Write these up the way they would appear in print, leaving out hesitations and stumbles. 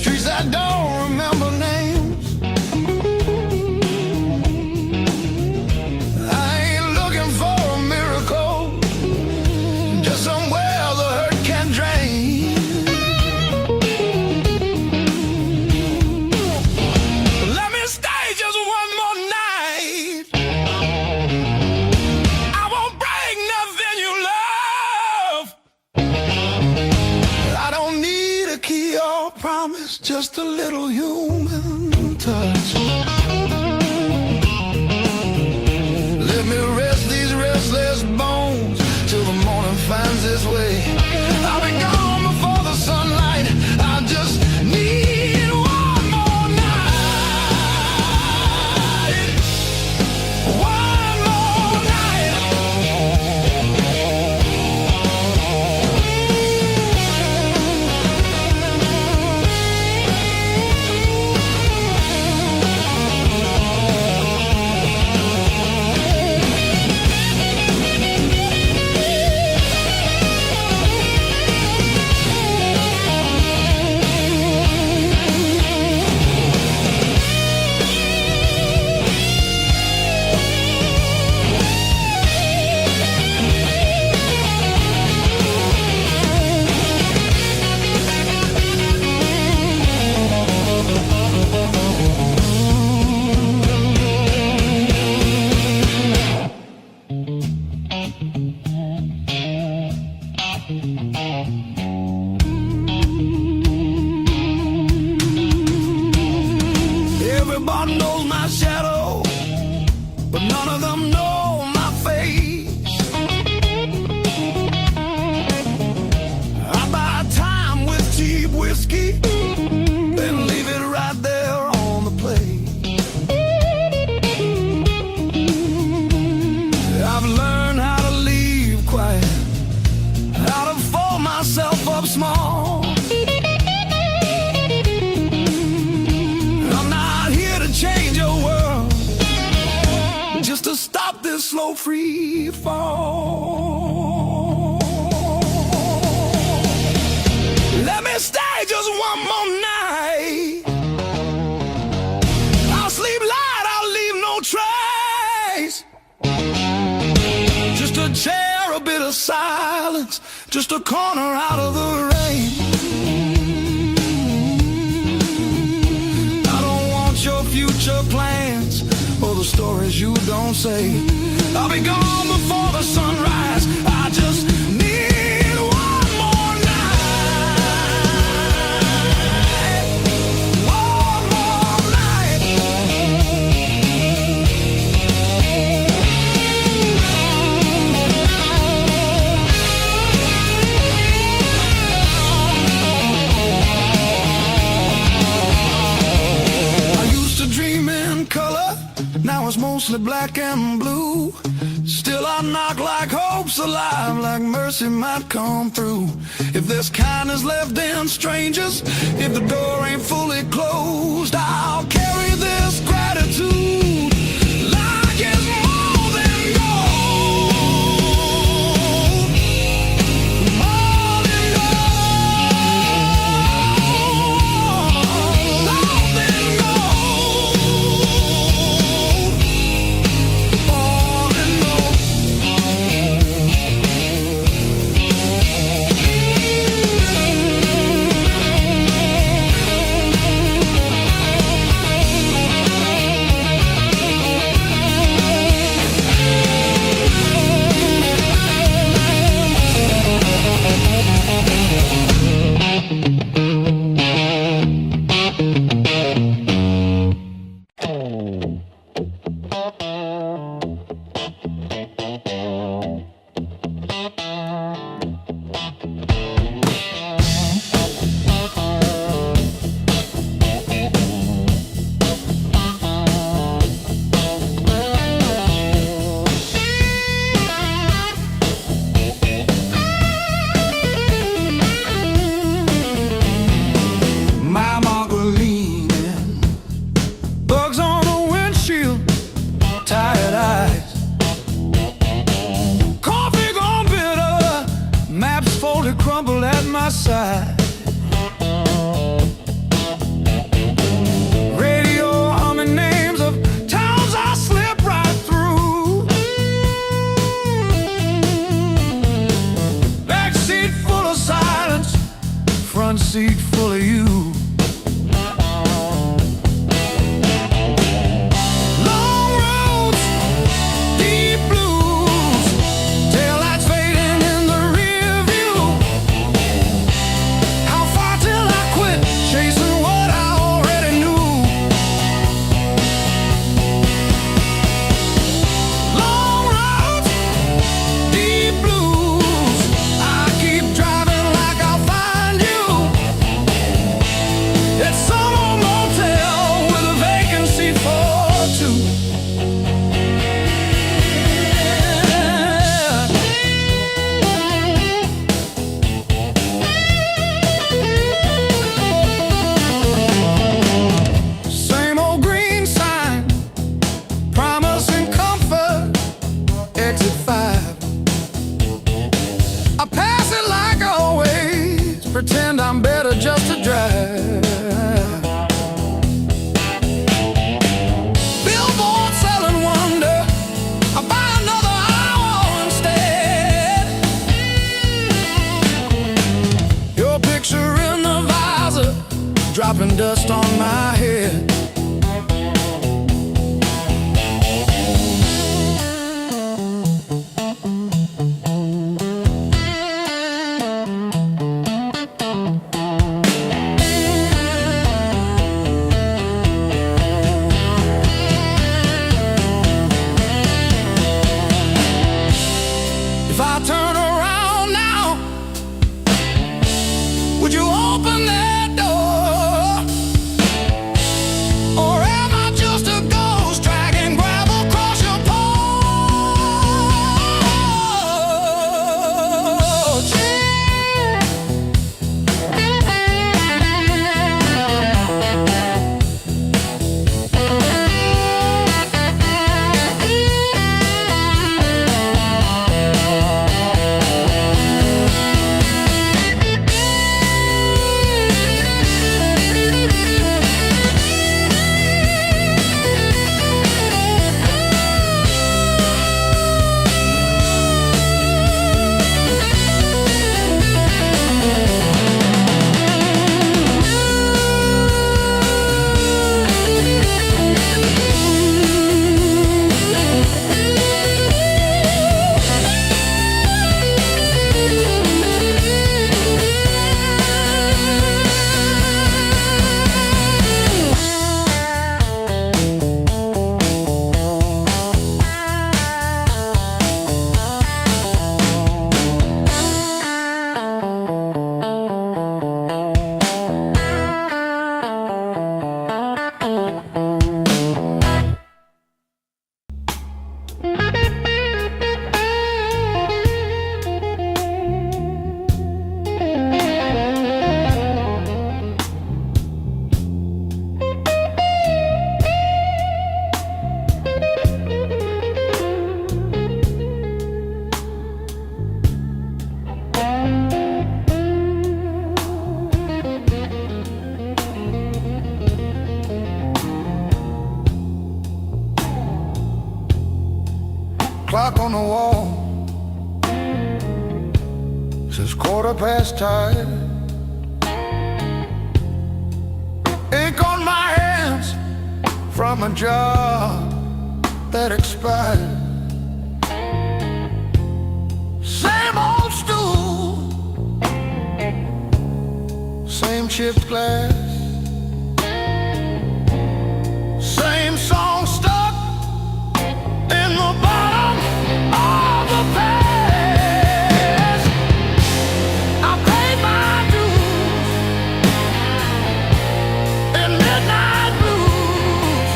streets that don't remember names. I ain't looking for a miracle, just somewhere the hurt can drain. Let me stay just one more night. I won't break nothing you love. I don't need a key or promise, just a little human touch. Let me rest these restless bones till the morning finds its way. I'll be gone before the sunlight. I just need one more night. One more night. Everybody knows my shadow, but none of them know my face. I buy time with cheap whiskey, then leave it right there on the plate. I've learned how to leave quiet, how to fold myself up small. I'm not here to change your world, just to stop this slow free fall. Let me stay just one more night. I'll sleep light, I'll leave no trace. Just a chair, a bit of silence, just a corner out of the rain. I don't want your future plans or the stories you don't say. I'll be gone before the sunrise. I just need one more night. One more night. I used to dream in color, now it's mostly black and blue. Still I knock like hope's alive, like mercy might come through. If there's kindness left in strangers, if the door ain't fully closed, I'll carry this gratitude like it's more than gold. More than gold. More than gold. More than gold. crumbled at my side. clock on the wall says 5:15. Ink on my hands from a job that expired. Same old stool, same chipped glass, same song stuck in the bottom of the past. I paid my dues in midnight blues,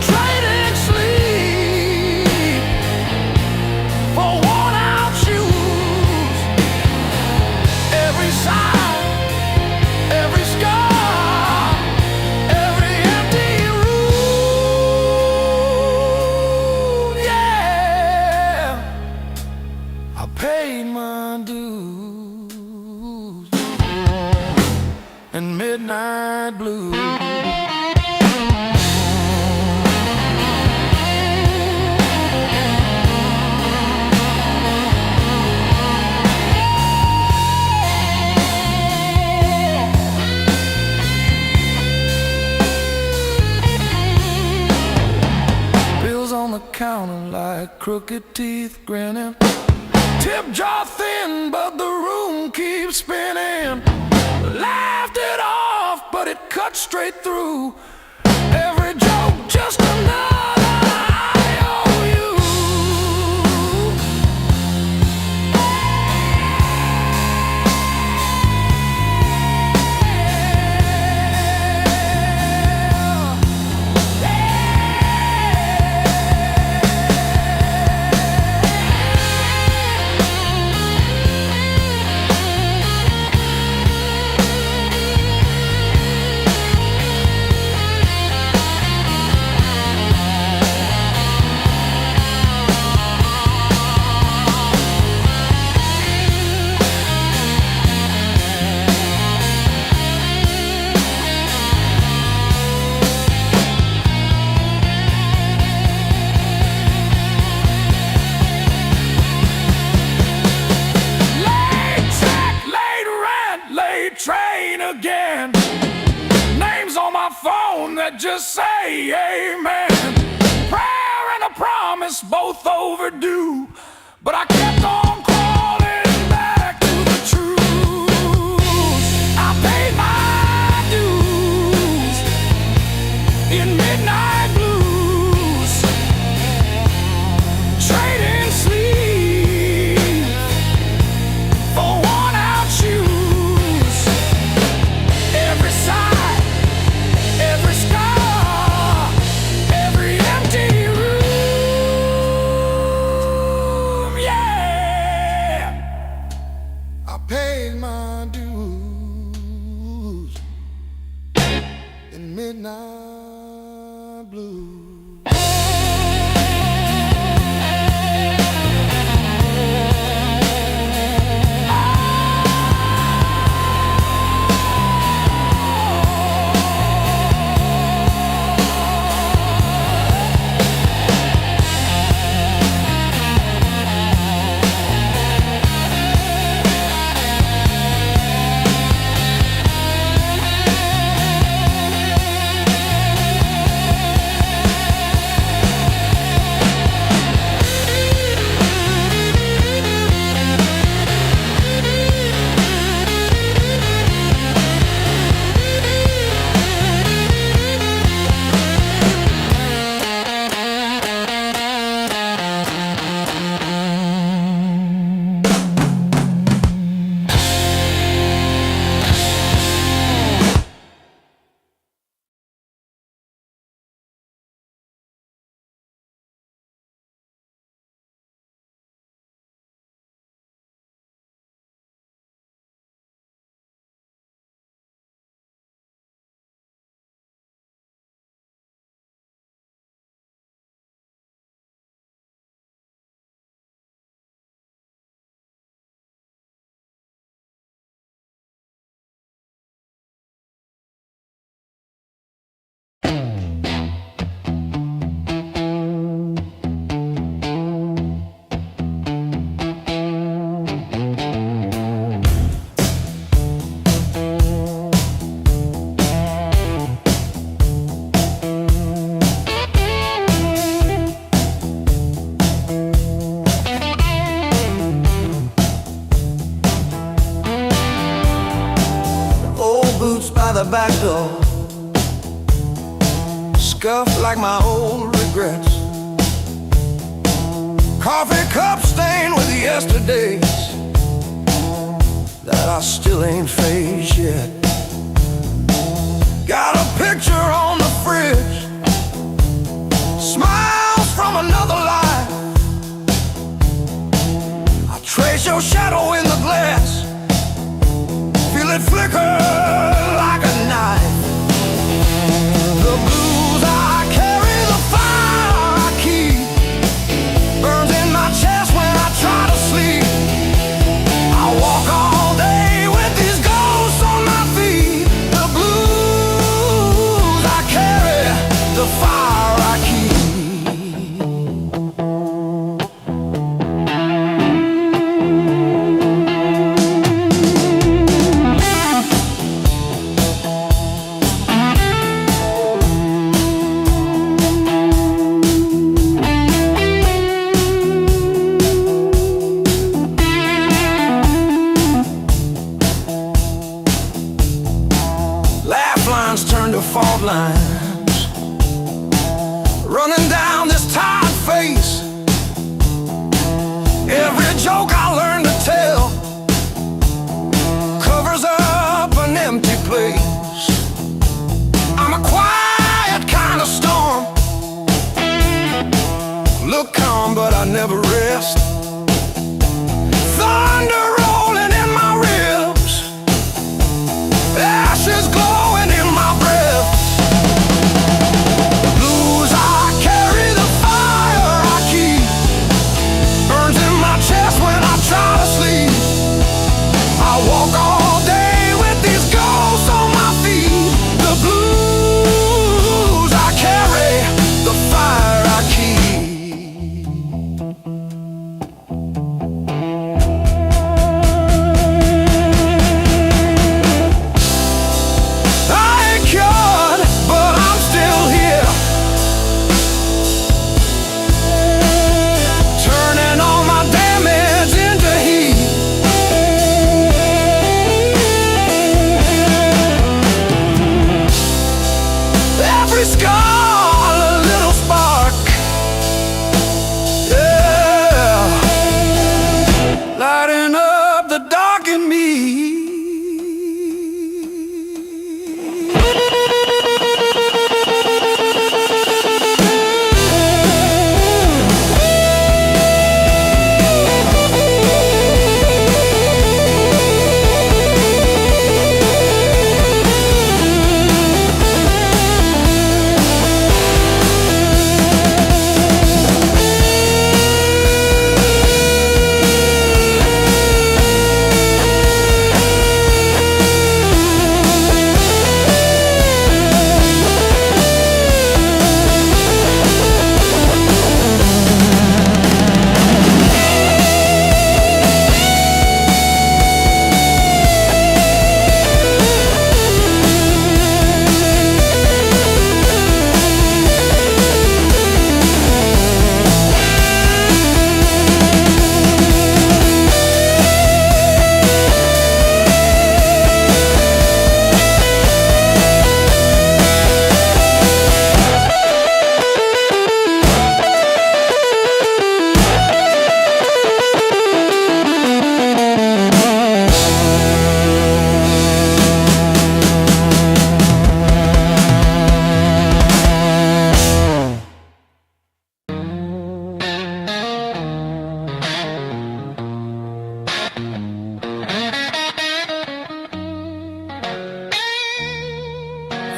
trading sleep for worn-out shoes. Every sigh, every scar, every empty room, yeah, I paid my dues in midnight blues. Bills on the counter like crooked teeth grinning. Tip jar thin, but the room keeps spinning. Laughed it off, but it cut straight through. Every joke just another IOU. Train again. Names on my phone that just say amen. Prayer and a promise, both overdue, but I kept on crawling back to the truth. I paid my dues in midnight blues, trading sleep for worn-out shoes. Every sigh, every scar, every empty room, yeah, I paid my dues in midnight blues. bedside door, scuffed like my old regrets. Coffee cup stained with yesterdays that I still ain't faced yet. Got a picture on the fridge, smiles from another life. I trace your shadow in the glass, feel it flicker like a knife. The blues I carry, the fire I keep, burns in my chest when I try to sleep. I walk all day with these ghosts on my feet. The blues I carry, the fire I keep. Turn to fault lines, running down this tired face. Every joke I learn to tell covers up an empty place. I'm a quiet kind of storm, look calm but I never rest. Thunder rolling in my ribs, ashes glowing in my breath. Blues I carry, the fire I keep, burns in my chest when I try to sleep. I walk all day with these ghosts on my feet. The blues I carry, the fire I keep. Lighting up the dark in me.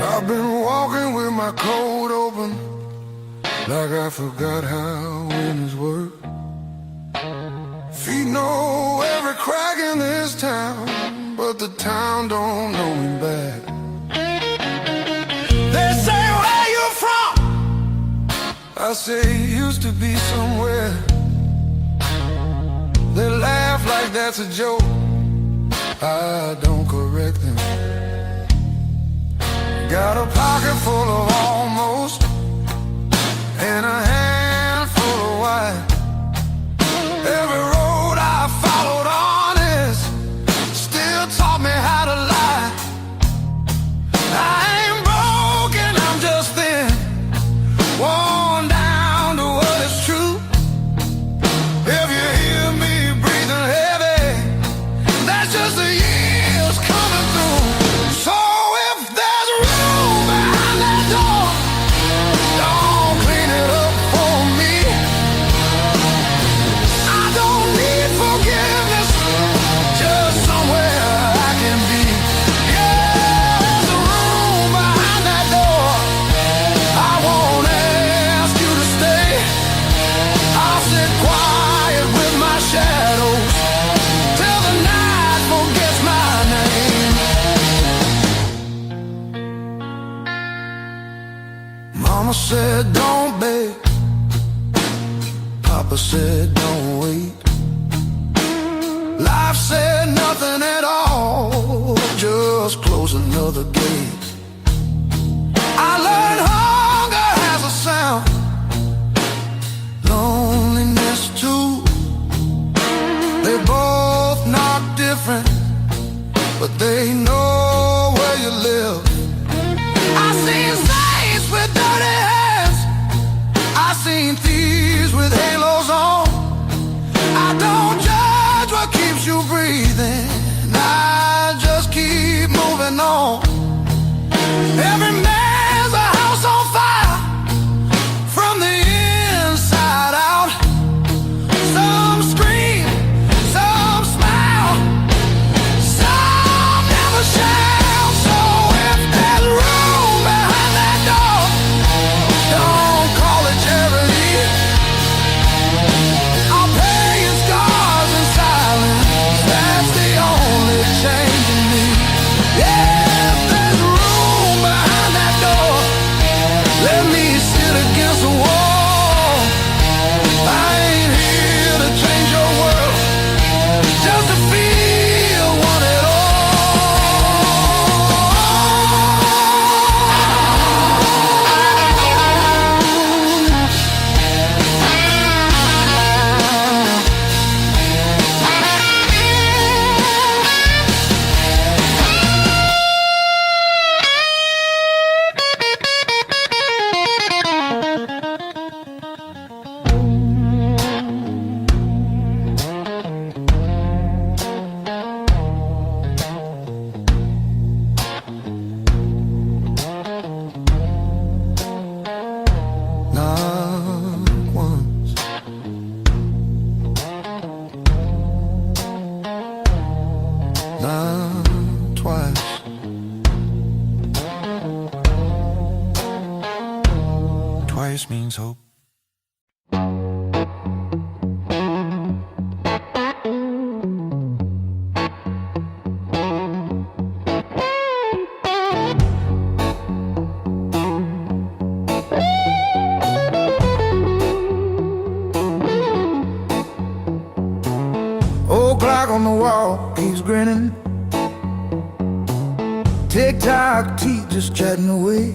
I've been walking with my coat open, like I forgot how windows work. Feet know every crack in this town, but the town don't know me back. They say, where you from? I say, used to be somewhere. They laugh like that's a joke, I don't correct them. Got a pocket full of almost, and a handful of white. Every road I followed honest still taught me how to lie. I Mama said don't beg, Papa said don't wait. Life said nothing at all, just close another gate. I learned hunger has a sound, loneliness too. They both knock different, but they know where you live. I seen saints with dirty hands, I seen thieves with halos on. I don't judge what keeps you breathing, I just keep moving on. Every man's a house on fire, from the inside out. Some scream, some smile, some never shout. So if there's room behind that door, don't call it charity. I'll pay your scars in silence, that's the only change in me. Yeah, if there's room behind that door, let me sit against the wall. I ain't here to change your world, just to feel one at all. Not once, not twice. Twice means hope. Old clock on the wall keeps grinning, tick-tock, teeth just chatting away.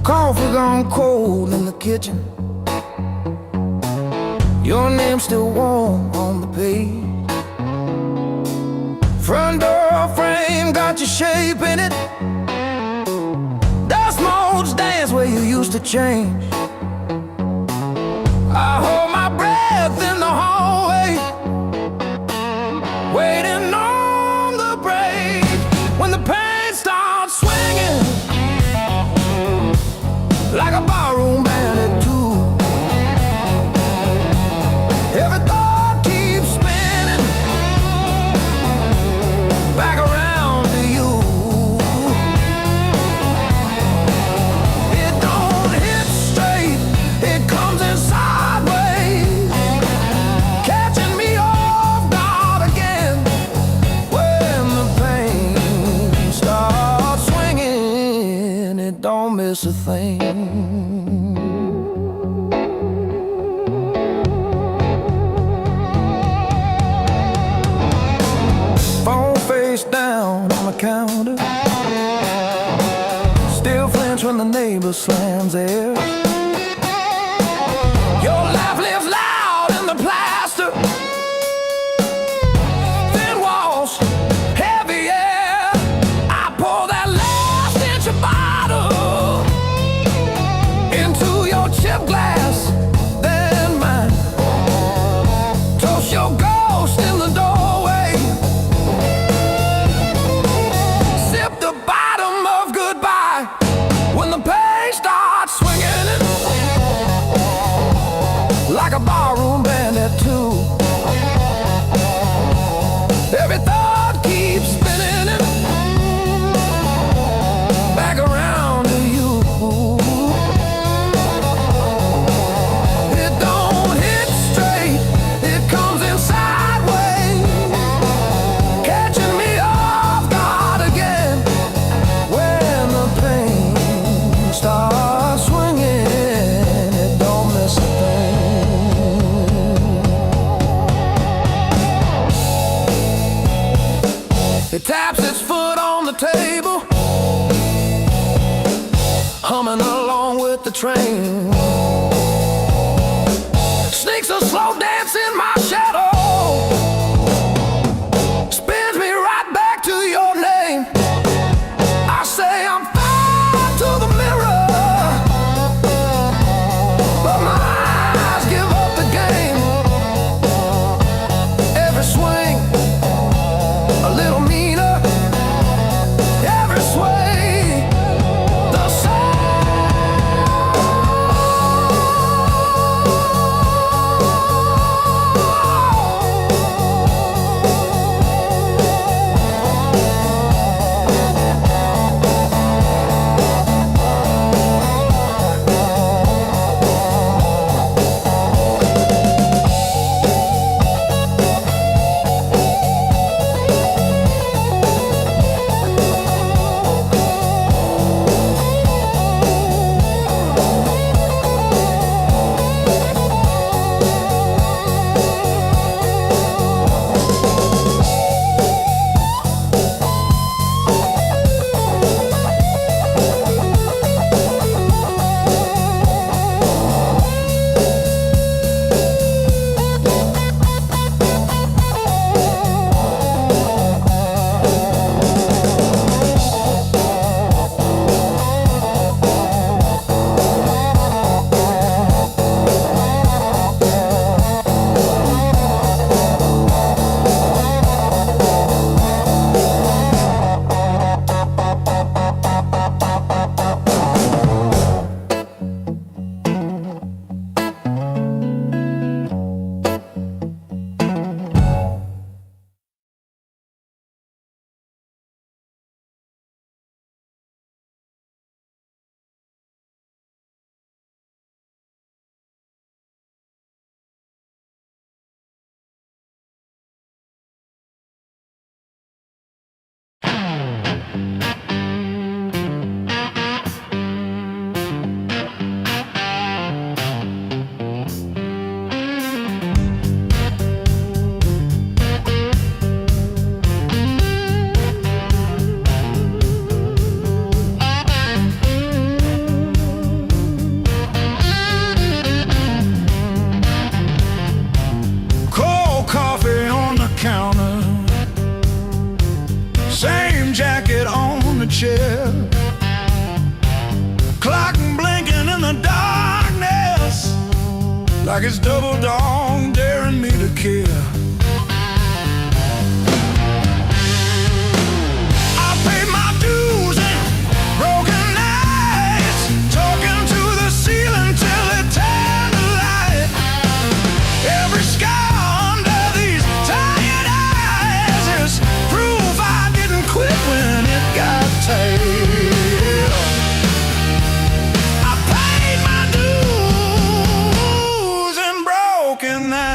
Coffee gone cold in the kitchen, your name's still warm on the page. Front door frame got your shape in it, dust motes dance where you used to change. I hold my breath in the hallway, waiting on the break. When the pain starts swinging like a barroom band at two, every thought keeps spinning back around to you. It don't hit straight, it comes in sideways, catching me off guard again. When the pain starts swinging, it don't miss a thing. Phone face down on the counter, still flinch when the neighbor slams theirs. Your laugh lives loud in the plaster, thin walls, heavy air. I pour that last inch of bottle into your chip glass, then mine. Toast your ghost in the doorway, sip the bottom of goodbye. When the pain starts swinging, humming along with the train. Sneaks a slow dance in my shadow, spins me right back to your name. I say I'm fine to the mirror, but my eyes give up the game. Every swing a little meaner, every sway the same. Chair, clock blinking in the darkness, like it's double dawn daring me to care. I paid my dues and broken nights, talking to the ceiling till it turned to light. Every scar under these tired eyes is proof I didn't quit when it got tight. I paid my dues and broken that.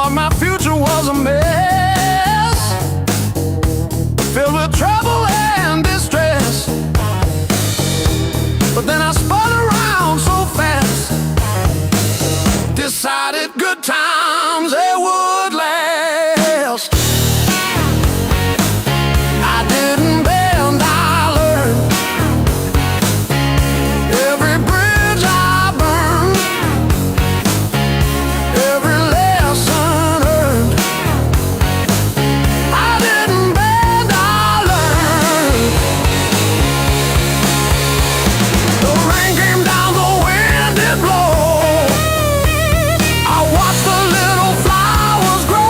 thought my future was a mess, filled with trouble and distress. But then I spun around so fast, decided good times they would last. I didn't bend, I learned. Every bridge I burned, every lesson earned. I didn't bend, I learned. The rain came down, the wind did blow. I watched the little flowers grow.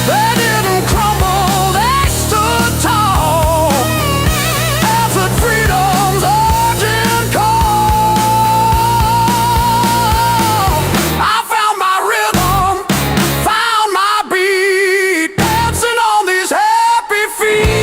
They didn't crumble, they stood tall, answered freedom's urgent call. I found my rhythm, found my beat, dancing on these happy feet.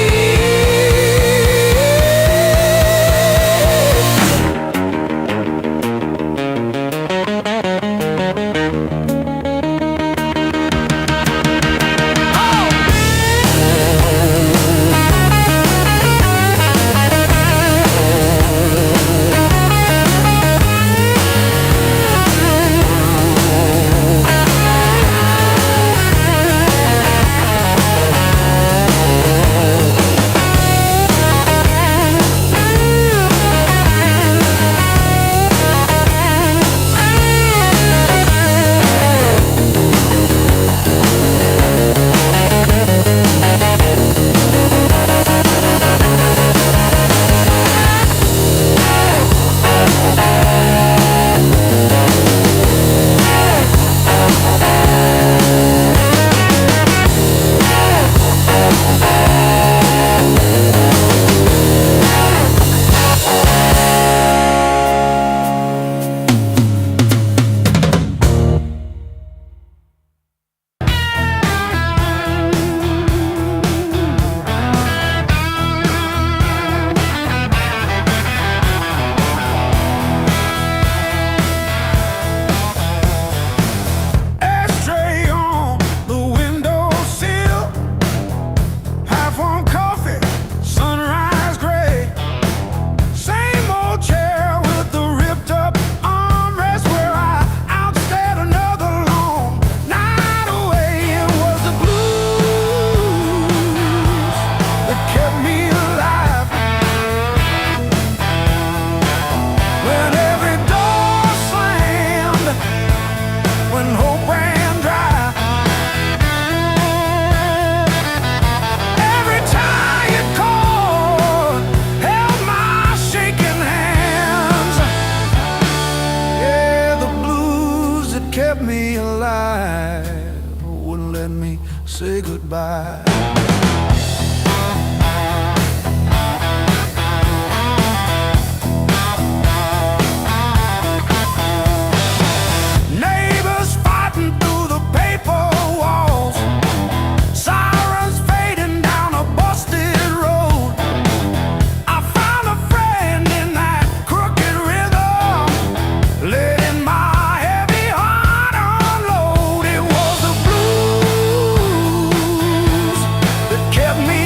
Ashtray on the windowsill, half-warm coffee, sunrise gray. Same old chair with the ripped-up armrest where I outstayed another long night away. It was the blues that kept me alive. When every door slammed, when hope ran dry, every tie you called held my shaking hands. Yeah, the blues that kept me alive wouldn't let me say goodbye. Neighbors fighting through the paper walls, sirens fading down a busted road. I found a friend in that crooked rhythm, letting my heavy heart unload. It was the blues that kept me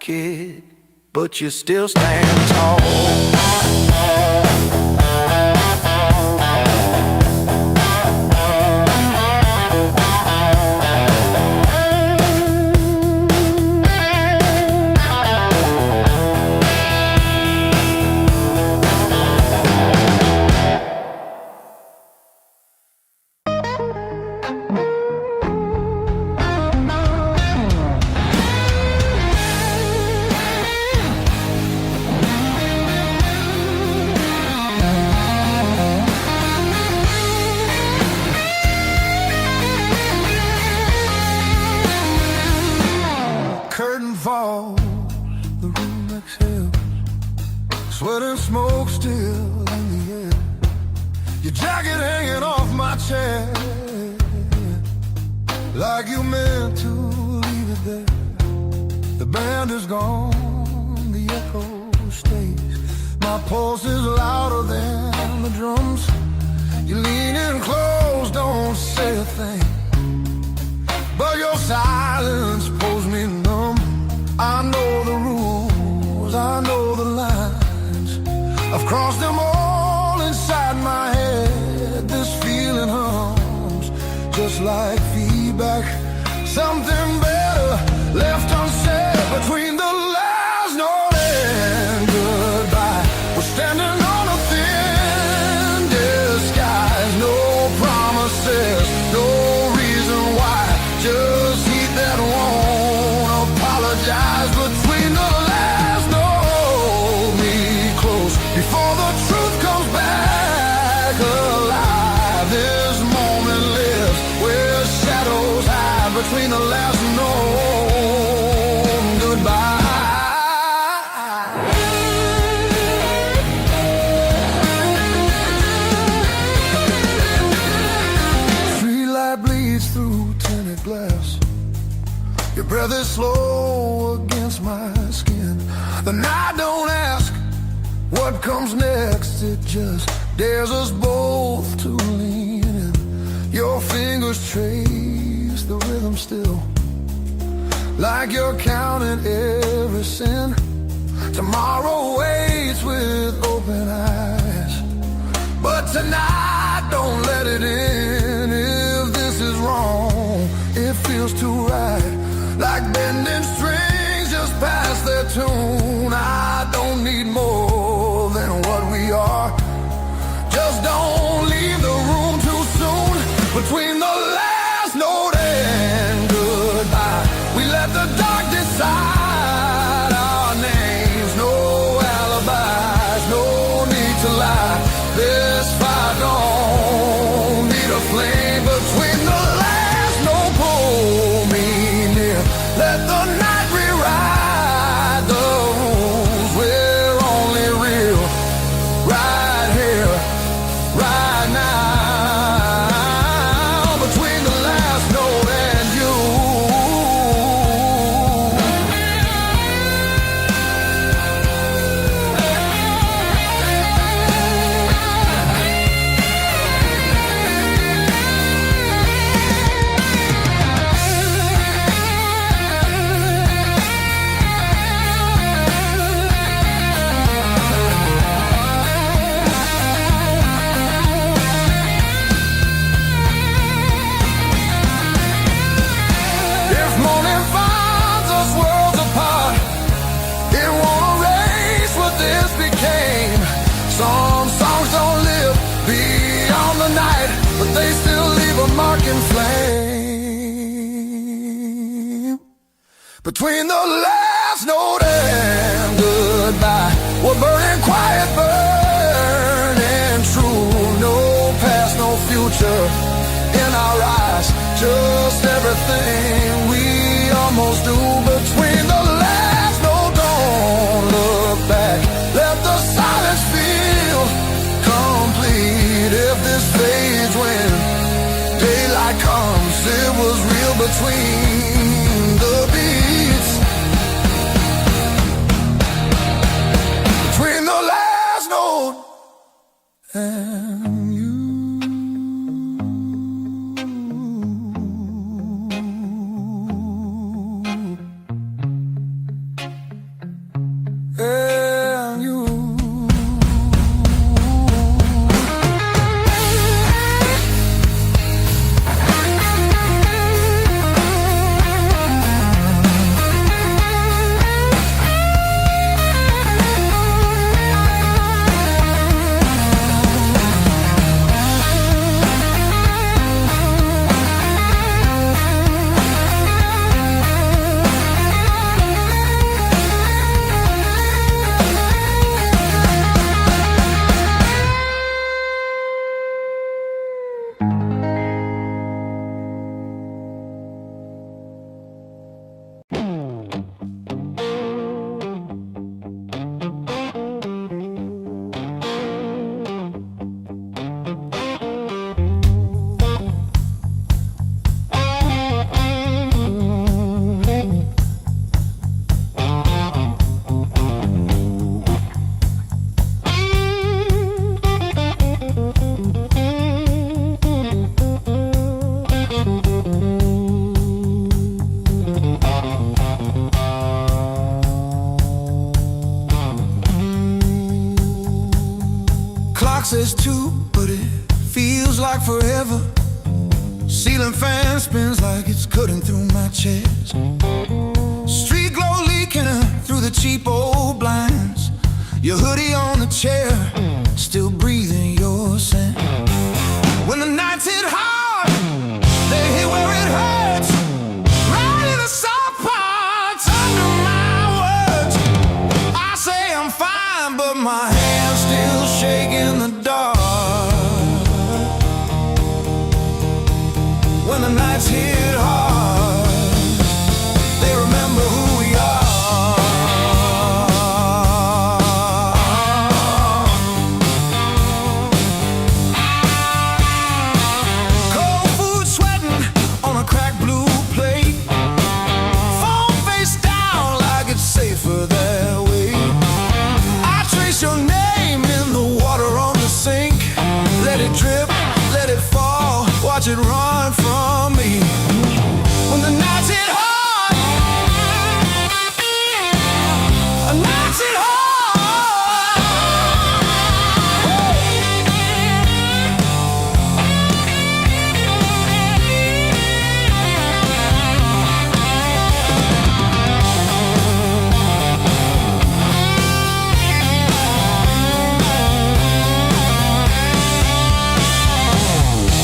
kid, but you still stand tall. Curtain falls, the room exhales, sweat and smoke still in the air. Your jacket hanging off my chair, like you meant to leave it there. The band is gone, the echo stays. My pulse is louder than the drums. You lean in close, don't say a thing, but your silence pulls me numb. I know the rules, I know the lines. I've crossed them all inside my head. This feeling hums, just like feedback. Something better left unsaid between the last note and goodbye. We're standing on a thin disguise. No promises, no reason why. Just heat that won't apologize. Between the last note, me close before the truth comes back alive. This moment lives where shadows hide. Between the last note and goodbye. Free light bleeds through tinted glass. Your breath is slow against my skin. The night don't ask what comes next. It just dares us both to lean in. Your fingers trace the rhythm still, like you're counting every sin. Tomorrow waits with open eyes, but tonight don't let it in. If this is wrong, it feels too right, like bending strings just past their tune. I don't need more than what we are. Just don't leave the room too soon. Between the last note and goodbye, we let the dark decide our names. No alibis, no need to lie. This fire don't need a flame. Between the last note, pull me near. Let the night rewrite the rules. We're only real right here, right now. Between the last note and you. If morning finds us worlds apart, it won't erase what this became. Some songs don't live beyond the night, but they still leave a mark in flame. Between the last note and goodbye, we're burning quiet, burning true. No past, no future in our eyes. Just everything we almost do. Between the last note, don't look back. Let the silence feel complete. If this fades when daylight comes, it was real between the beats. Between the last note and you. feels like forever. Ceiling fan spins like it's cutting through my chest. Street glow leaking through the cheap old blinds. Your hoodie on the chair, still breathing your scent. When the nights hit hard, they hit where it hurts. Right in the soft parts, under my words. I say I'm fine, but my hands still shake in the dark. When the nights hit hard, they remember who we are. Cold food sweating on a cracked blue plate. Phone face down like it's safer that way. I trace your name in the water on the sink. Let it drip, let it fall, watch it run from me. When the nights hit hard, nights hit hard.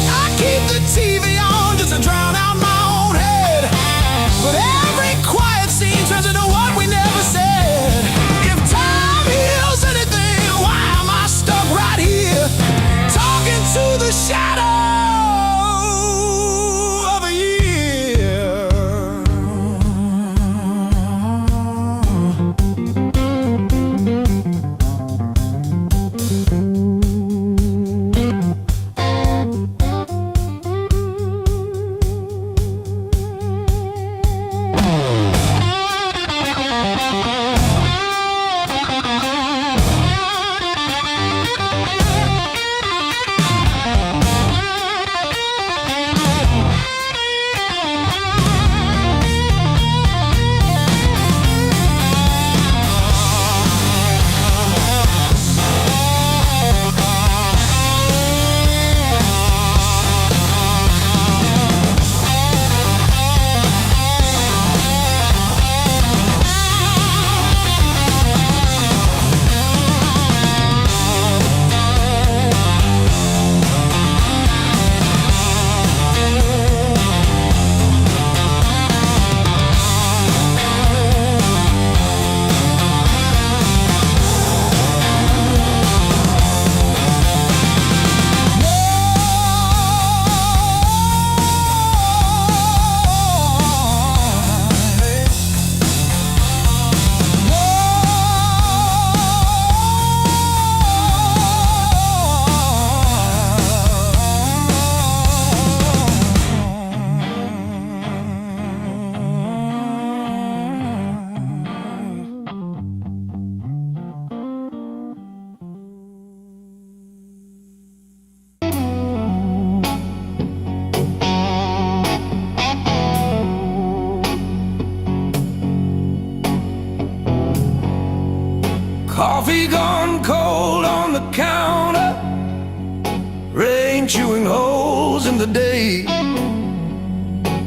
I keep the TV on just to drown out my own head, but every quiet scene turns into what we never said. If time heals anything, why am I stuck right here, talking to the shadow of a year? Coffee gone cold on the counter, rain chewing holes in the day.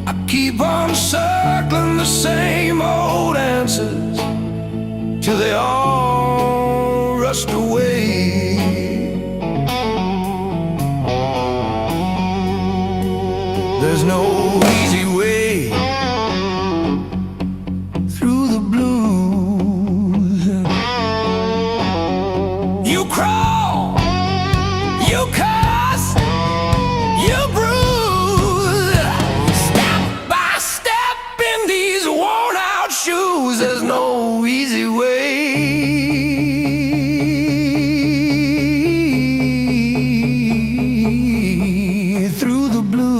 I keep on circling the same old answers till they all rushed away. There's no easy way through the blues. You crawl, you cuss, you bruise, step by step in these worn out shoes. There's no easy way through the blues.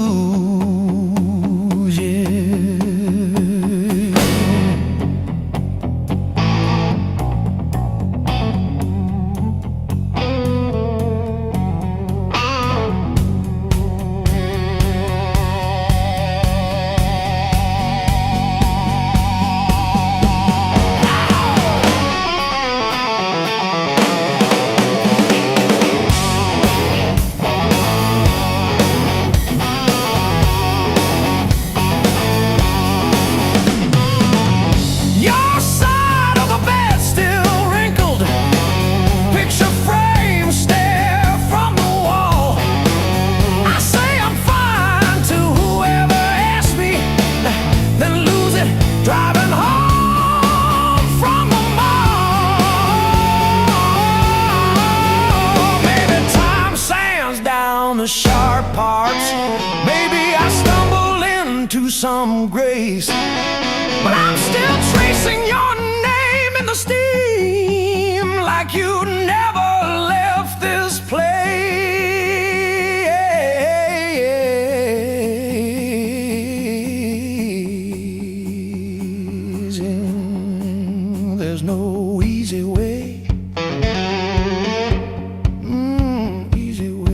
hearts. Maybe I stumbled into some grace, but I'm still tracing your name in the steam, like you never left this place. And there's no easy way. Easy way.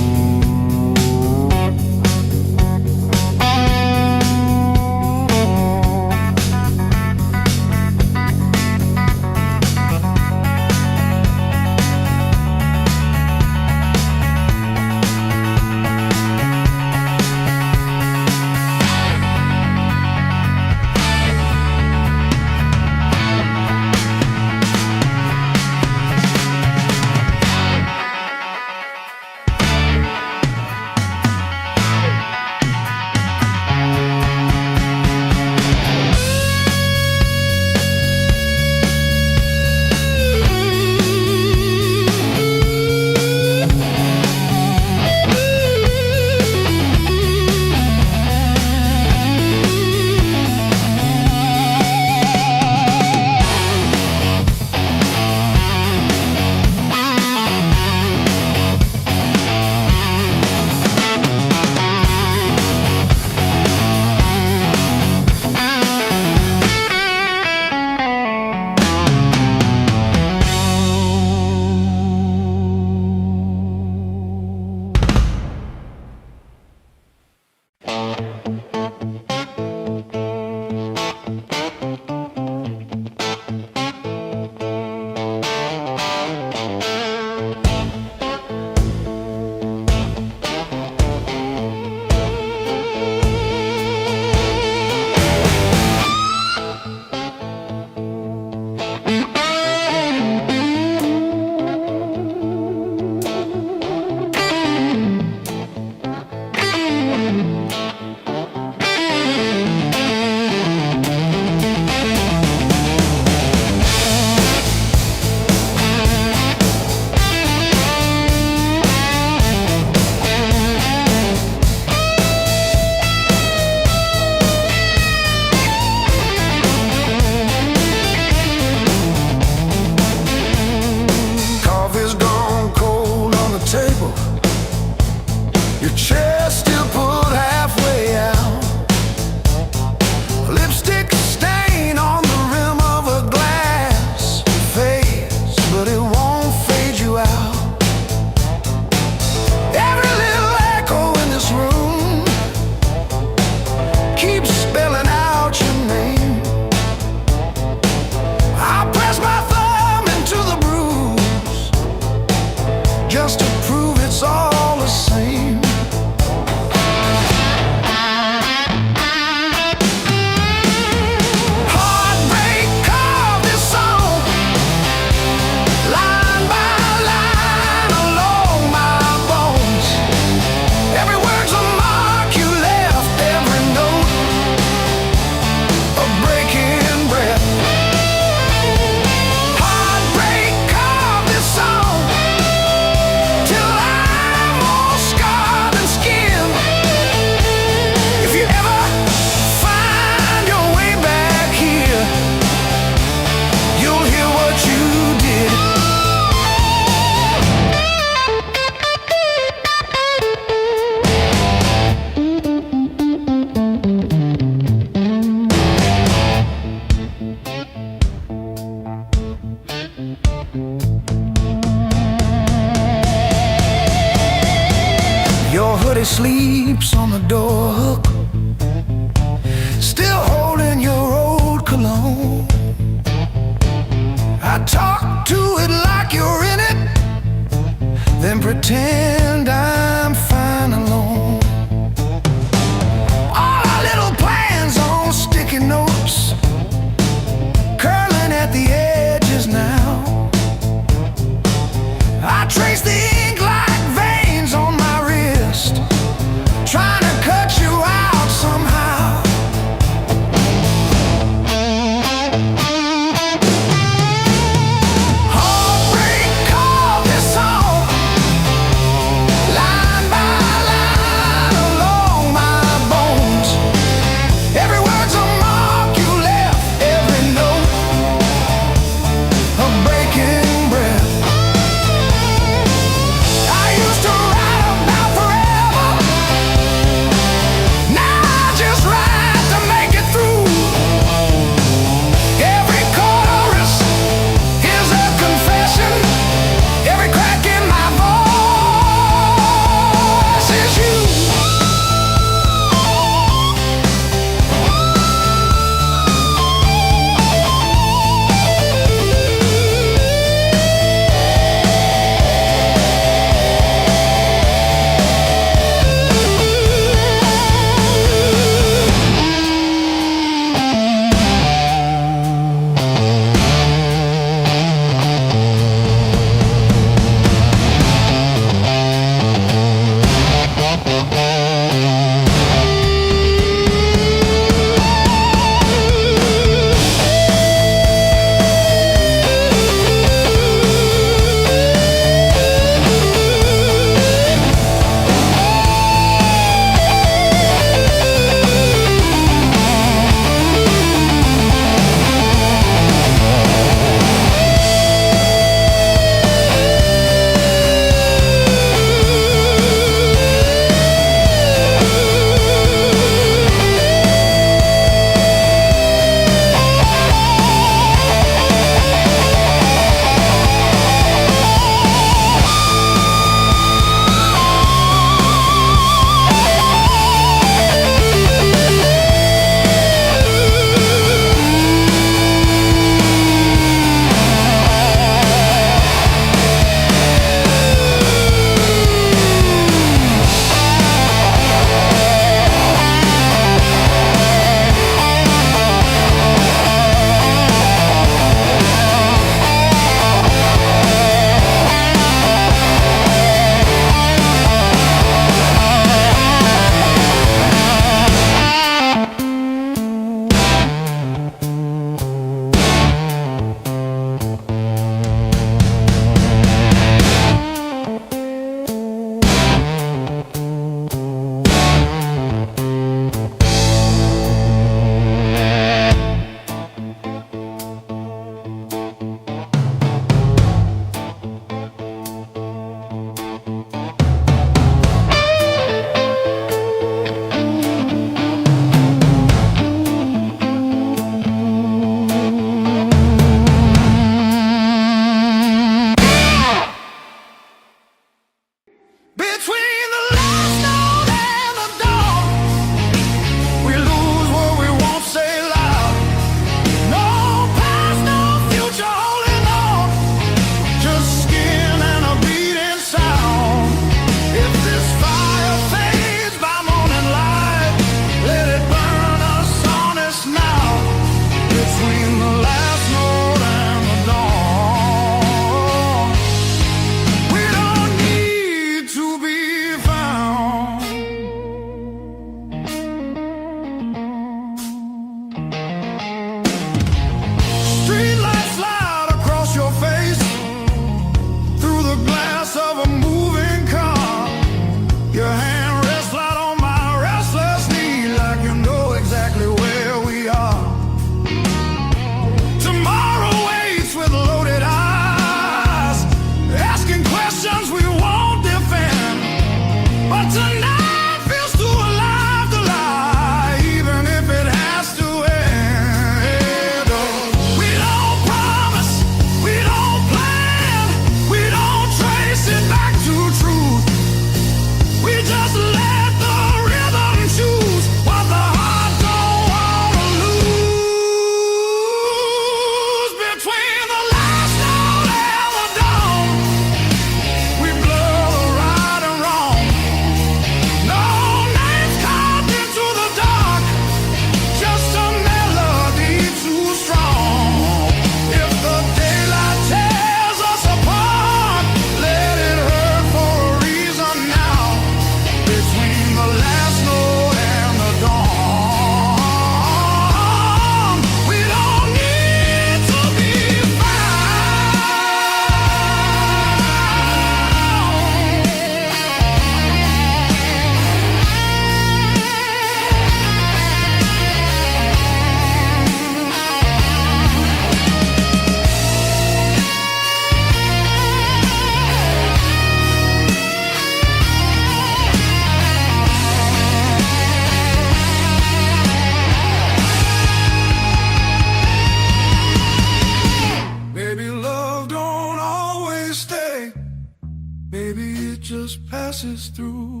races through.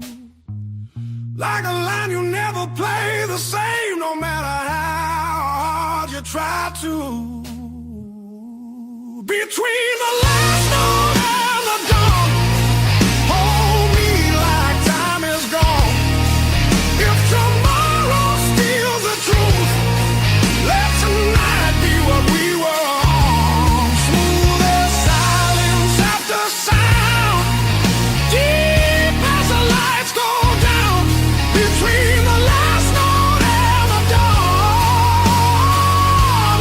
Like a line you never play the same, no matter how hard you try to. Between the last note and the dawn, hold me like time is gone. If tomorrow steals the truth, let tonight be what we were on. Smooth as silence after sound, deep as the lights go down. Between the last note and the dawn,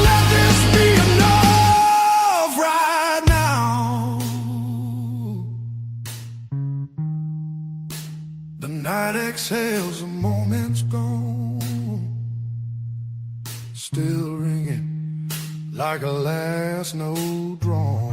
let this be enough right now. The night exhales, the moment's gone, still ringing like a last note drawn.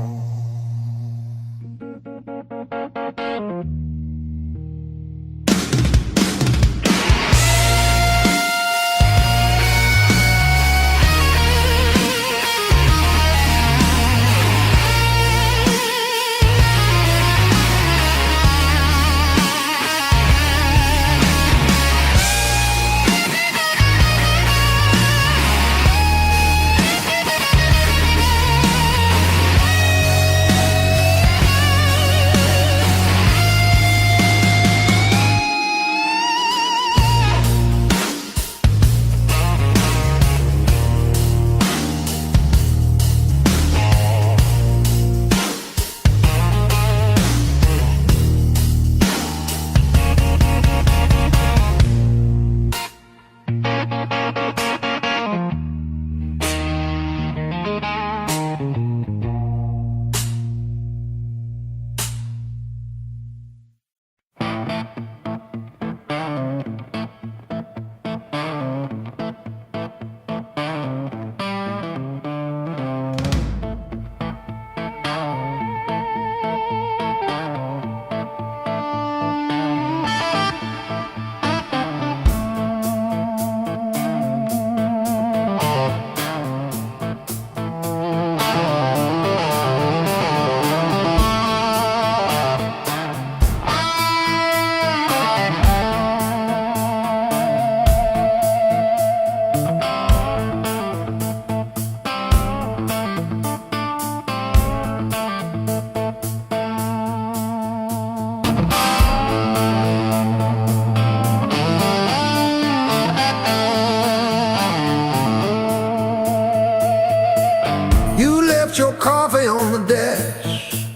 Your coffee on the dash,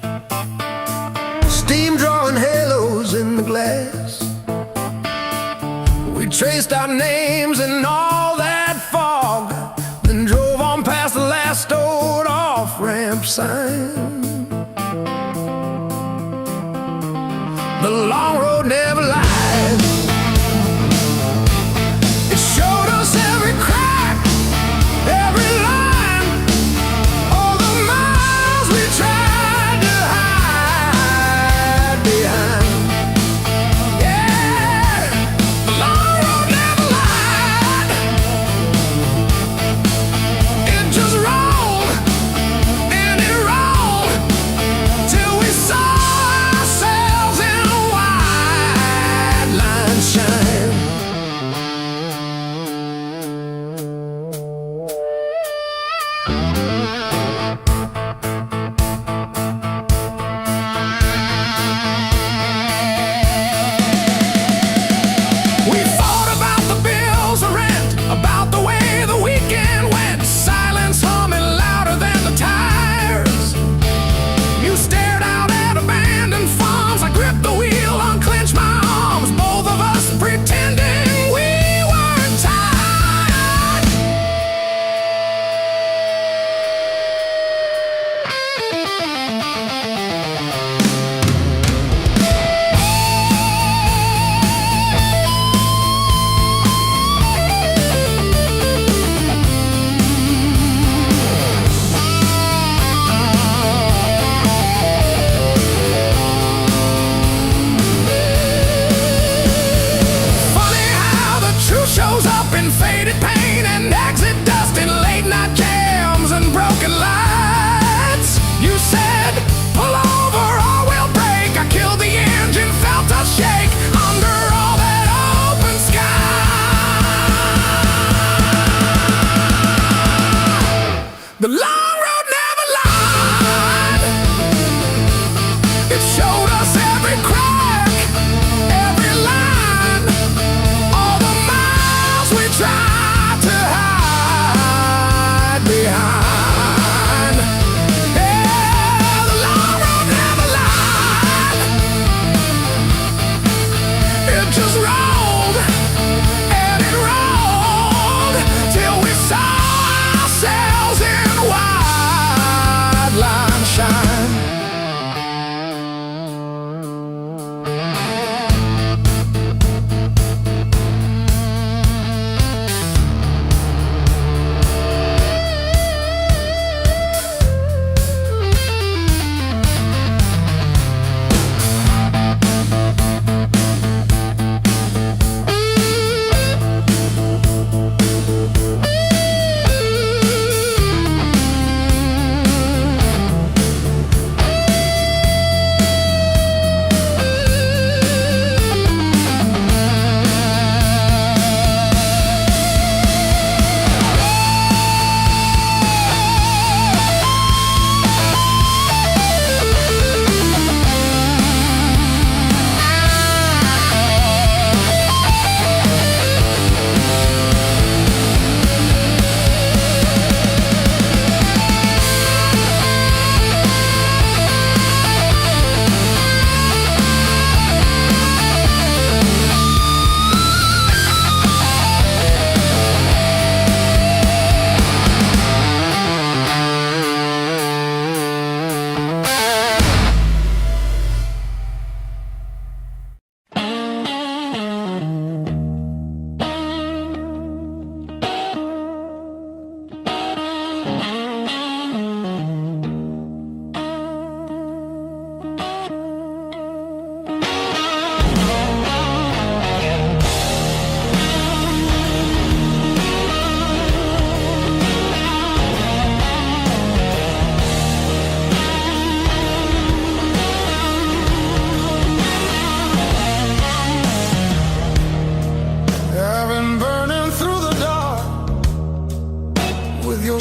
steam drawing halos in the glass. We traced our names in all that fog, then drove on past the last old off-ramp sign. The long road never lies. It showed us every crack, every line. Pull over or we'll break. I killed the engine, felt a shake. we try to hide behind. Yeah, the long road never lied. It just rolled and it rolled till we saw ourselves in wide line shine.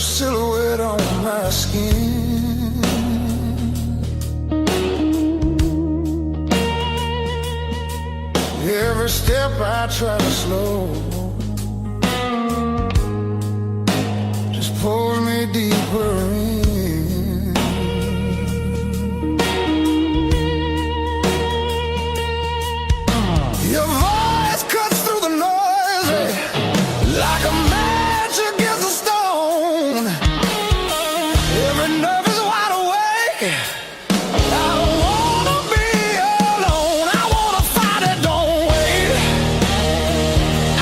Silhouette on my skin. Every step I try to slow just pulls me deeper in. Your voice cuts through the noise like a match against a stone. Every nerve is wide awake. I don't wanna be alone. I wanna fight it, don't wait.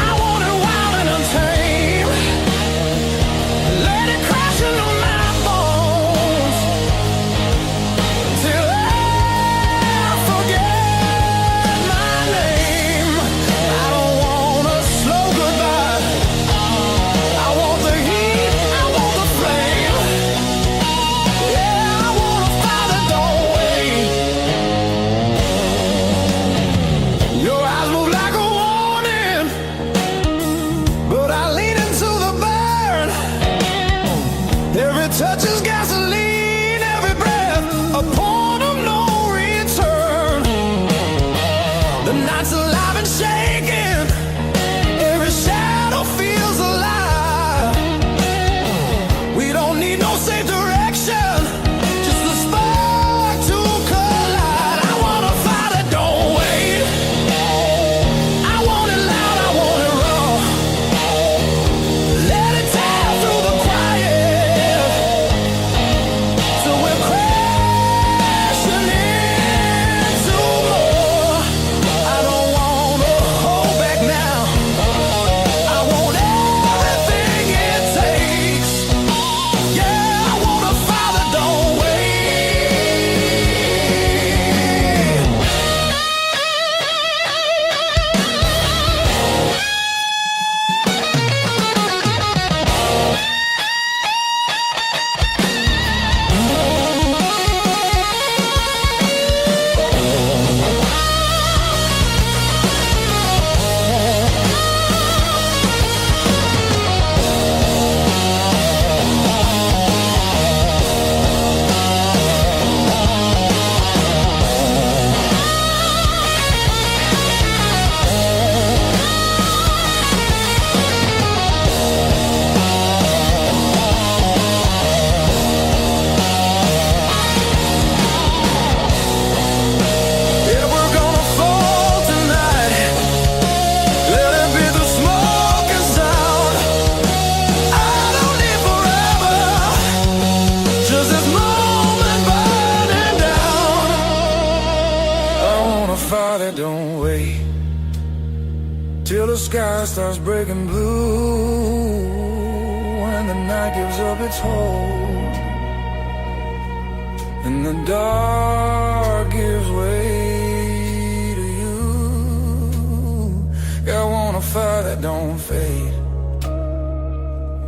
I want it wild and untamed. Let it crash into my bones till I forget my name. I don't want a slow goodbye. I want the heat, I want the flame. Yeah, I wanna fight it, don't wait. Your eyes move like a warning, but I lean into the burn. Every touch is gasoline, every breath a point of no return. The night's alive and shaking, every shadow feels alive. We don't need no safe direction, just a spark to collide. I wanna fight it, don't wait. I want it loud, I want it raw. Let it tear through the quiet. starts breaking blue, when the night gives up its hold, and the dark gives way to you. I want a fire that don't fade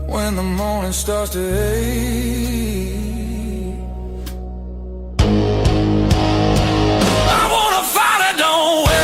when the morning starts to ache. I want a fire that don't wait.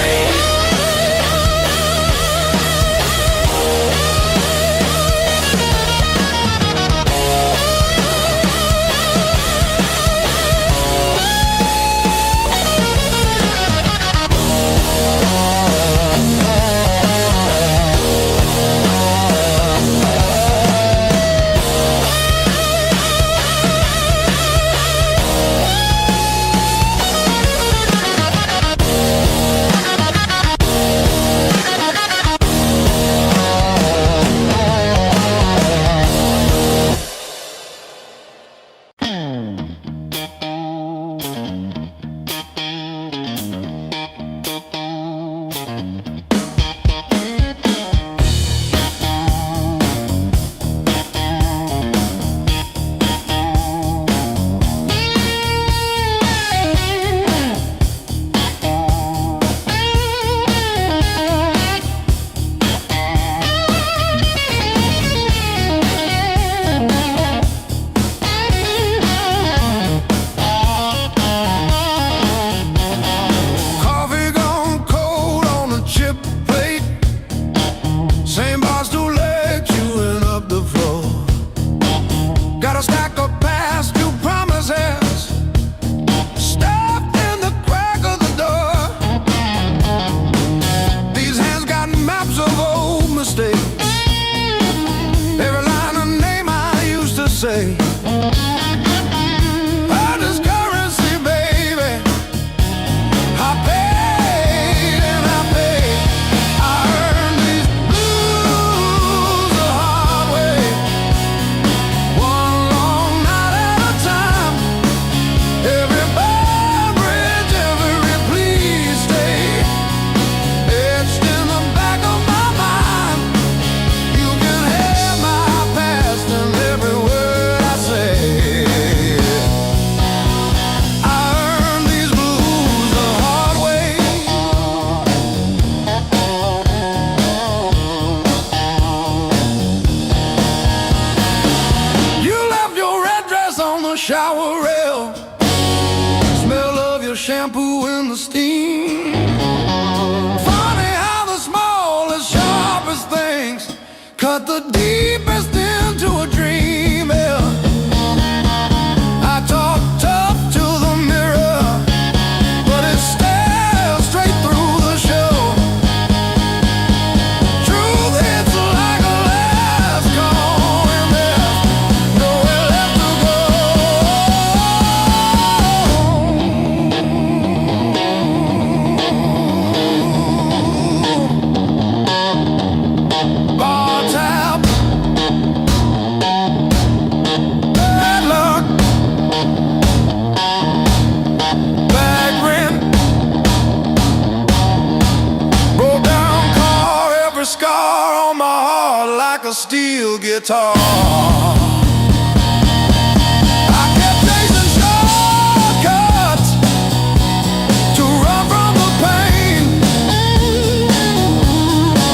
Shower rail, smell of your shampoo in the steam. Funny how the smallest, sharpest things cut the deepest into a dream. Yeah. I talk tough to the mirror, but it stares straight through the show. Truth hits like a last call, and there's nowhere left to go. Bar tab, bad luck, bad rent, broke down car, every scar on my heart like a steel guitar. I kept chasing shortcuts to run from the pain,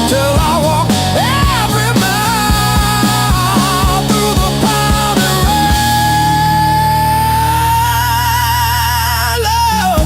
till I walked every mile through the pounding rain. Love.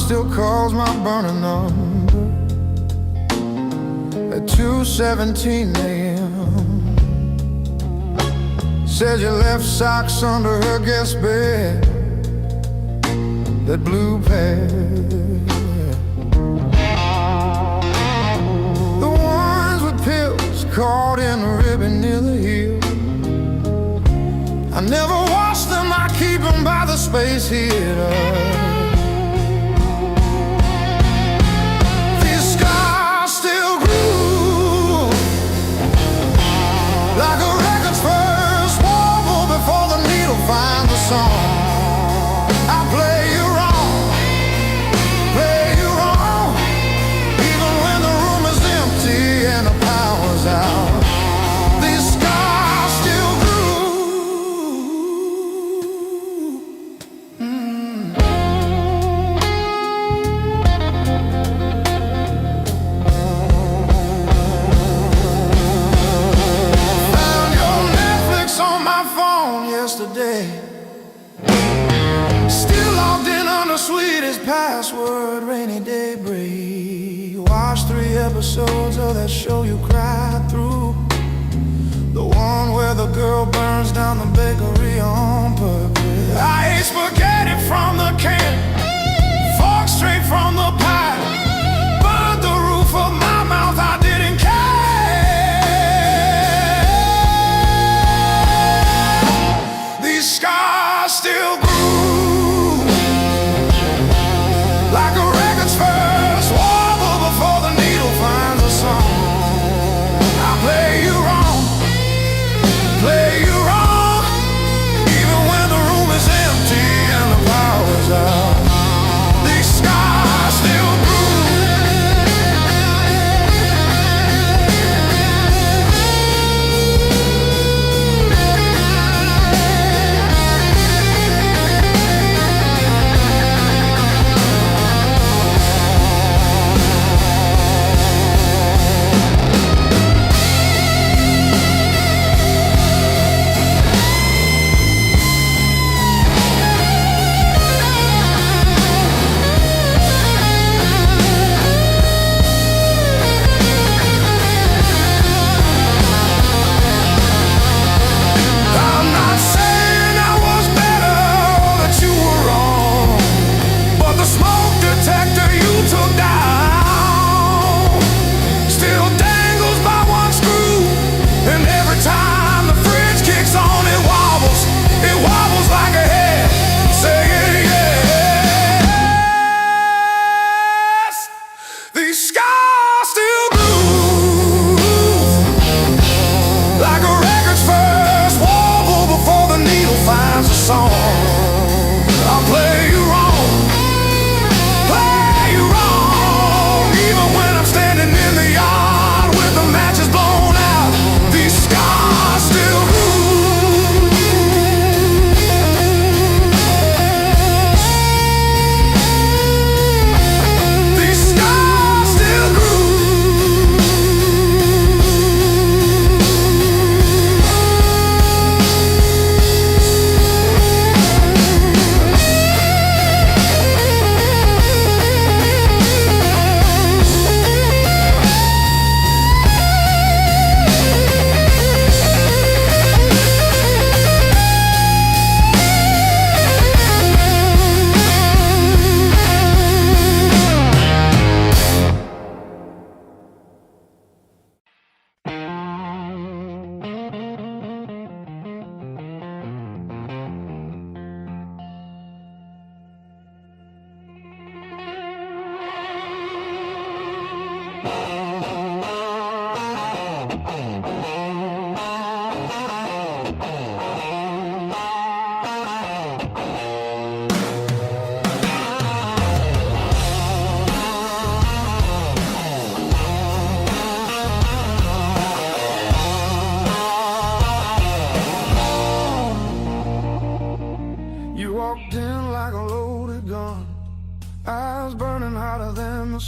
still calls my burning number at 2:17 a.m. Says you left socks under her guest bed, that blue pair, the ones with pills caught in a ribbon near the heel. I never wash them, I keep them by the space heater. These scars still groove like a record's first warble before the needle finds the song. I play you wrong, even when the room is empty and the power's out. These scars still yesterday, still logged in on the sweetest password, rainy day break. Watched 3 episodes of that show you cried through, the one where the girl burns down the bakery on purpose. I ate spaghetti from the can, fork straight from the pie, burned the roof of my mouth, I didn't care. Scars still groove like a record's first warble before the needle finds a song. I play you wrong, even when the room is empty and the power's out. These scars still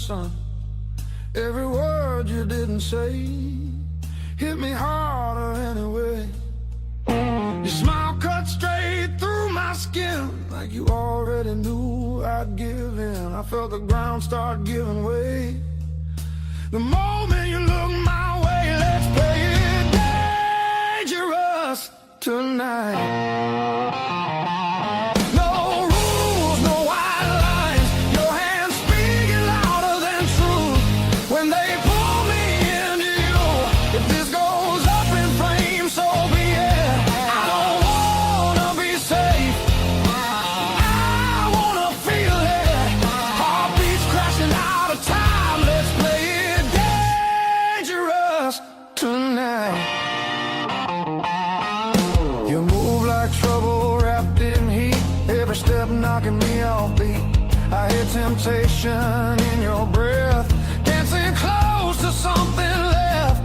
sun. Every word you didn't say hit me harder anyway. Your smile cut straight through my my skin like you already knew I'd give in. I felt the ground start giving way. The moment you look my way, let's play it dangerous tonight. No rules, no white lines. Your hands speaking louder than truth when they pull me into you. If this goes up in flames, so be it. I don't wanna be safe. I wanna feel it. Heartbeats crashing out of time. Let's play it dangerous tonight. You move like trouble wrapped in heat. Every step knocking me off beat. I hear temptation in your breath, dancing close to something left.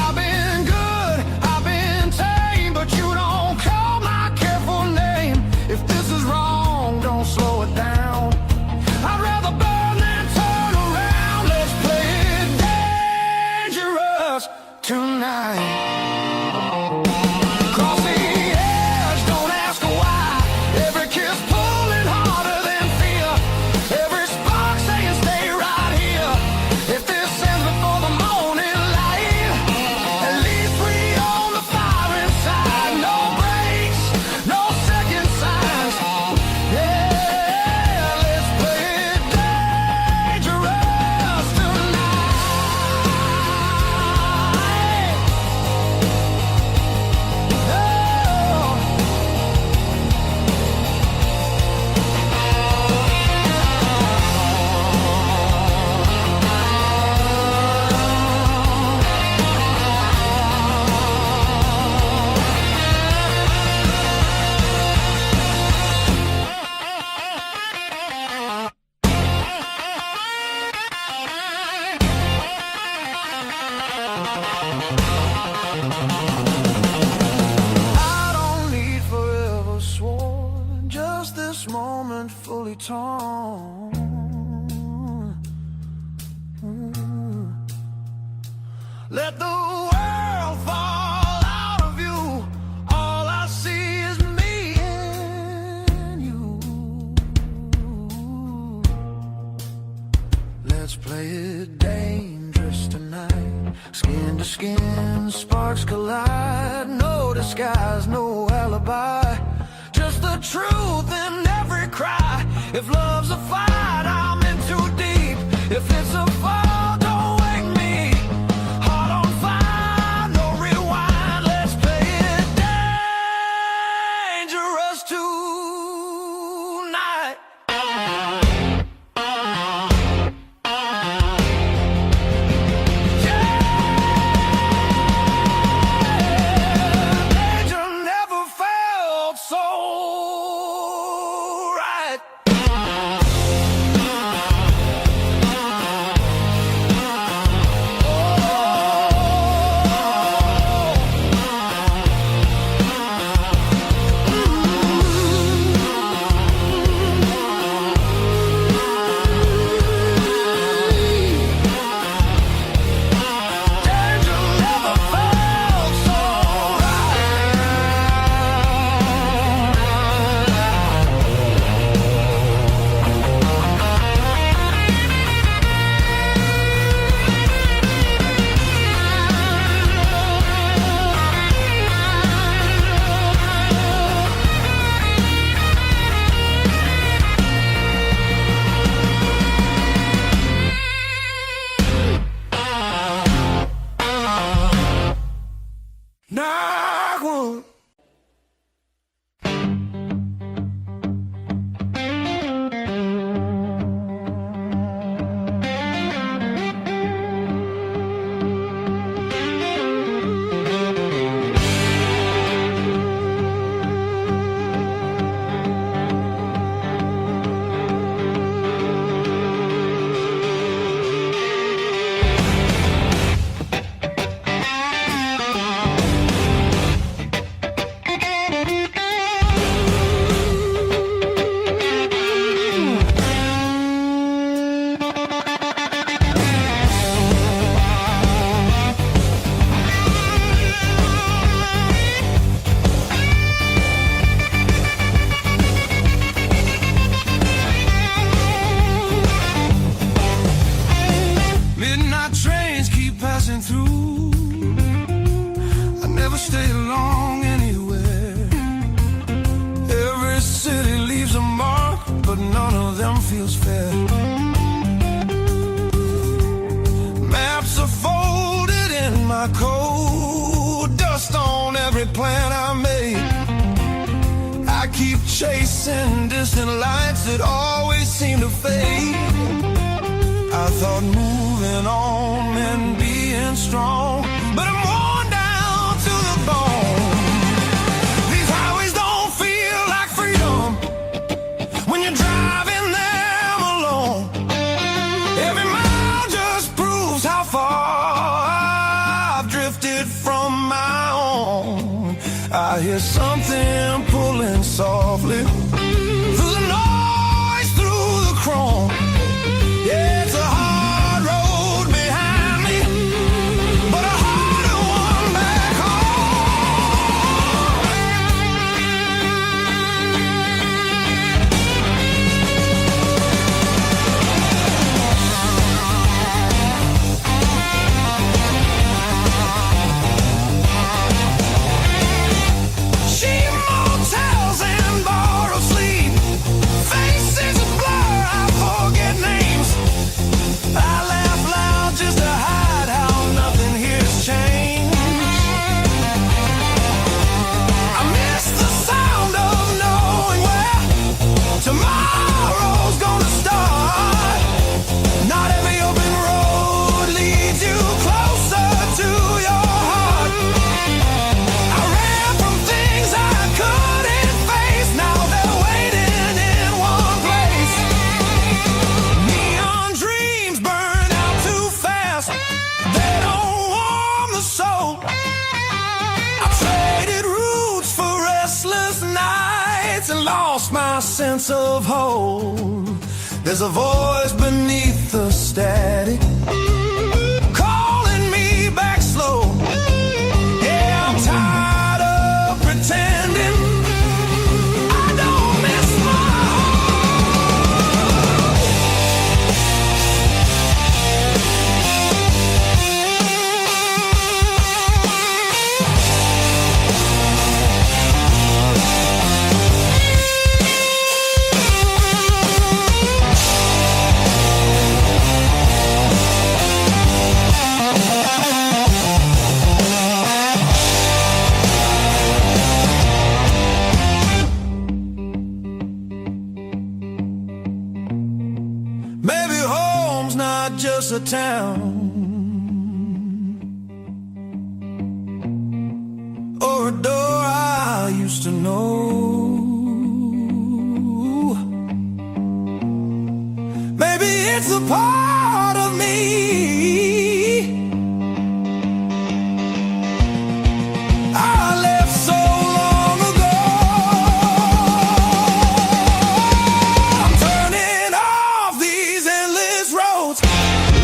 I've been good, I've been tame, but you don't call my careful name. If this is wrong, don't slow it down. I'd rather burn than turn around. Let's play it dangerous tonight. Cross the edge, don't ask why. Every kiss pulling harder than fear. Every spark saying stay right here. If this ends before the morning light, at least we own the fire inside. No breaks, no second signs. Yeah, let's play it dangerous tonight. I don't need forever sworn, just this moment fully torn. Let the world fall out of you. All I see is me and you. Let's play it dangerous tonight. Skin to skin, sparks collide. No disguise, no alibi. Just the truth in every cry. If love's a fight, I'm in too deep. If it's a fall, don't wake me. Heart on fire, no rewind. Let's play it dangerous tonight. Danger never felt so right. my coat, dust on every plan I made. I keep chasing distant lights that always seem to fade. I thought moving on meant being strong, but I'm worn down to the bone. These highways don't feel like freedom when you're driving them alone. Every mile just proves how far I've drifted from my own. I hear something pulling softly through the noise, through the chrome. Yeah, it's a hard road behind me, but a harder one back cheap motels and borrowed sleep, faces a blur, I forget names. I laugh loud just to hide how nothing here's changed. I miss the sound of knowing where tomorrow's gonna start. Not every open road leads you closer to your heart. I ran from things I couldn't face, now they're waiting in one place. Neon dreams burn out too fast, they don't warm the soul. I traded roots for restless nights and lost my sense of hold. There's a voice beneath the static calling me back slow. Yeah, I'm tired of pretending I don't miss my maybe home's not just a town or a door I used to know. Maybe it's a part of me I left so long ago. I'm turning off these endless roads,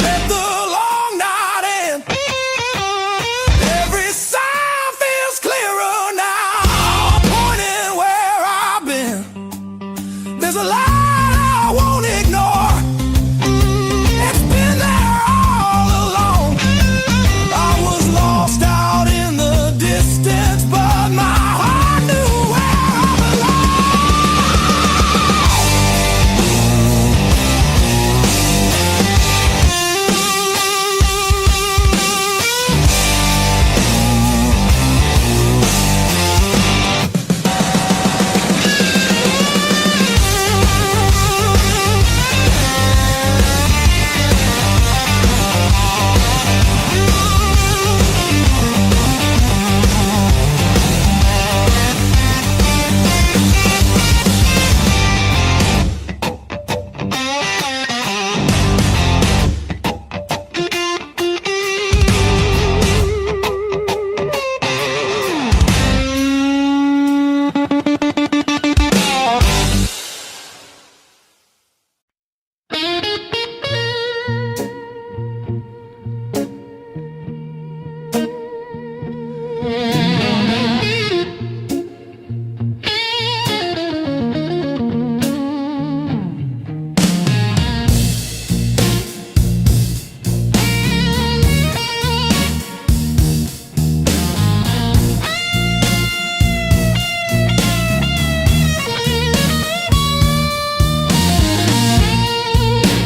let the long night end. Every sign feels clearer now, pointing where I've been. There's a light I won't ignore, it's been there all along. I was lost out in the distance, but my heart knew where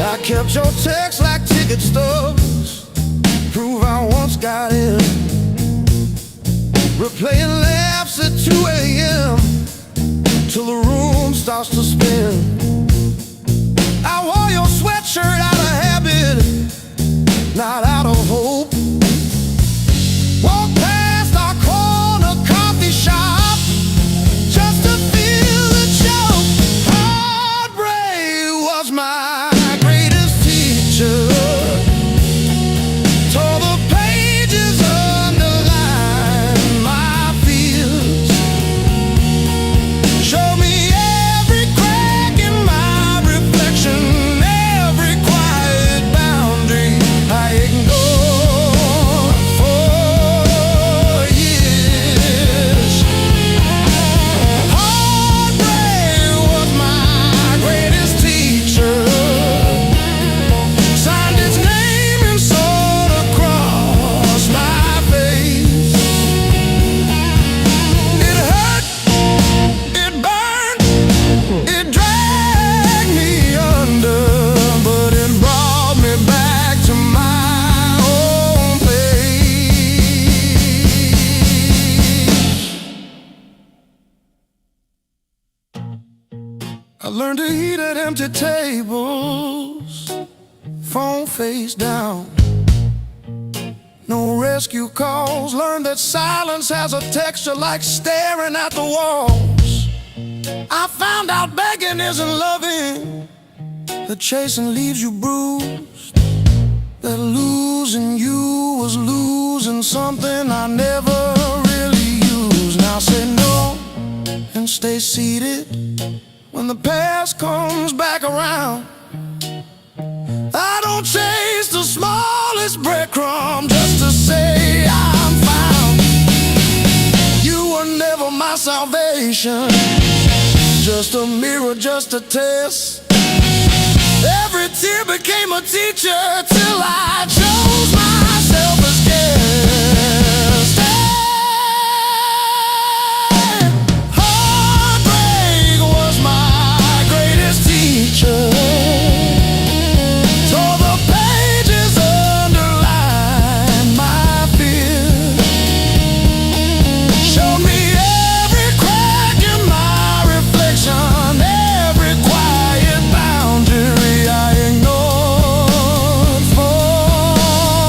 I kept your text like ticket stubs, prove I once got it. replaying laughs at 2 a.m. till the room starts to spin. I wore your sweatshirt out of habit, not out of hope. Walk past our corner coffee shop just to feel the choke. Heartbreak was my greatest teacher. Tore the pages, underlined my fears. Showed me every crack in my reflection, every quiet boundary I ignored for years. Heartbreak was my greatest teacher. Signed its name and sword across my face. It hurt, it burned, it dragged me under, but it brought me back to my own place. I learned to eat at empty tables, phone face down. No rescue calls. Learned that silence has a texture like staring at the walls. I found out begging isn't loving, that chasing leaves you bruised, that losing you was losing something I never really used. Now say no and stay seated when the past comes back around. I don't chase the smallest breadcrumb just to say I'm found. You were never my salvation, just a mirror, just a test. Every tear became a teacher till I chose myself as guest. Heartbreak was my greatest teacher. Tore the pages, underlined my fears. Showed me every crack in my reflection, every quiet boundary I ignored for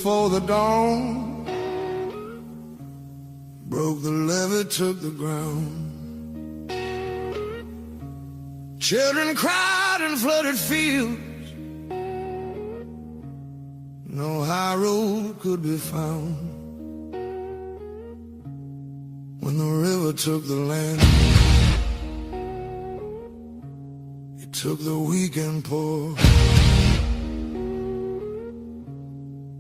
for the dawn. Broke the levee, took the ground. Children cried in flooded fields. No high road could be found. When the river took the land, it took the weak and poor.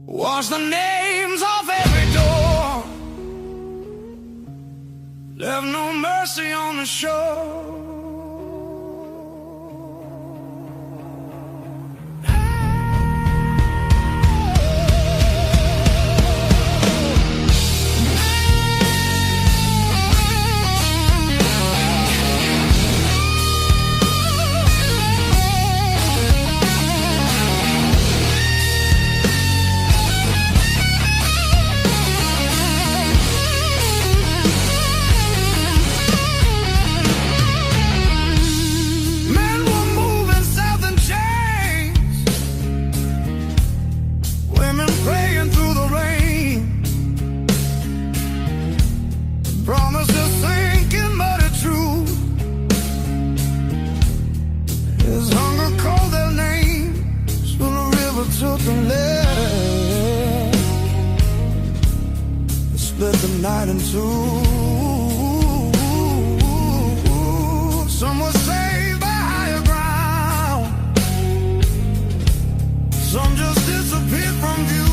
Washed the names off every door. Left no mercy on the shore. Split the night in two. Some were saved by higher ground. Some just disappeared from view.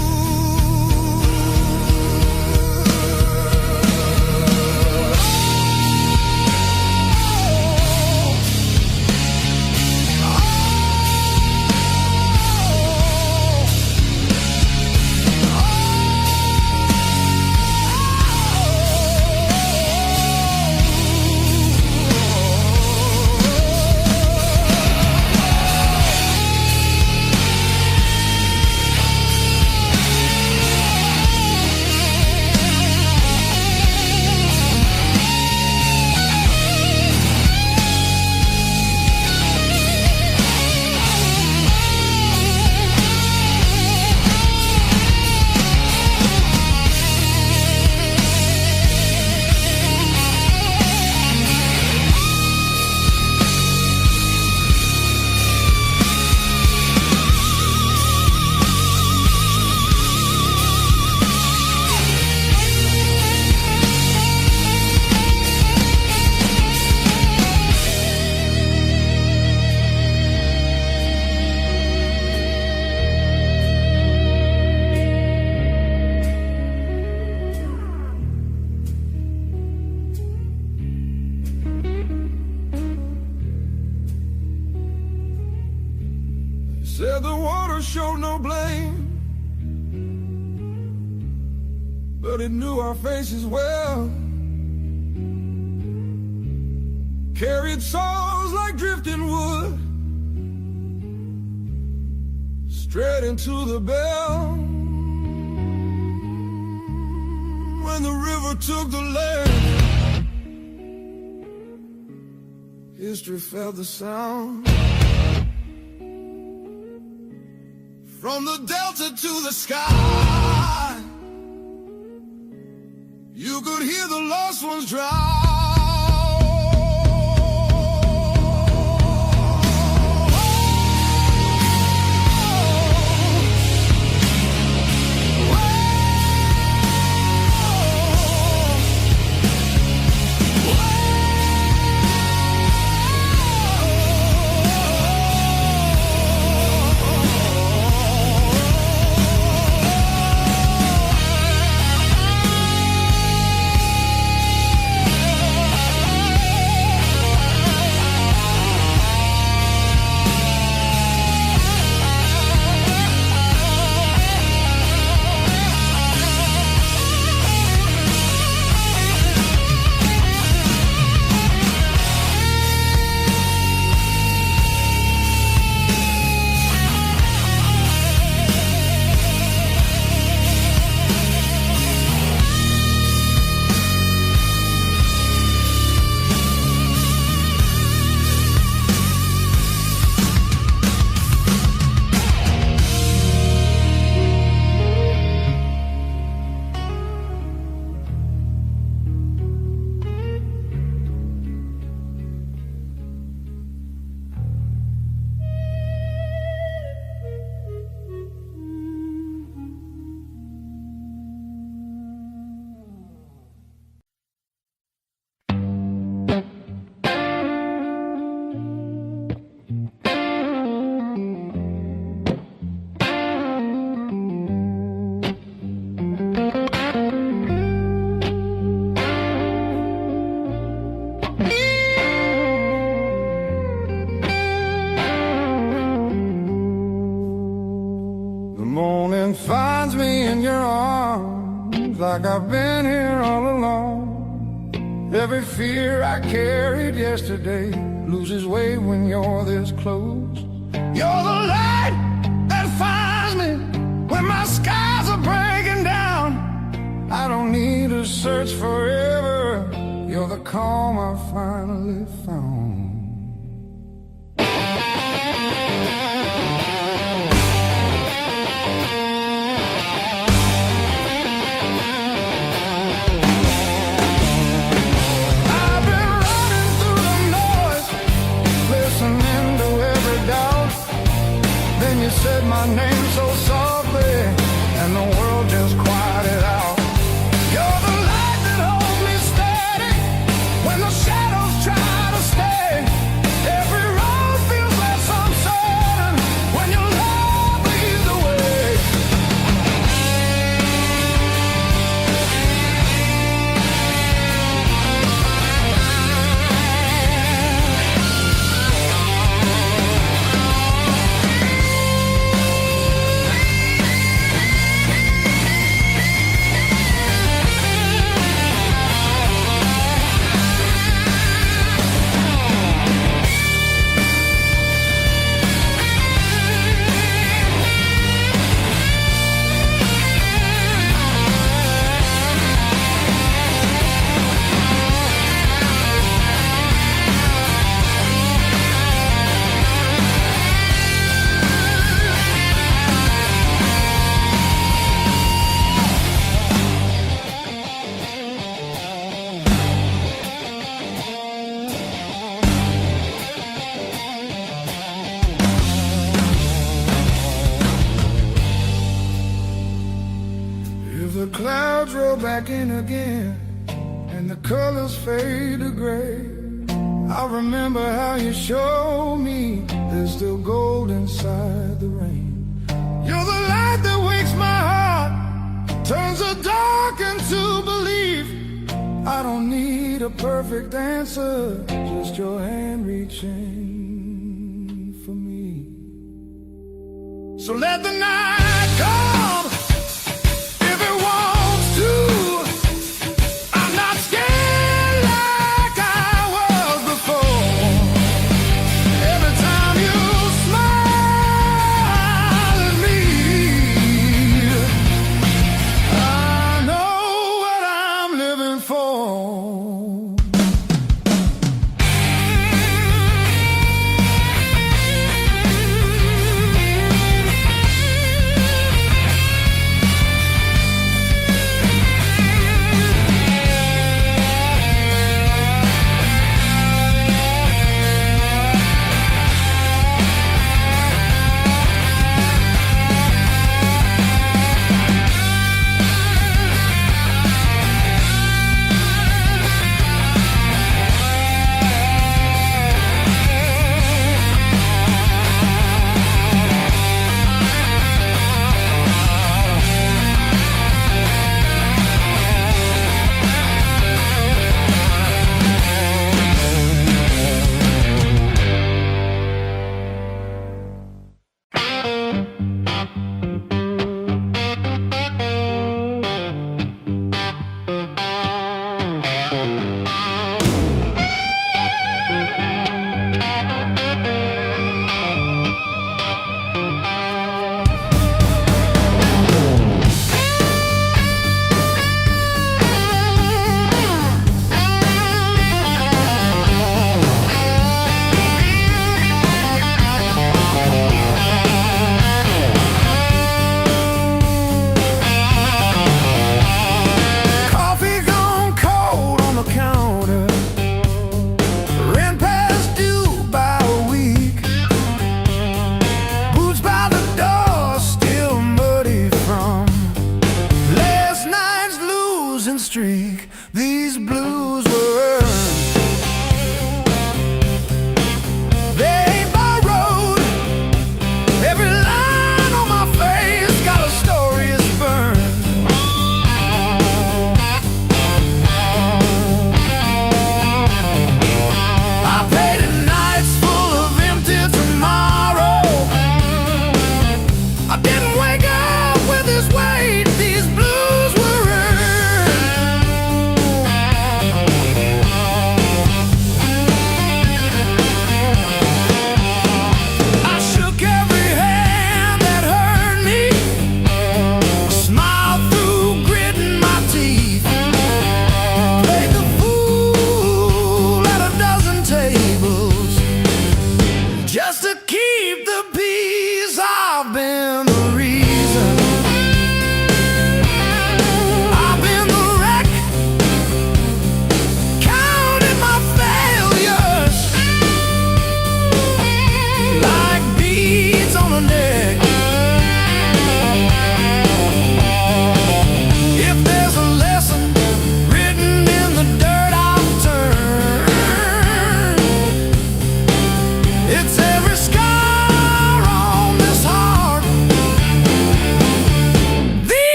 Said the water showed no blame, but it knew our faces well. Carried souls like drifting wood straight into the bell. When the river took the land, history felt the sound. From the delta to the sky, you could hear the lost ones drown. every fear I carried yesterday loses weight when you're this close. You're the light that finds me when my skies are breaking down. I don't need to search forever. You're the calm I finally found. You said my name so softly, and the world just quieted out. You're the light that holds me steady when the shadows try to stay. Every road feels less uncertain when your love leads the way. The clouds roll back in again and the colors fade to gray. I remember how you showed me there's still gold inside the rain. You're the light that wakes my heart, turns the dark into belief. I don't need a perfect answer, just your hand reaching for me. So let the night come. Streak. These blues were earned. They ain't borrowed. Every line on my face got a story it's burned. I painted nights full of empty tomorrow. I didn't wake up with this weight. These blues were earned.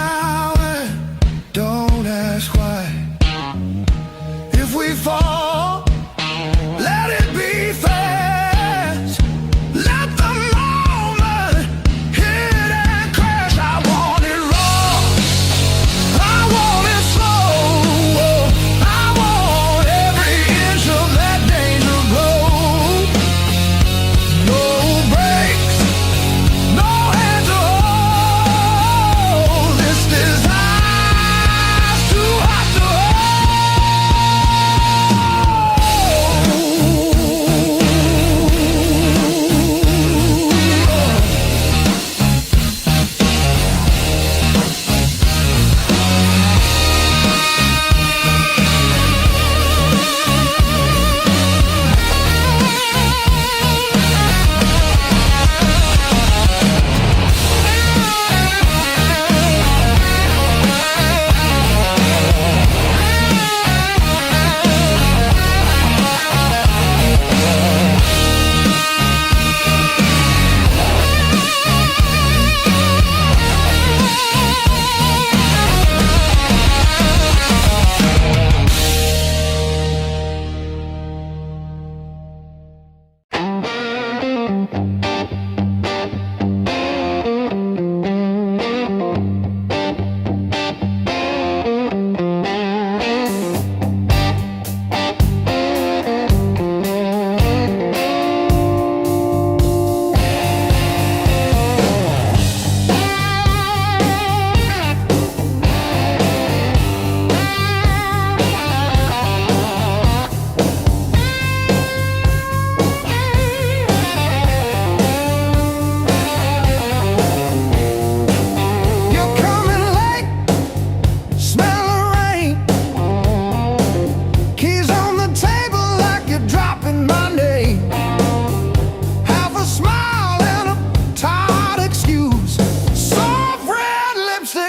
now and don't ask why. If we fall, let it be fast. Let the moment hit and crash. I want it raw, I want it slow, I want every inch of that danger glow. No brakes, no hands to hold. This desire's too hot to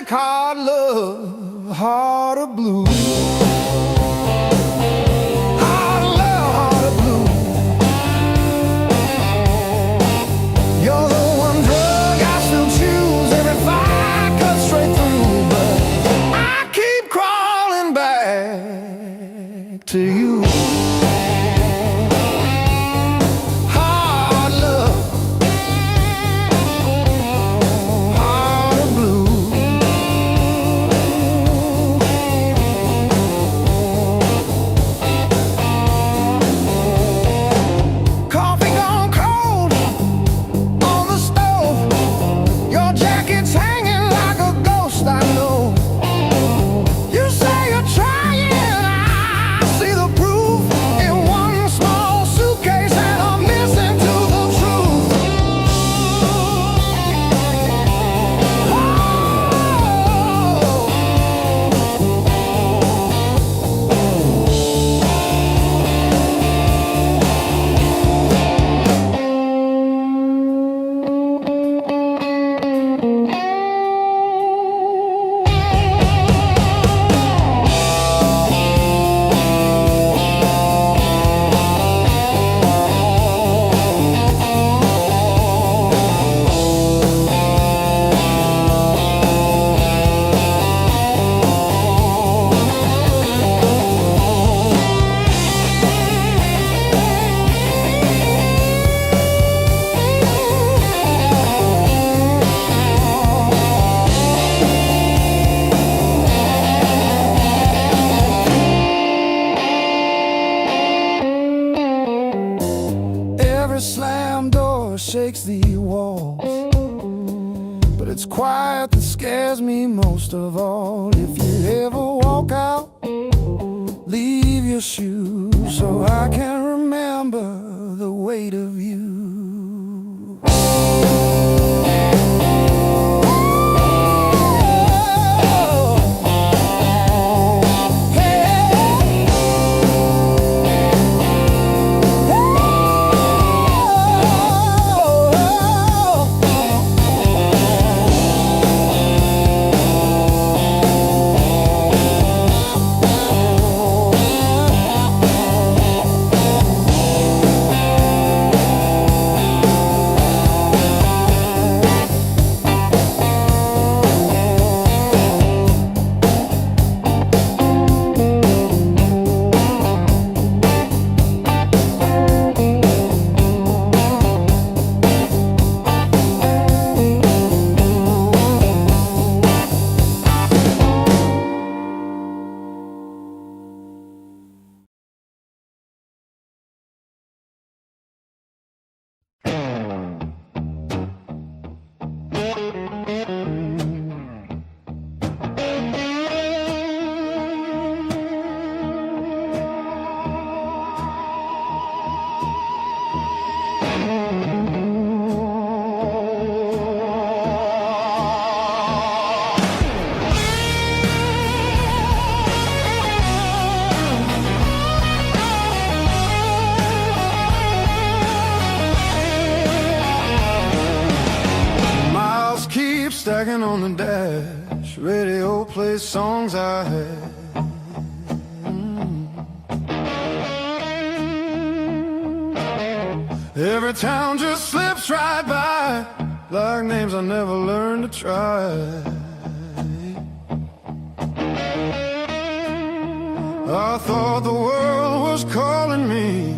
hard love, heart of blue. Hard love, heart of blue. You're the one drug I still choose. Every fire cuts straight through, but I keep crawling back to you. Every slam door shakes the walls, but it's quiet that scares me most of all. If you ever walk out, leave your shoes so I can remember the weight of you. on the dash, radio plays songs I had. Every town just slips right by, like names I never learned to try. I thought the world was calling me,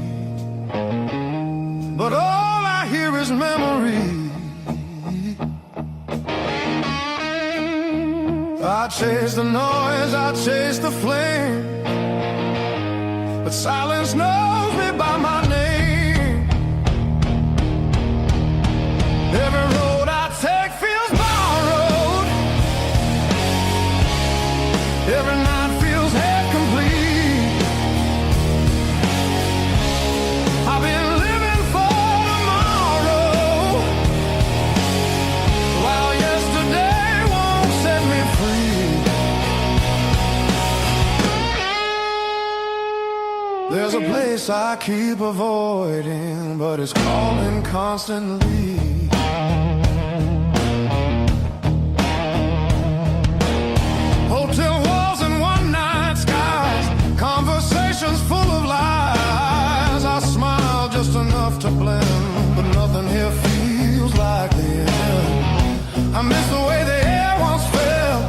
but all I hear is memory. I chase the noise, I chase the flame, but silence knows me by my name. Every road I take feels borrowed, every night feels half complete. I've been living for tomorrow, while yesterday won't set me free. There's a place I keep avoiding, but it's calling constantly. Hotel walls and one-night skies, conversations full of lies. I smile just enough to blend, but nothing here feels like the end. I miss the way the air once felt,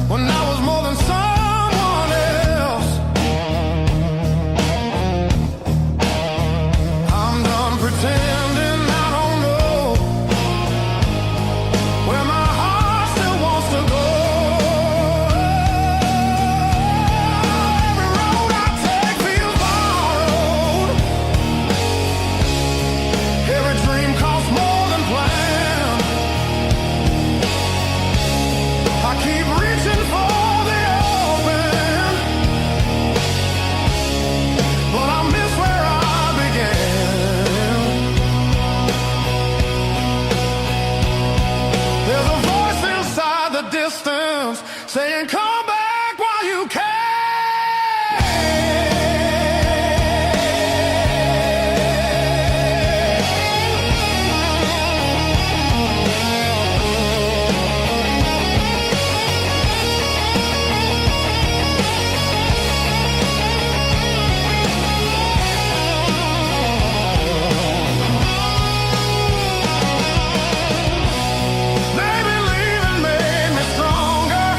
when I was more than someone else. I'm done pretending I don't know where my heart still wants to go. Every road I take feels borrowed, every dream costs more than planned. I keep reaching for the open, but I miss where I began. There's a voice inside the distance saying, come back while you can. Maybe leaving made me stronger.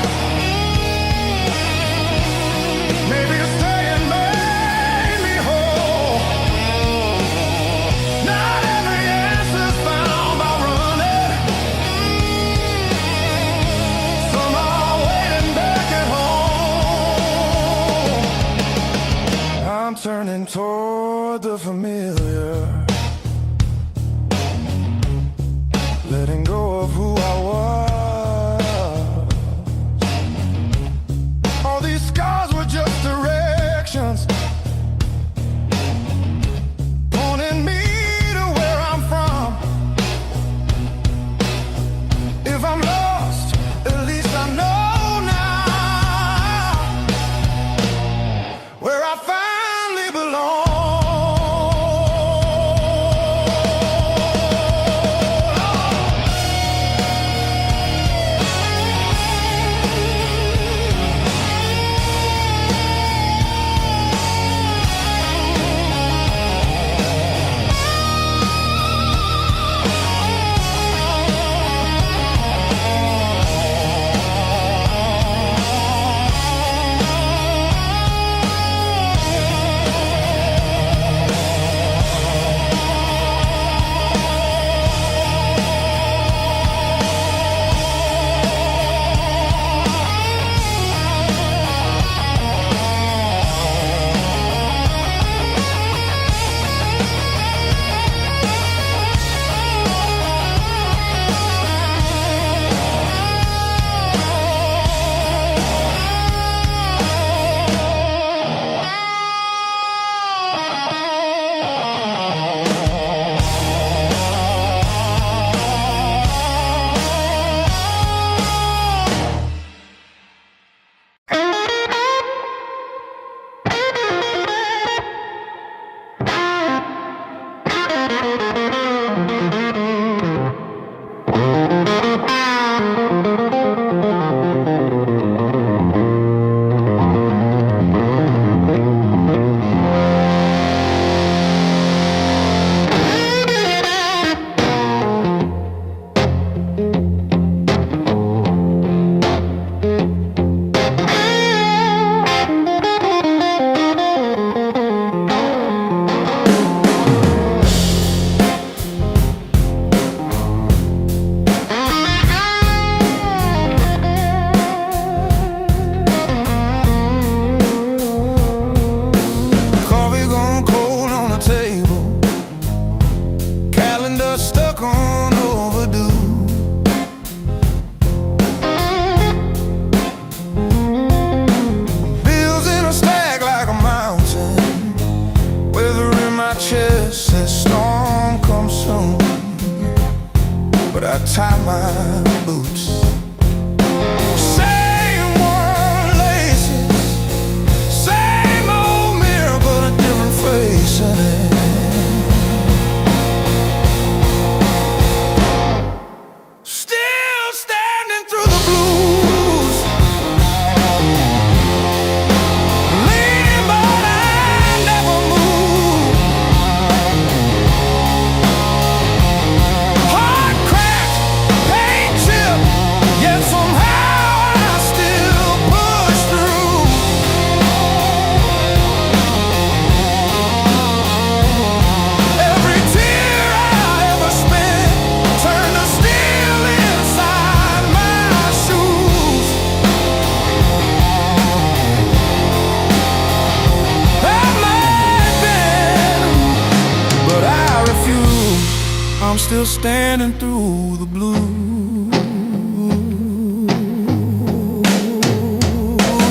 still standing through the blues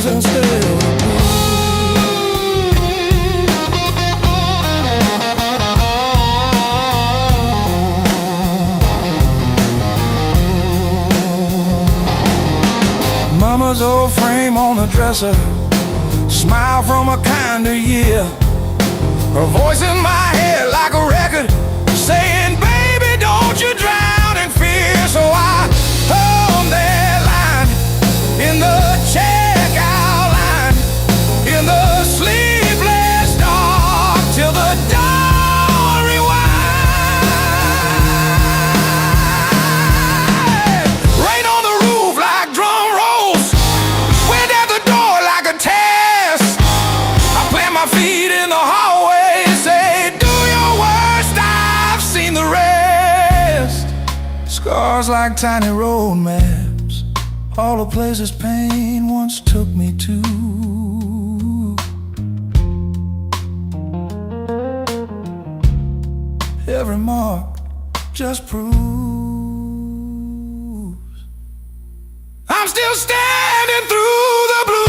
and still the blues. Mama's old frame on the dresser, smile from a kinder year. Her voice in my head like a record saying, baby, don't you drown in fear. So I hung that line in the checkout line, in the sleepless dark, till the dawn rewind. Rain on the roof like drum rolls, wind at the door like a test. I plant my feet in the hallway, say, do your worst, I've seen the rest. Scars like tiny road maps, all the places pain once took me to. Every mark just proves I'm still standing through the blues.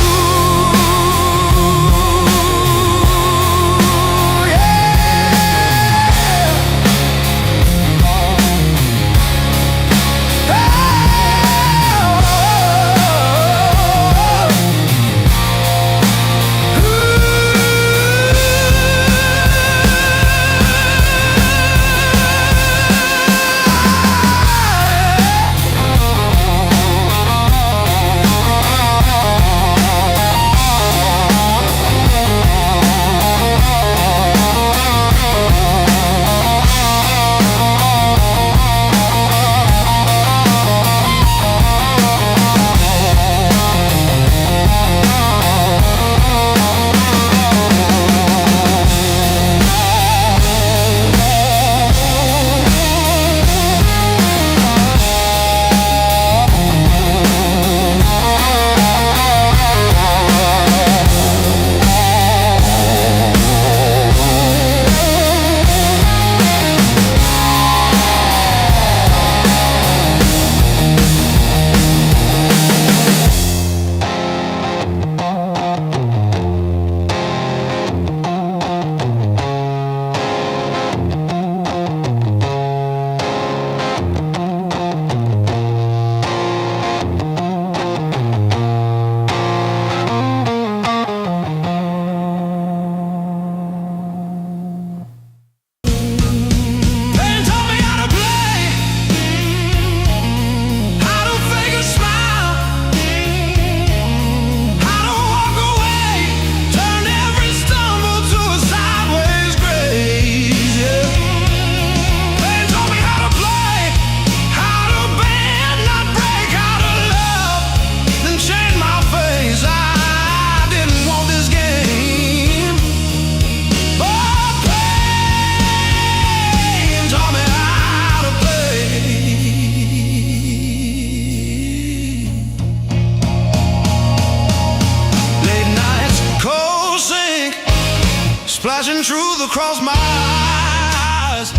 Splashing truth across my eyes,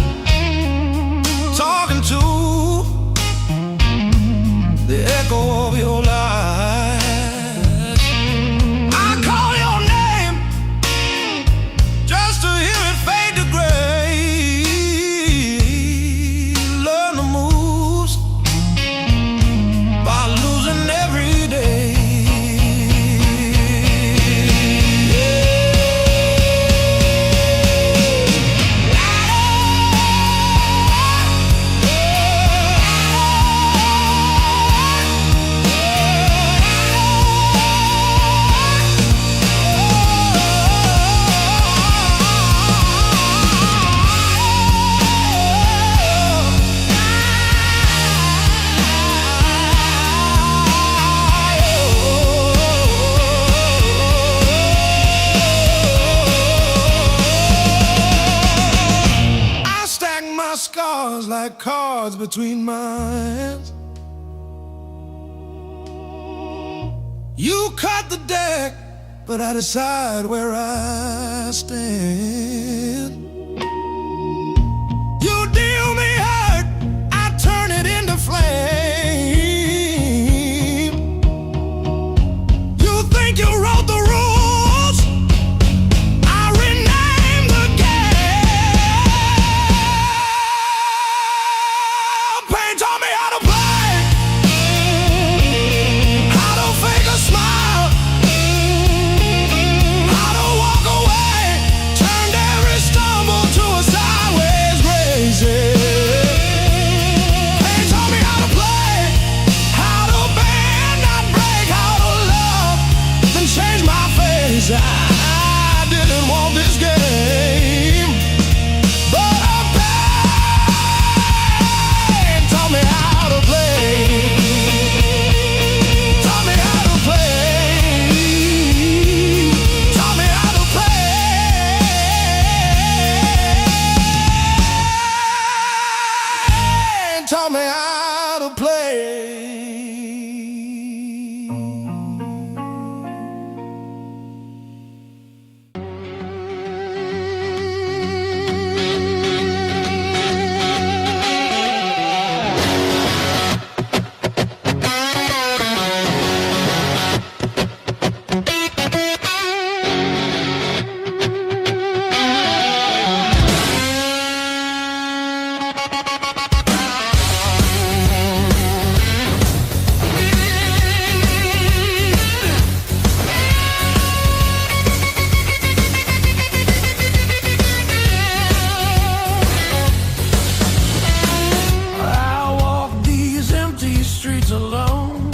talking to the echo of your lies. I call your name just to hear it fade to gray. Learn the moves by losing every day. Scars like cards between my hands. You cut the deck, but I decide where I stand. You deal me hurt, think you wrote the rules. I renamed the game. Pain taught me how to play, how to fake a smile, how to walk away, turned every stumble to a sideways grace. Pain taught me how to play, how to bend, not break, how to love, then change my face. I didn't want this game, but pain taught me how to play. Taught me how to play. Taught me how to play. Taught me how to play. I walk these empty streets alone,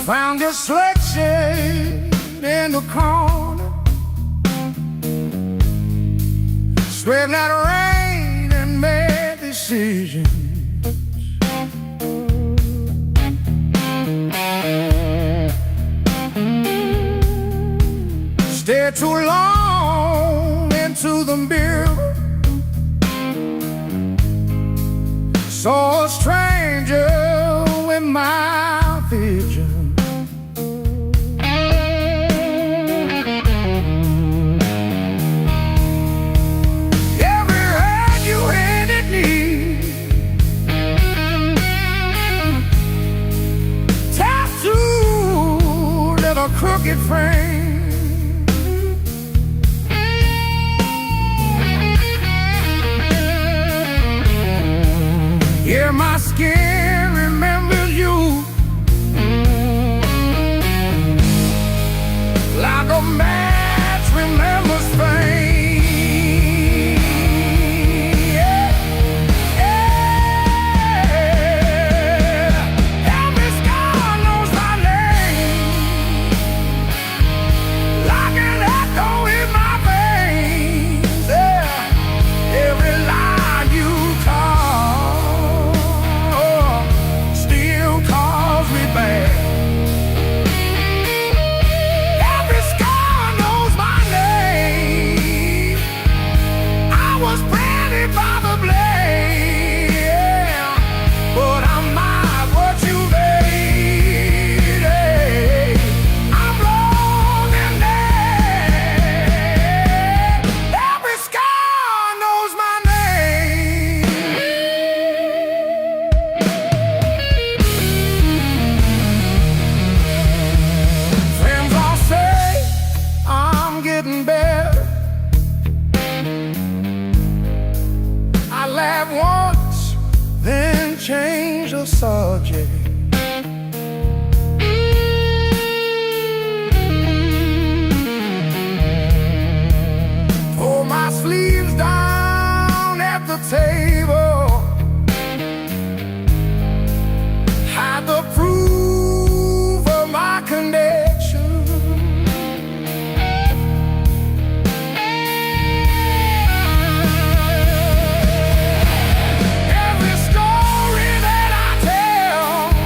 Found this selection in the corner, swept that rain and made decisions. Stared too long into the mirror, saw a stranger in my vision. A crooked frame, yeah, my skin remembers you like a match remembers fame. Once, then change the subject. Pull my sleeves down at the table, hide the proof of my connection. Every story that I tell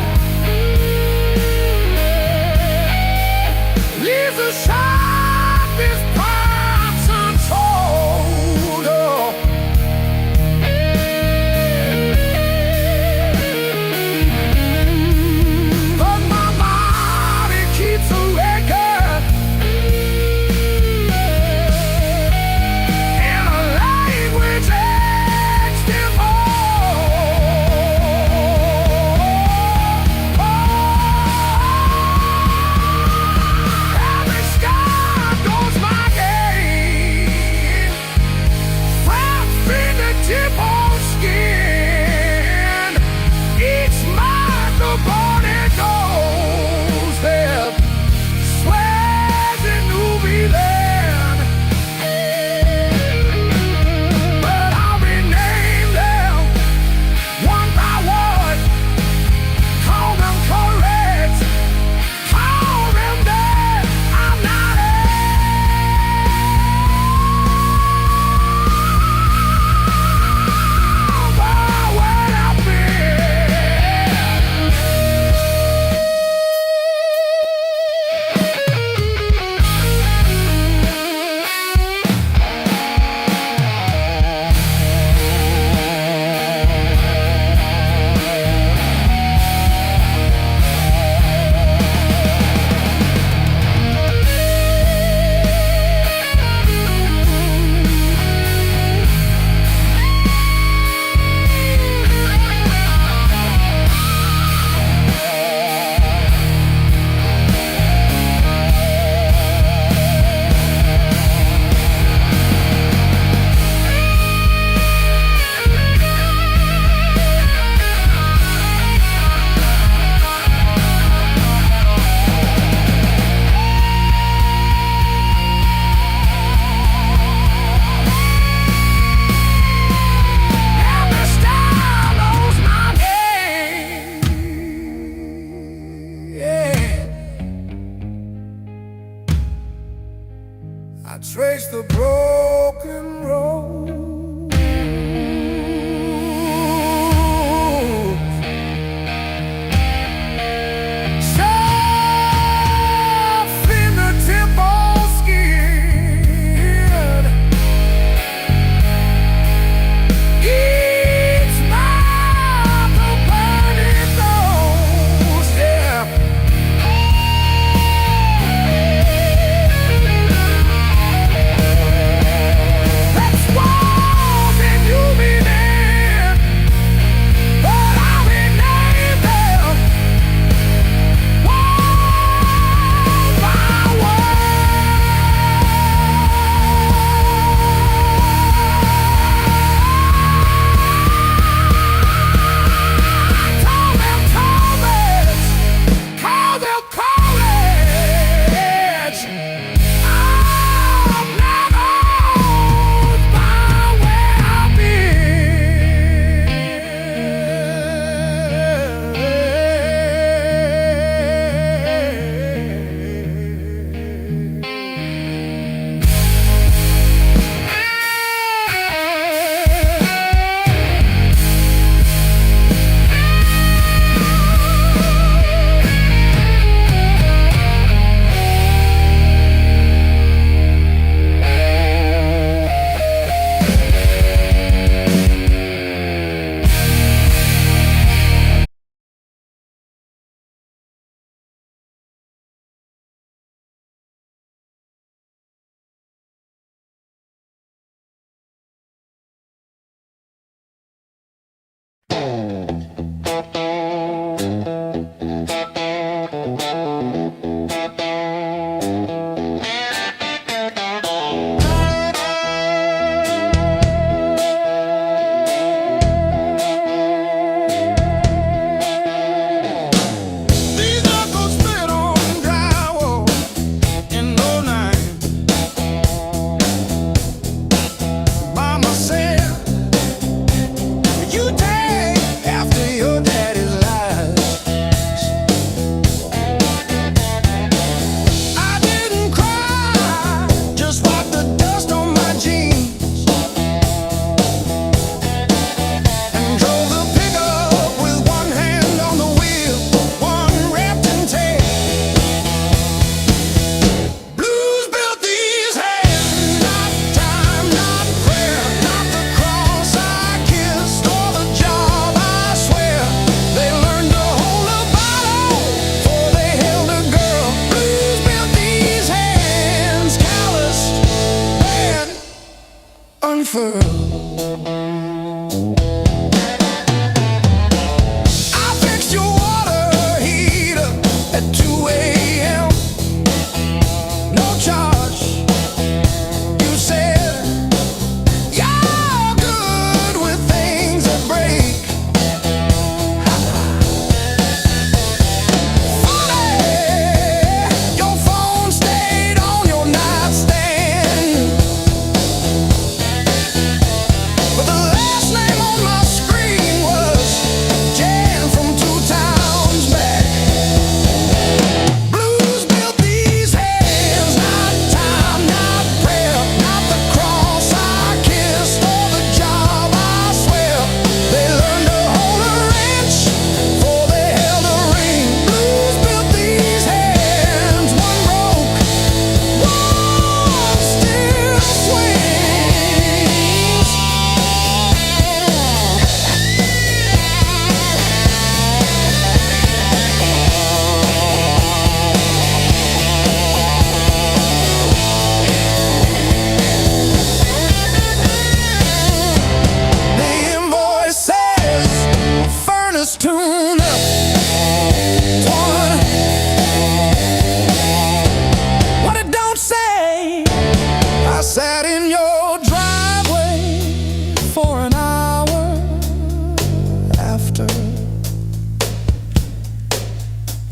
unfurled. I fixed your water heater at 2 a.m. No charge. You said you're good with things that break. Your phone stayed on your nightstand, but the last name on my screen was Jan from 2 towns back. Blues built these hands, not time, not prayer, not the cross I kissed or the job I swear. They learned to hold a wrench before they held a ring. Blues built these hands, one broke, one still swings. The invoice says furnace tune up. What it don't say, I sat in your driveway for an hour after,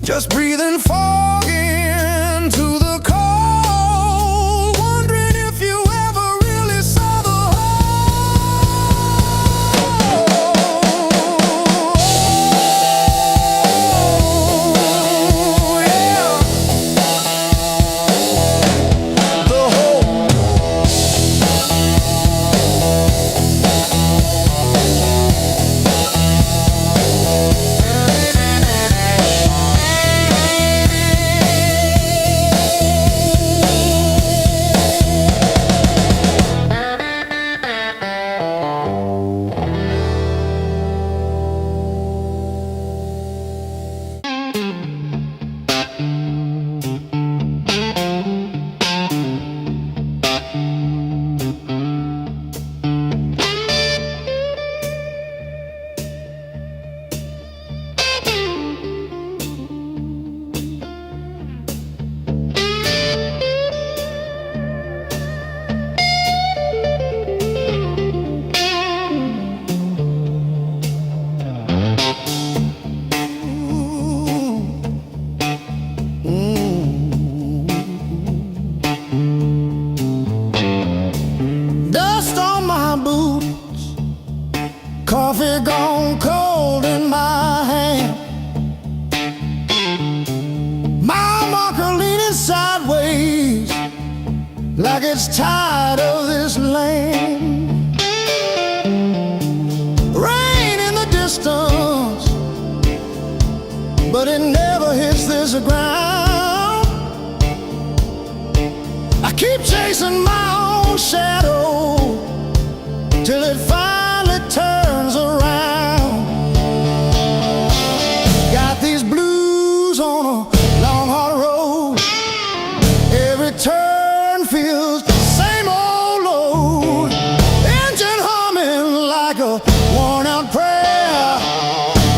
just breathing fog into the cold, wondering if you ever really saw the whole. Yeah. The whole. Dust on my boots, coffee gone cold in my hand. My marker leaning sideways like it's tired of this land. Rain in the distance, but it never hits this ground. I keep chasing my own shadow till it finally turns around. Got these blues on a long hard road. Every turn feels the same old load. Engine humming like a worn out prayer.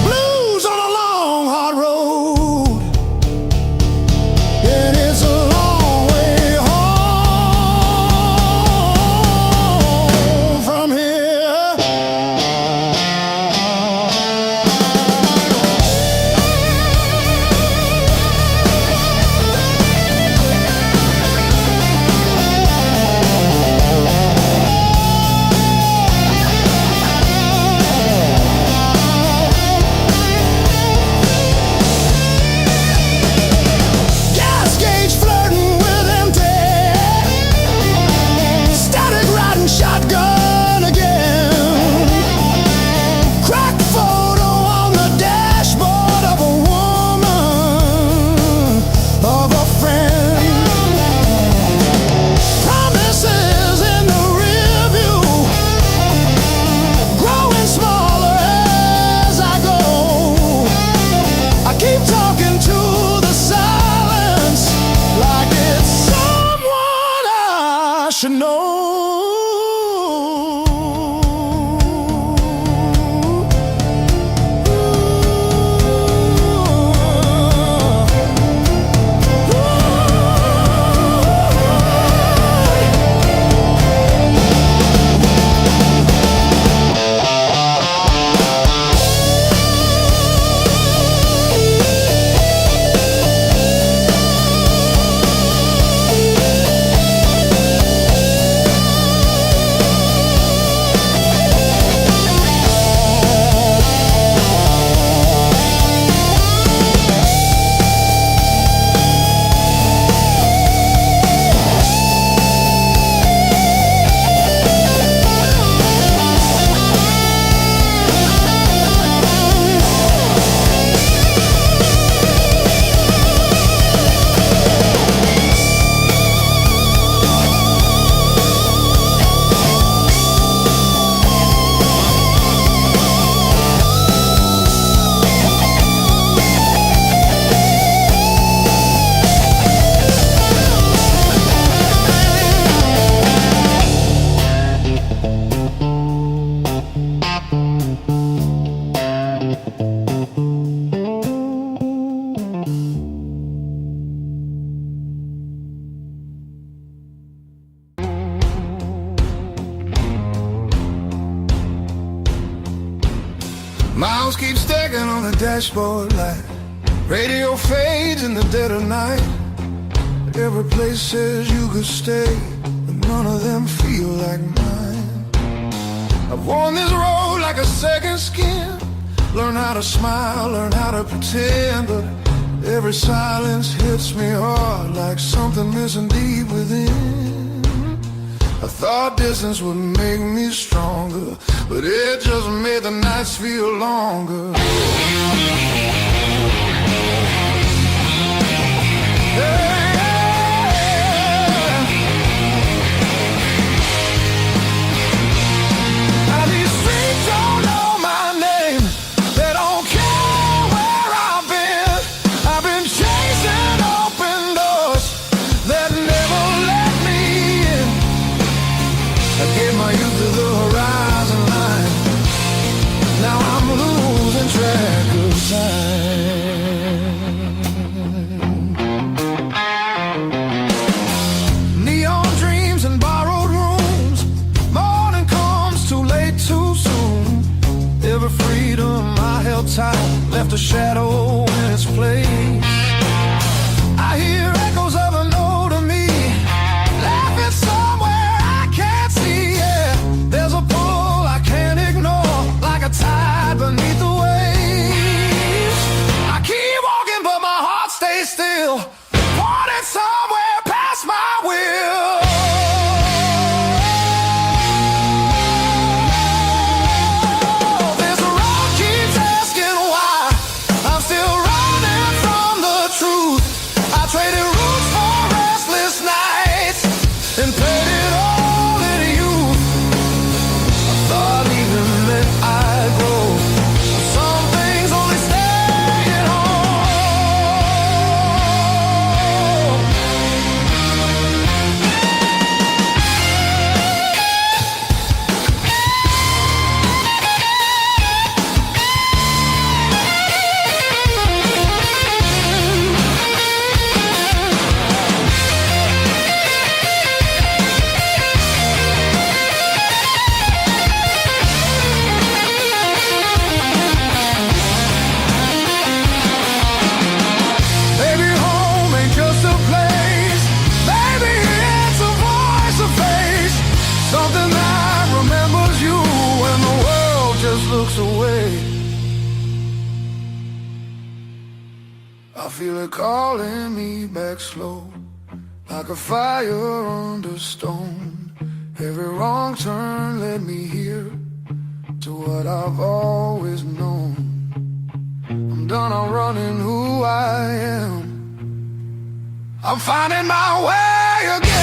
Blues on a long hard road. And it's a long way home from here. sounds keep stacking on the dashboard light. Radio fades in the dead of night. Every place says you could stay, but none of them feel like mine. I've worn this road like a second skin. Learn how to smile, learn how to pretend, but every silence hits me hard like something missing deep within. I thought distance would make me stronger, but it just made the nights feel longer. Left a shadow in its place. I hear echoes of an older me, laughing somewhere I can't see. Yeah, there's a pull I can't ignore, like a tide beneath the waves. I keep walking, but my heart stays still, pointing somewhere past my will. I feel it calling me back slow, like a fire under stone. Every wrong turn led me here to what I've always known. I'm done, I'm running who I am. I'm finding my way again.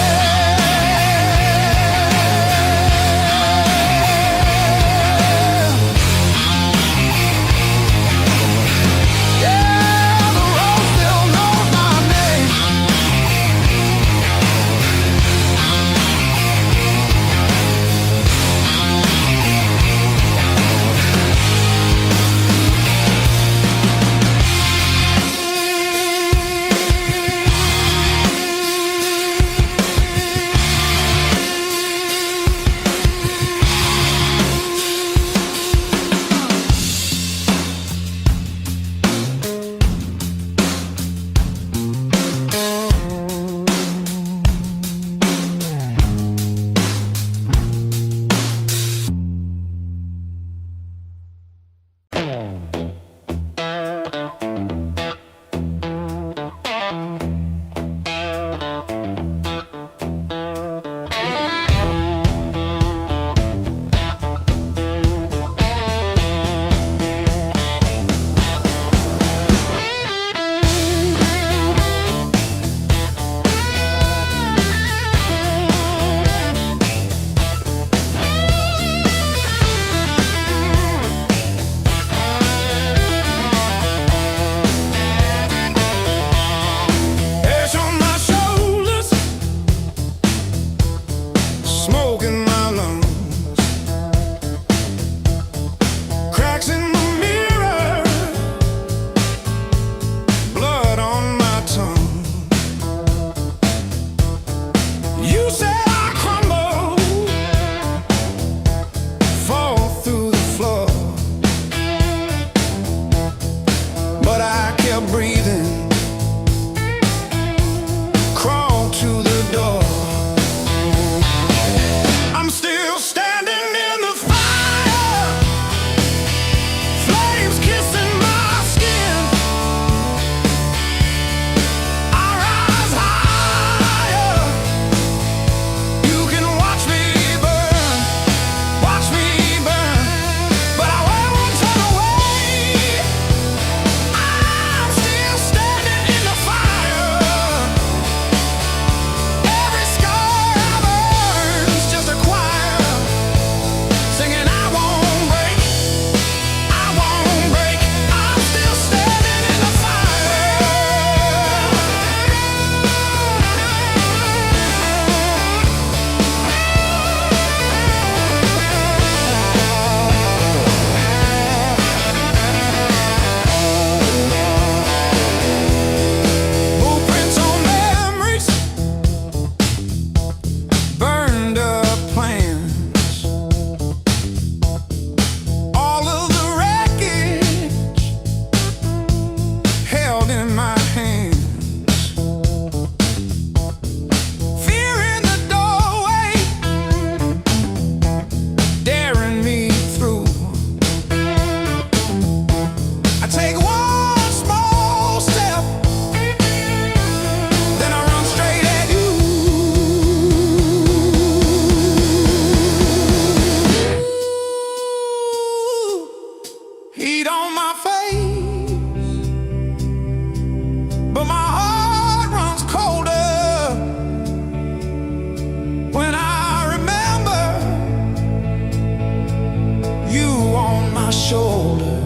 shoulder.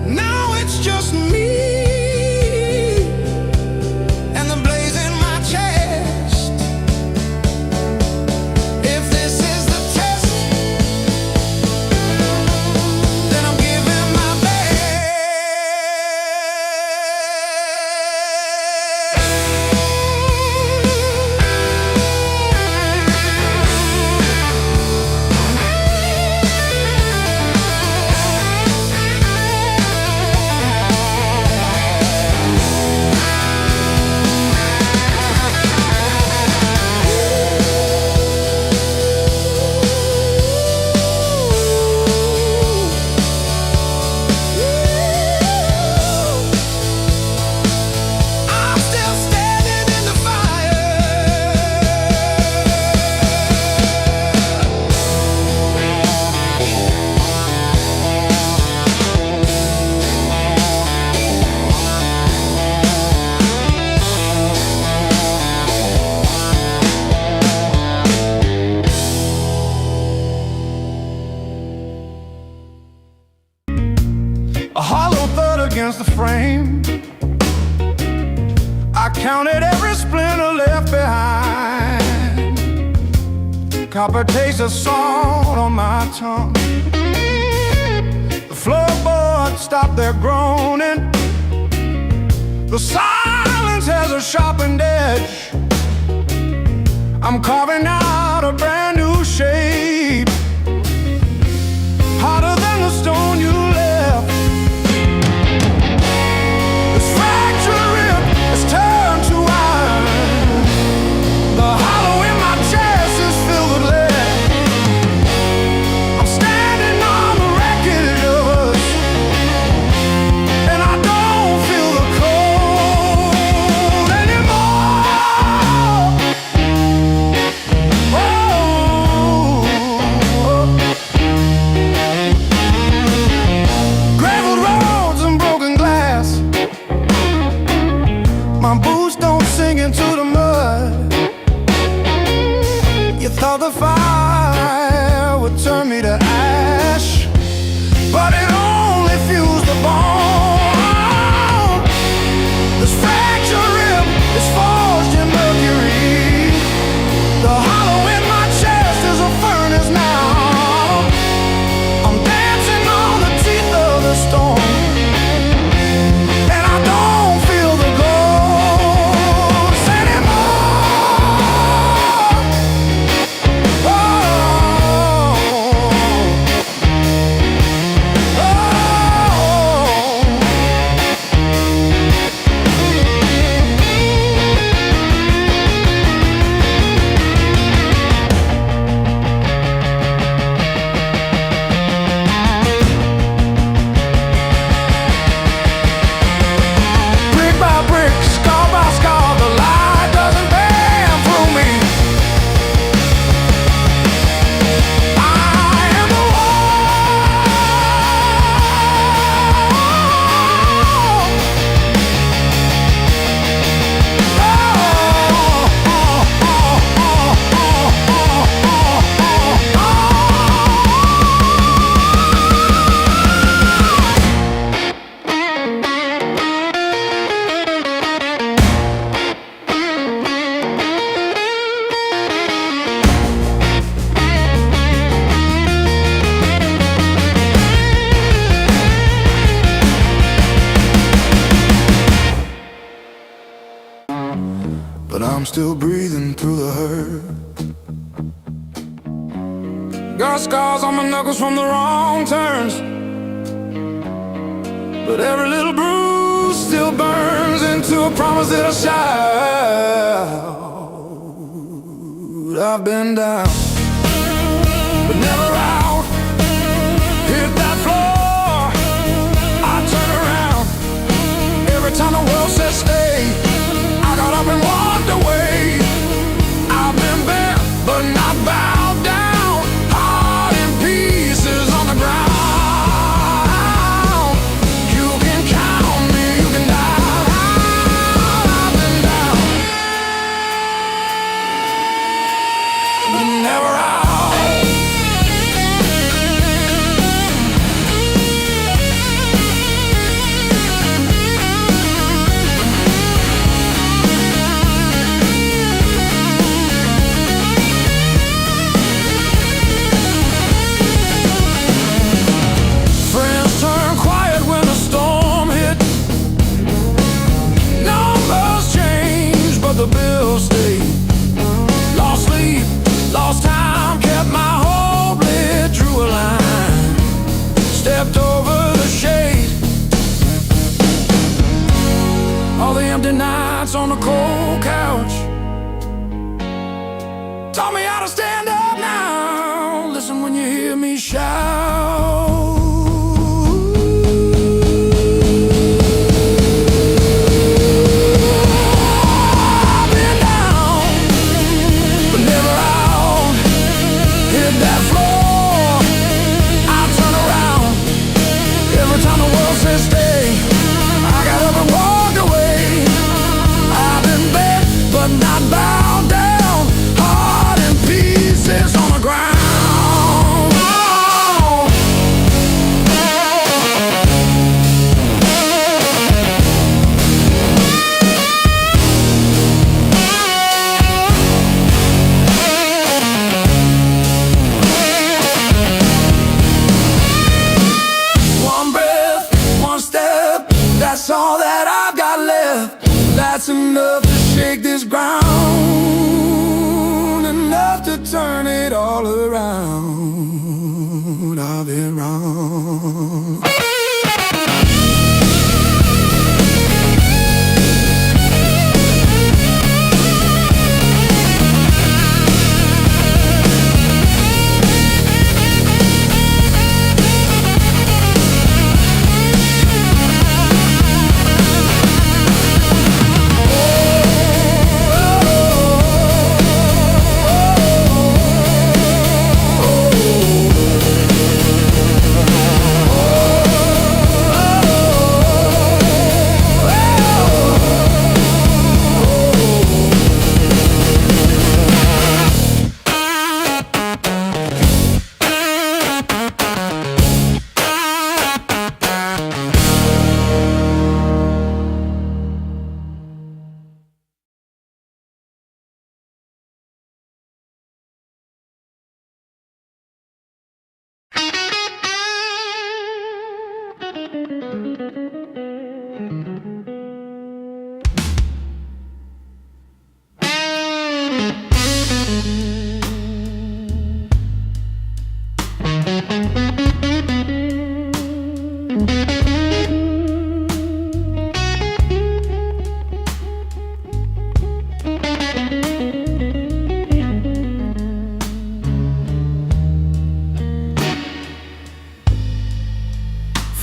Now it's just me and the blaze in my chest. If this is the test, then I'm giving my a hollow thud against the frame. I counted every splinter left behind. Copper taste of salt on my tongue. The floorboards stopped their groaning. The silence has a sharpened edge. I'm carving out a brand new shape, harder than the stone you left. This fractured rib is turned to iron. The hollow in my chest is filled with lead. I'm standing on the wreckage of us, and I don't feel the cold anymore. Graveled roads and broken glass. My boots don't sink into the mud. You thought the fire would turn me to ash, but it only fused the bone. This fractured rib is forged in mercury. The hollow in my chest is a furnace now. I'm dancing on the teeth of the storm, and I don't feel the ghost anymore. Oh, brick by brick, scar by scar, the light doesn't bend through me. I am the but I'm still breathing through the hurt. Got scars on my knuckles from the wrong turns, but every little bruise still burns into a promise that I shout. I've been down, but never out. Hit that floor, I turn around. Every time the world says stay, I got up and walked away. I've been bent, but not bowed down. Heart in pieces on the ground. You can count me, you can die. I've been down, but never out. all around. I've been wrong.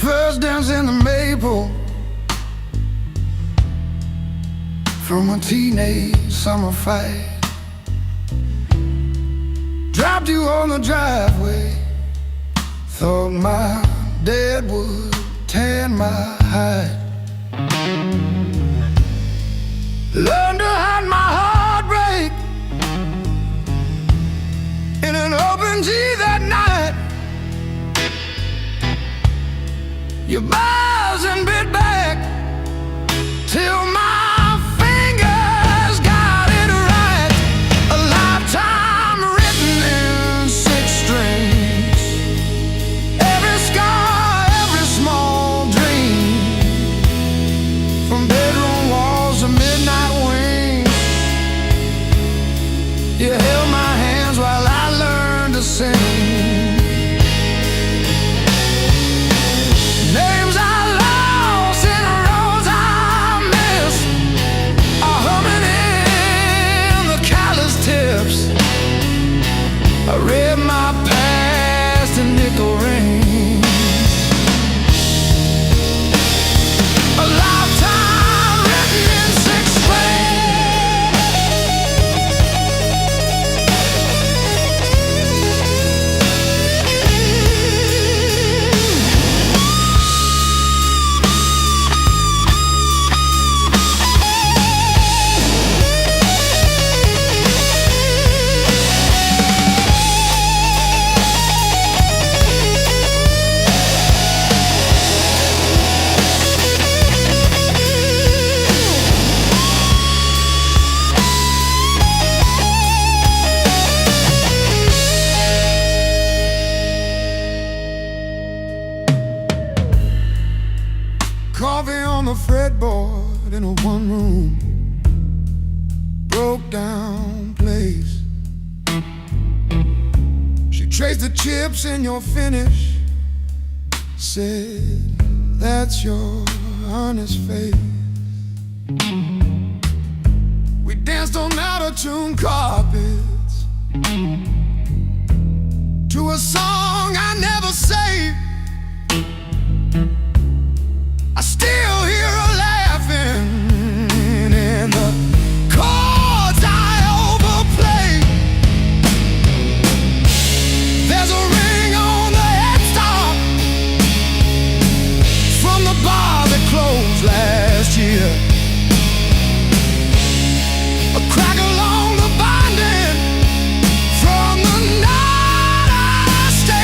First dance in the maple from a teenage summer fight. Dropped you on the driveway. Thought my dad would tan my hide. Learned to hide my heartbreak in an open G that night. You buzz and bit back till my fingers got it right. A lifetime written in 6 strings. Every scar, every small dream, from bedroom walls to midnight wings. You held my hands while I learned to sing. I read my past in nickel rings. A lifetime written in 6 Coffee on the fretboard in a one-room broke down place. She traced the chips in your finish, said, that's your honest face. We danced on out-of-tune carpets to a song I never saved. I still hear her laughing in the chords I overplay. There's a ring on the headstock from the bar that closed last year. A crack along the binding from the night I stayed.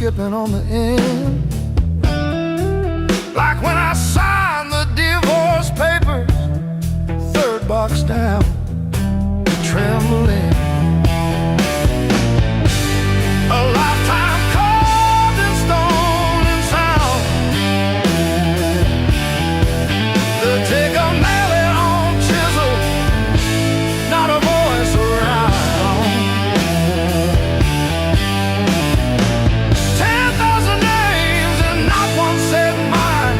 skipping on the end. Like when I signed the divorce papers, third box down, trembling. A lifetime carved in stone and sound. They'll take a mallet on chisel, not a voice around. 10,000 names and not one said mine,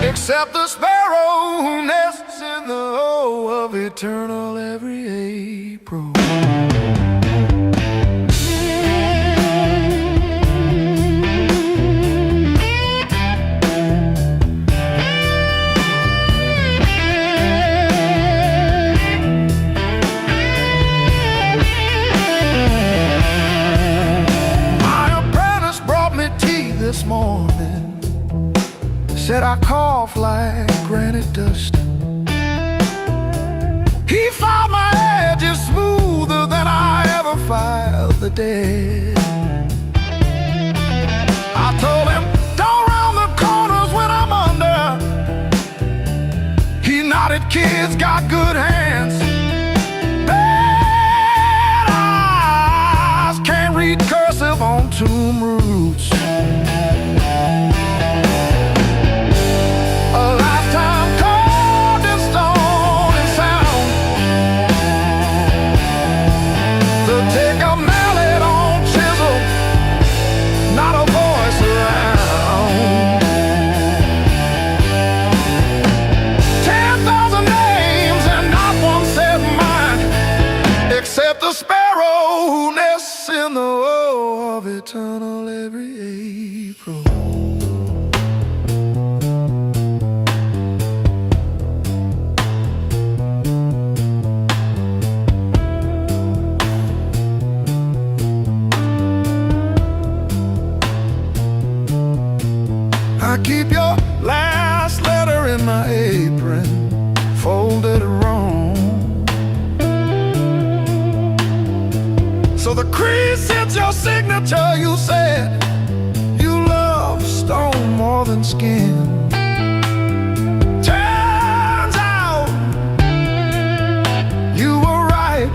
except the sparrow who nests in the O of eternal every April. This morning said I cough like granite dust. He filed my edges smoother than I ever filed the dead. I told him, don't round the corners when I'm under. He nodded, kids got good hands. Bad eyes can't read cursive on tomb roots. Except the sparrow who nests in the O of eternal every April. I keep your last letter in my apron, folded wrong. So the crease hits your signature. You said you love stone more than skin. Turns out you were right,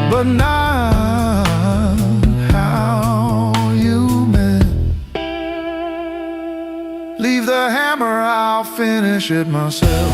but not how you meant. Leave the hammer, I'll finish it myself.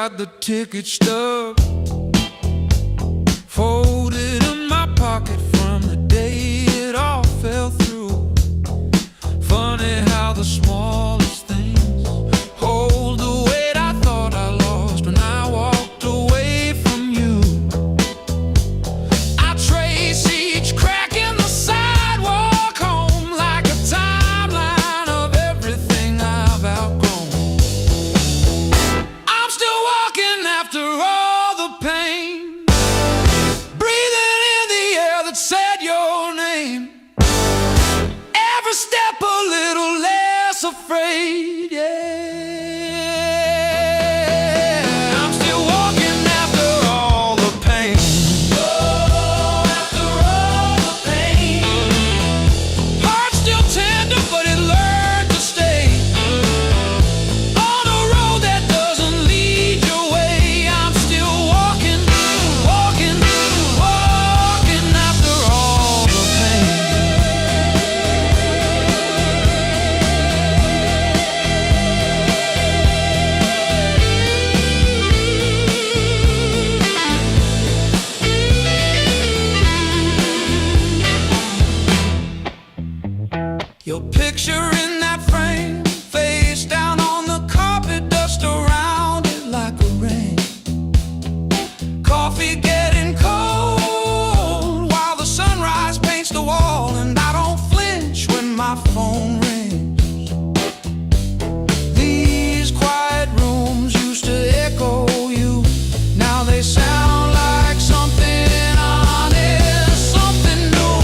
got the ticket stub folded in my pocket from the day it all fell through. Funny how the smallest things hold the weight I thought I lost when I walked away from you. I trace each crack in the sidewalk home like a timeline of everything I've outgrown. I'm still walking after all the pain, breathing in the air that said your name. Every step a little less afraid, yeah. I'm still walking after all the pain. Oh, after all the pain. Heart still tender, but it learned to stay on a road that doesn't lead your way. I'm still walking, walking, walking after all the pain. Your picture in that frame, face down on the carpet, dust around it like a rain. Coffee getting cold while the sunrise paints the wall, and I don't flinch when my phone rings. These quiet rooms used to echo you, now they sound like something honest, something new.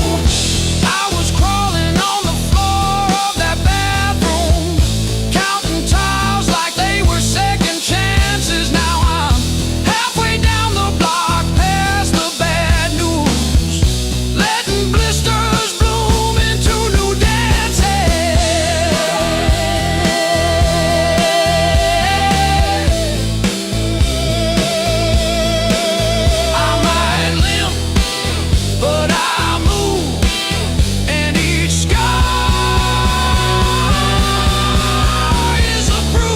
I was crawling on the floor of that bathroom, counting tiles like they were second chances. Now I'm halfway down the block, past the bad news, letting blisters bloom into new dances. I might limp, but I move, and each scar is a bruise.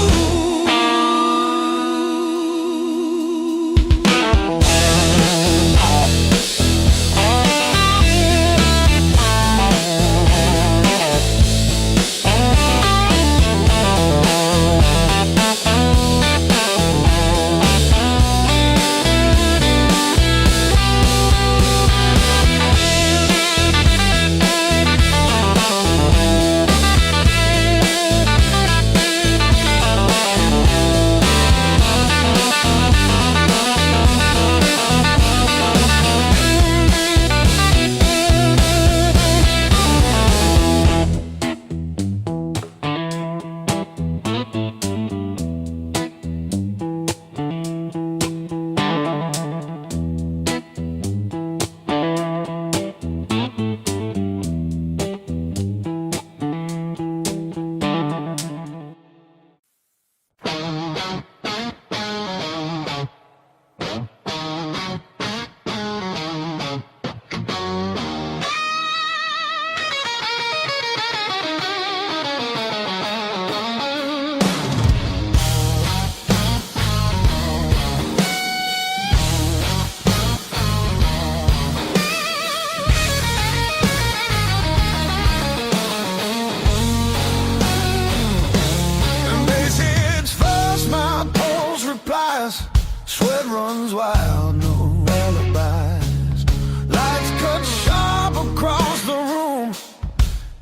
And bass hits first, my pulse replies, sweat runs wild, no alibis. Lights cut sharp across the room,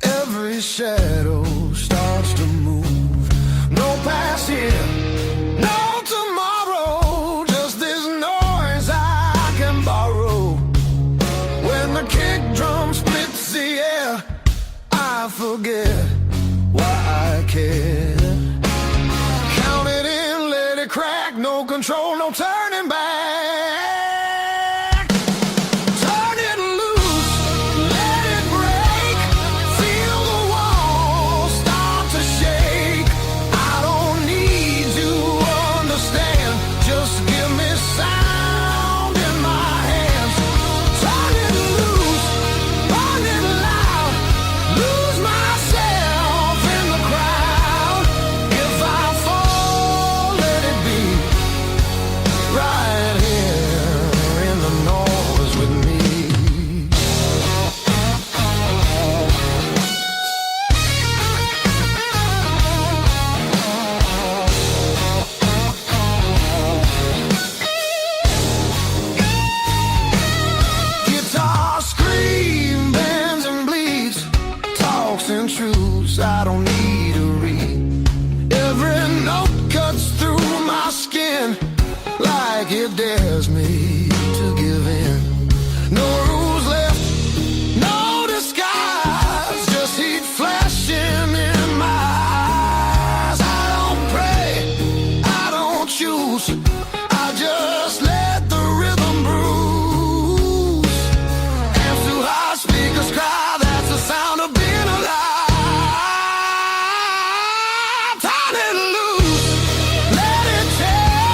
every shadow starts to move. No past here, no tomorrow, just this noise I can borrow. When the kick drum splits the air, I forget why I care. Count it in, let it crack, no control, no turning back. Turn it loose, let it break, feel the walls I don't need to read. Every note cuts through my skin like it dares me to give in. No rules left, no disguise, just heat flashing in my eyes. I don't pray, I don't choose, I just let the rhythm bruise. Amps too high, speakers cry, that's the sound of being alive. Turn it loose, let it tear,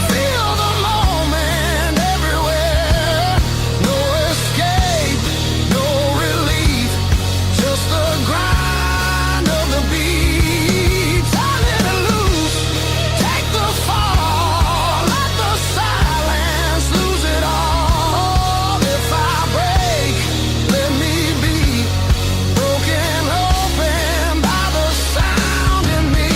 feel the moment everywhere. No escape, no relief, just the grind of the beat. Turn it loose, take the fall, let the silence lose it all. If I break, let me be broken open by the sound in me.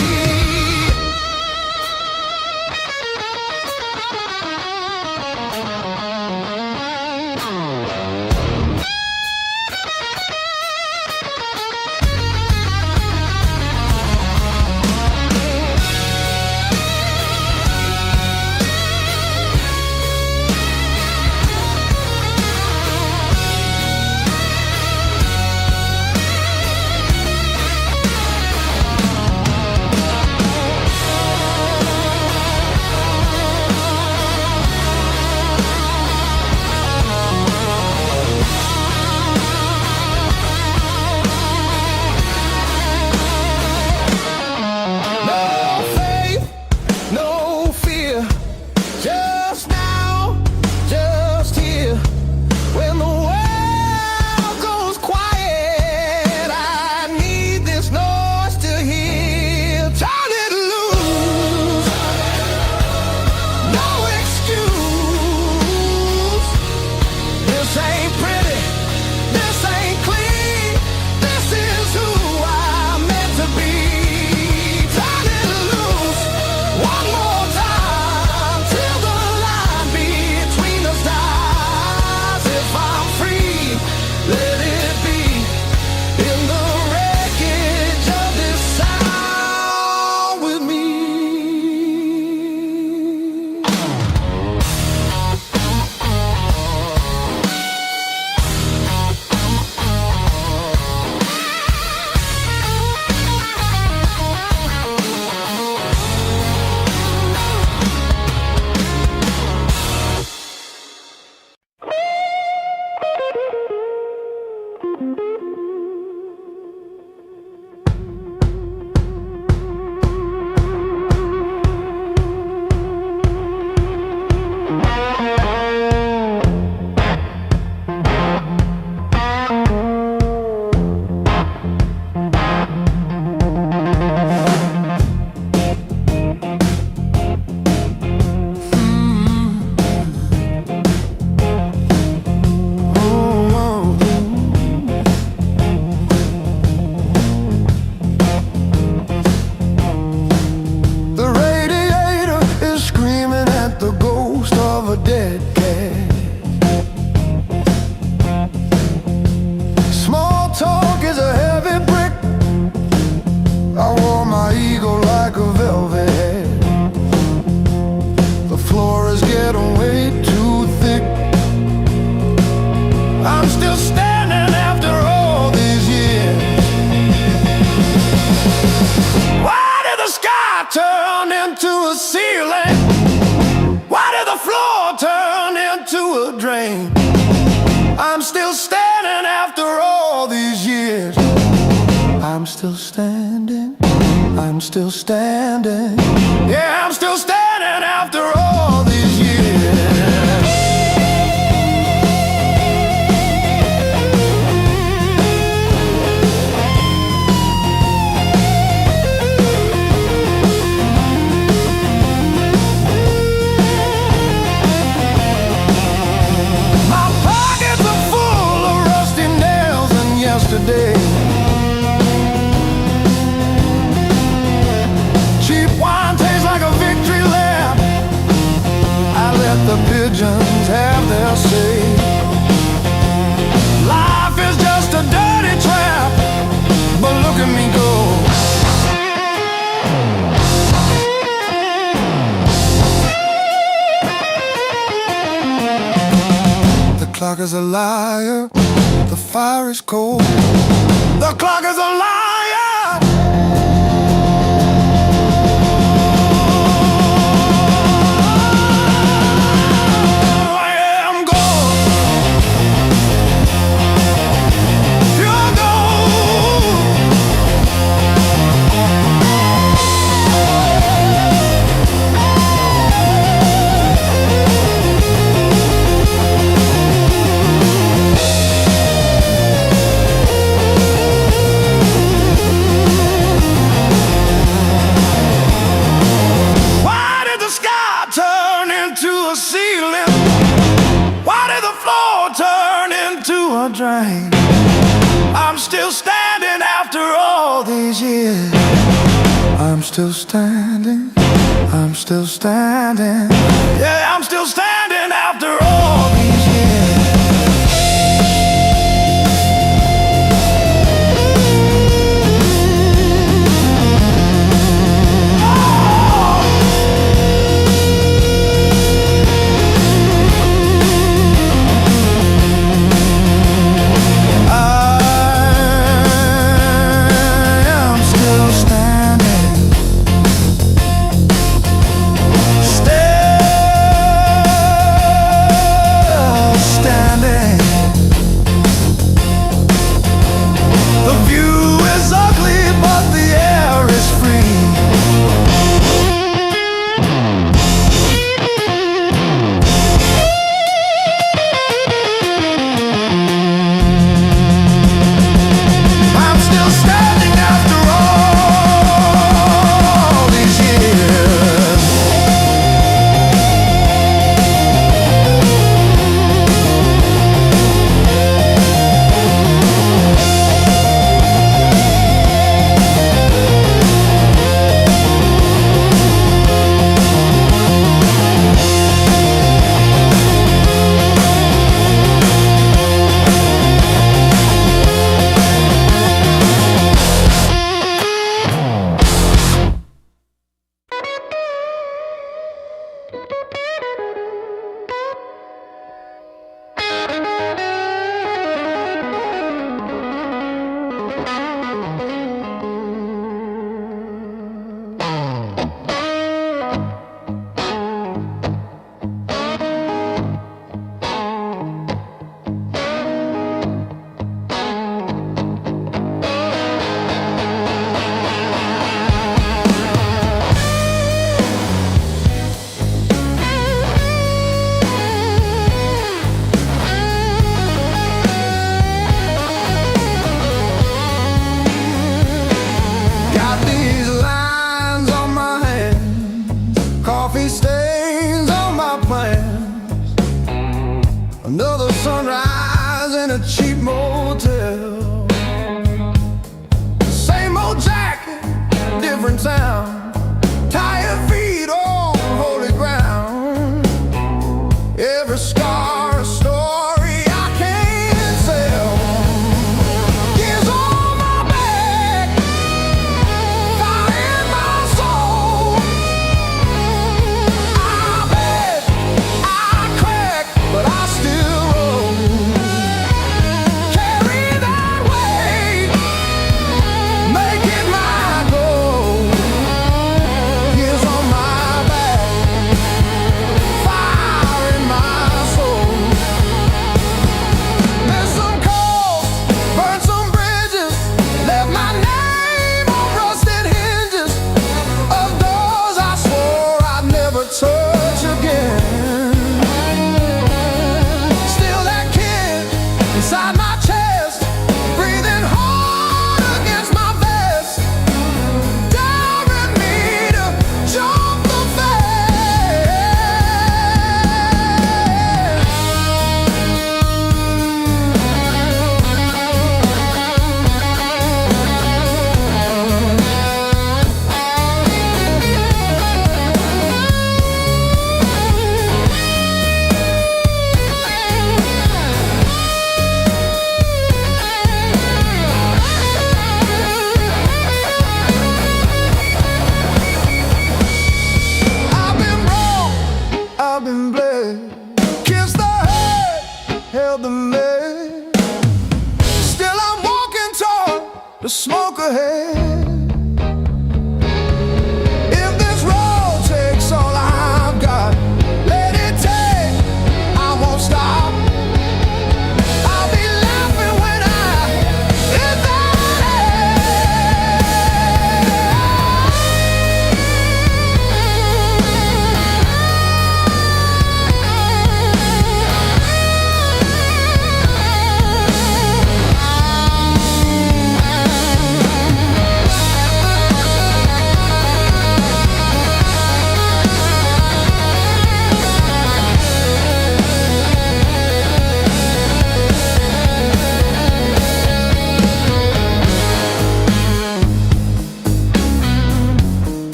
No faith, no fear, just now, just here. When the world goes quiet, I need this noise to hear. Turn it loose, no excuse. This ain't pretty, this ain't clean, this is who I'm meant to be. Turn it loose, one more time, till the line between us dies. If I'm free, let it be in the wreckage of this sound with me. The radiator is screaming at the ghost of a dead cat. Small talk is a heavy brick. I wore my ego like a velvet hat. The floor is getting way too thick. I'm still standing after all these years. Why did the sky turn into a ceiling? Why did the floor turn into a drain? I'm still standing after all these years. I'm still standing, I'm still standing. Yeah, I'm still standing after all these years. My pockets are full of rusty nails and yesterday. Cheap wine tastes like a victory lap. I let the pigeons clock is a liar, the fire is cold. The clock is a liar. Drain. I'm still standing after all these years. I'm still standing. I'm still standing. Yeah, I'm still standing after all these years. Another sunrise in a cheap motel. Same old jacket, different town. Tired feet on holy ground. Every scar a story I can't sell. Years on my back, fire in my soul. I bet I crack, but I still roll.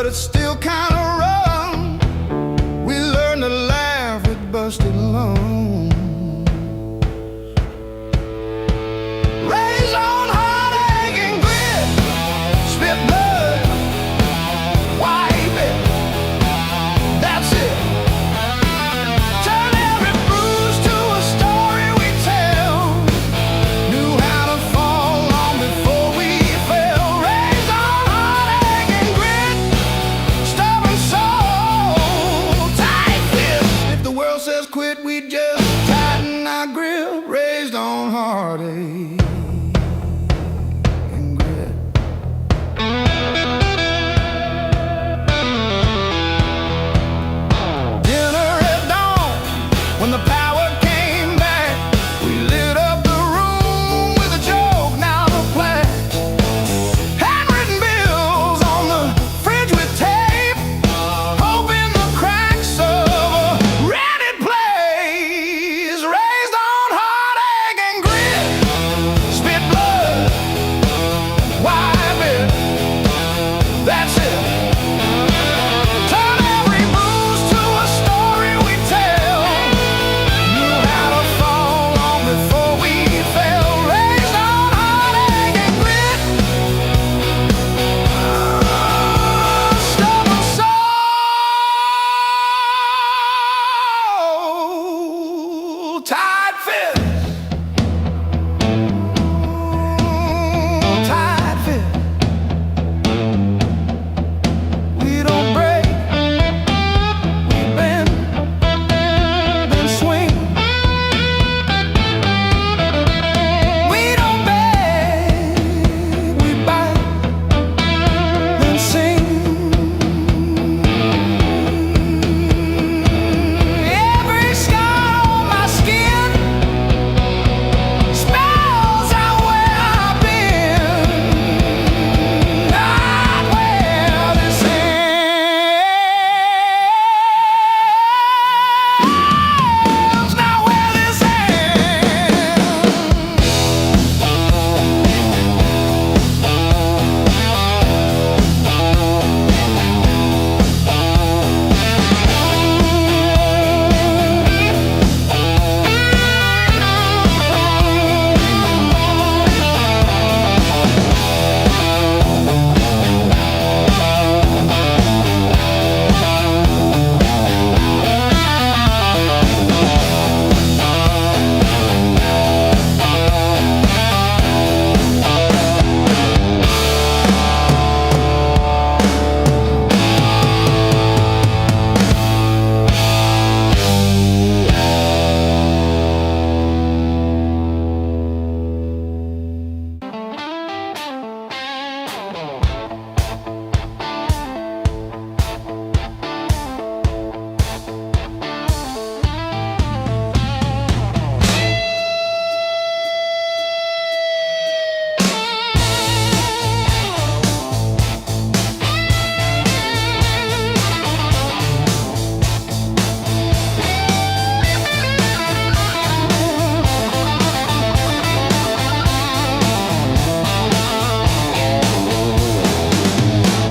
but it's still kind of rough. We learn to laugh with busted lungs. Raised on heartache and grit, spit blood, wipe it, that's it. Turn every bruise to a story we tell. Knew how to fall long before we fell. Raised on heartache and grit, stubborn soul, tight fist. If the world says quit, we just tighten our grip. Raised on heartache and grit. Dinner at dawn, when the power came back, we lit up the room with a joke, now the plaque. Handwritten bills on the fridge with tape, hoping the cracks of a rented place. Raised on heartache and grit, spit blood, wipe it, that's it. Turn every bruise to a story we tell. Knew how to fall long before we fell. Raised on heartache and grit, stubborn soul, tight fist, tight fist. We don't break, we bend, then swing. We don't beg, we bite, then sing. Every scar on my skin spells out where I've been, not where this ends, not where this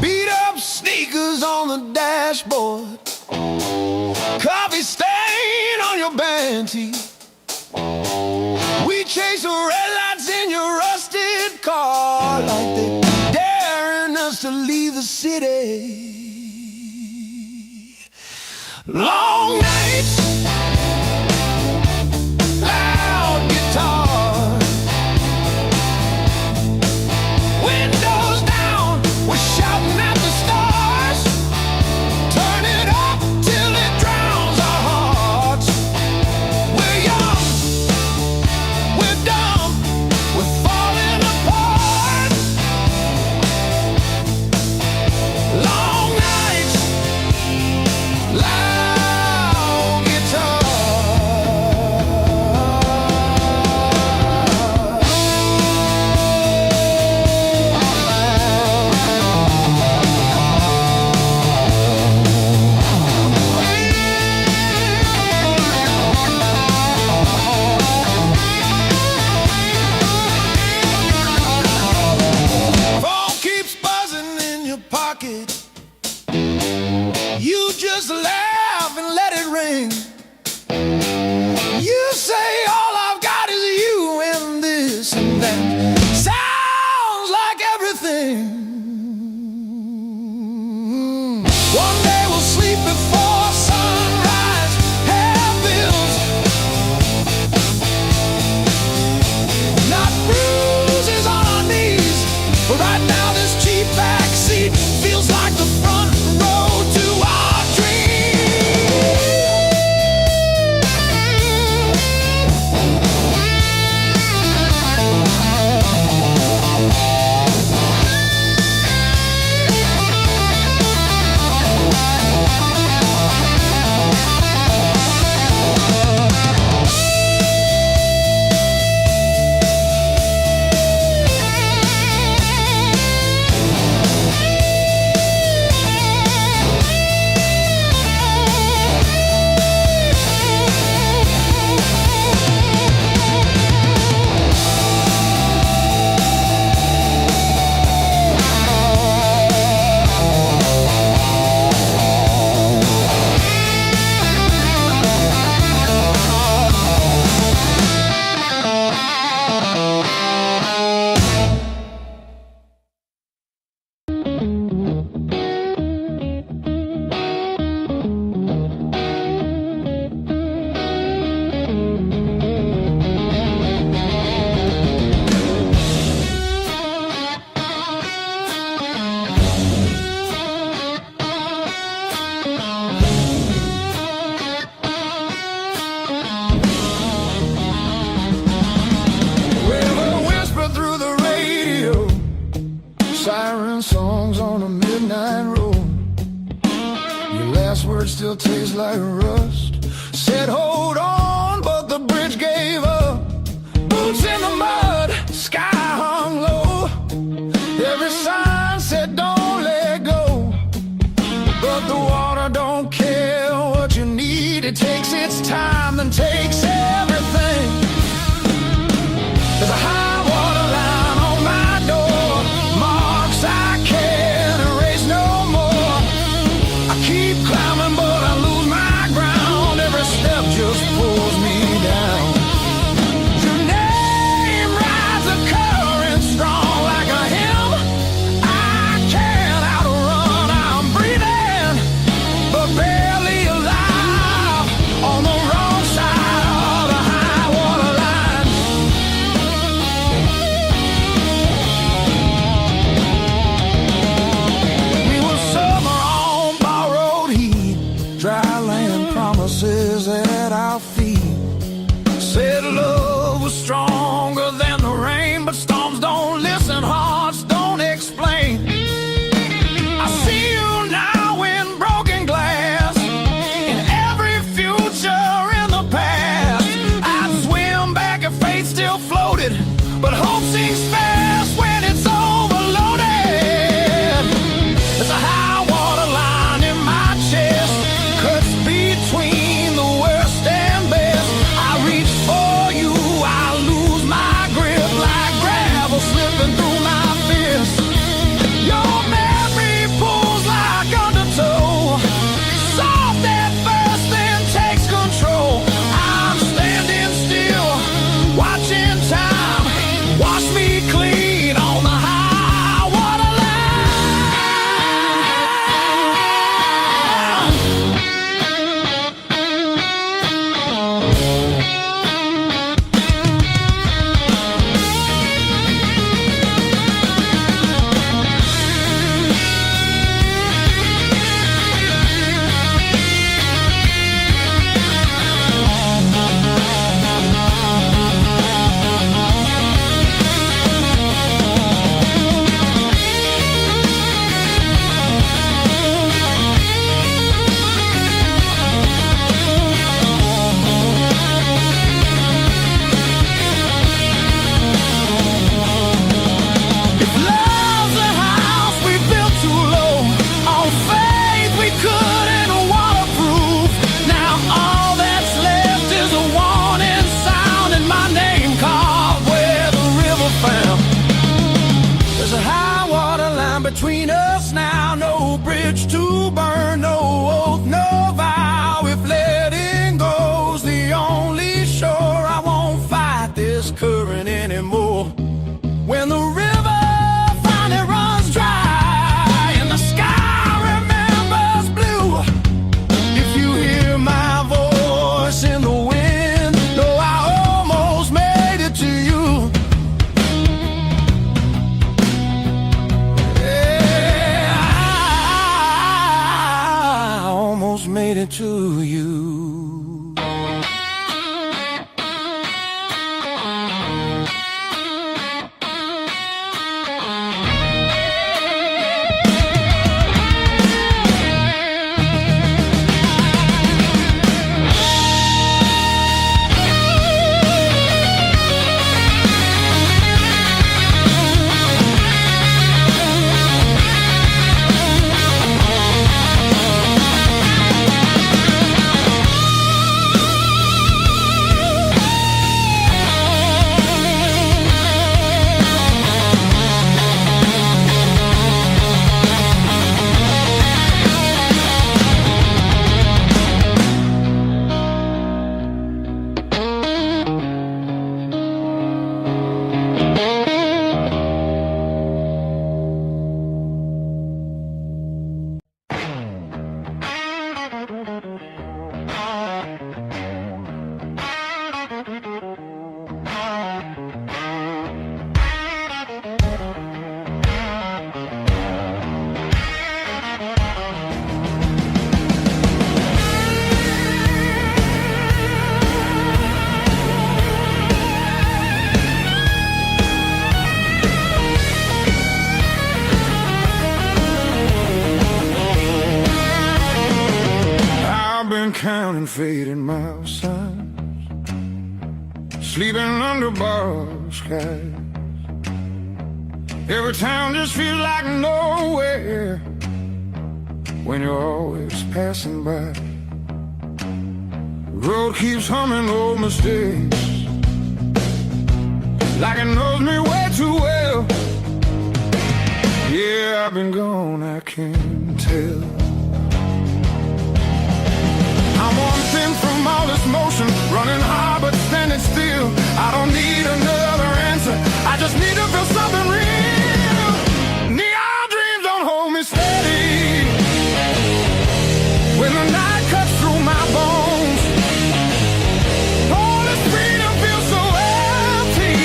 beat up sneakers on the dashboard, coffee stain on your band tee. We chase the red lights in your rusted car like they daring us to leave the city. Long nights, loud guitar, windows down, we're shouting at the stars. Turn it up till it drowns our hearts. We're young, we're dumb, we're falling apart. Long nights, loud guitar. Phone keeps buzzing in your pocket. everything. You say all I've got is you and this and that. Sounds like everything. One day we'll sleep before sunrise. Have bills, not bruises on our knees. But right now this cheap backseat feels like the front row to our dreams. Siren songs on a midnight road. Your last words still taste like rust. Said hold on, but the bridge gave up. Boots in the mud, sky hung low. Every sign said don't let go, but the water don't care what you need. It takes its time, then takes everything. There's a high water line on my door, marks I can't erase no more. I keep climbing but I lose my ground. Every step just pulls made it to you. Counting fading mile signs, sleeping under borrowed skies. Every town just feels like nowhere when you're always passing by. The road keeps humming old mistakes, like it knows me way too well. Yeah, I've been gone, I can't tell. I'm one thing from all this motion, running hard but standing still. I don't need another answer, I just need to feel something real. Neon dreams don't hold me steady when the night cuts through my bones. All this freedom feels so empty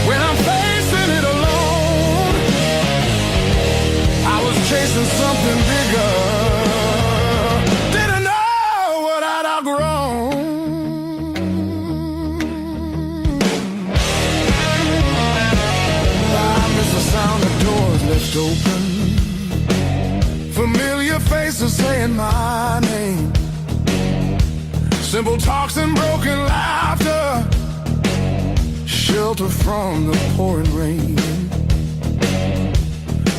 when I'm facing it alone. I was chasing something bigger, open, familiar faces saying my name, simple talks and broken laughter, shelter from the pouring rain.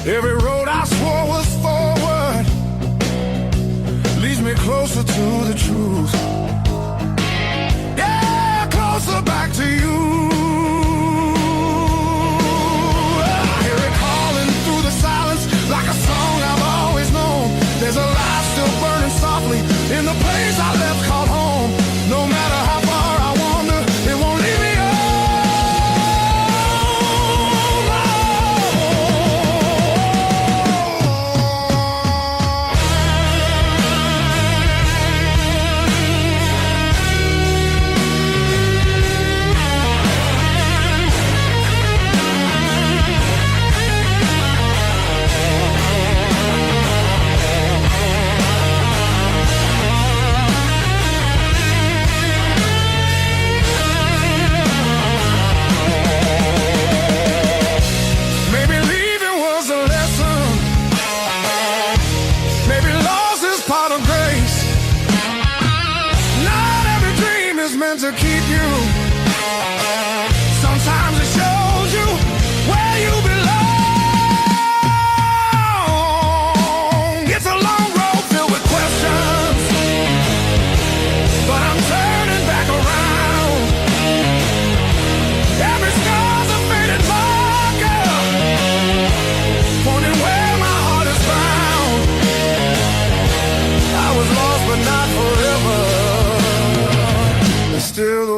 Every road I swore was forward leads me closer to the truth. Yeah, closer back to you. Like a song I've always known, there's a light still burning softly in the place I left called home. No matter how far I wander, it won't leave me to keep you. Sometimes it shows you where you belong. It's a long road filled with questions, but I'm turning back around. Every scar's a faded marker, pointing where my heart is found. I was lost but not forever. Still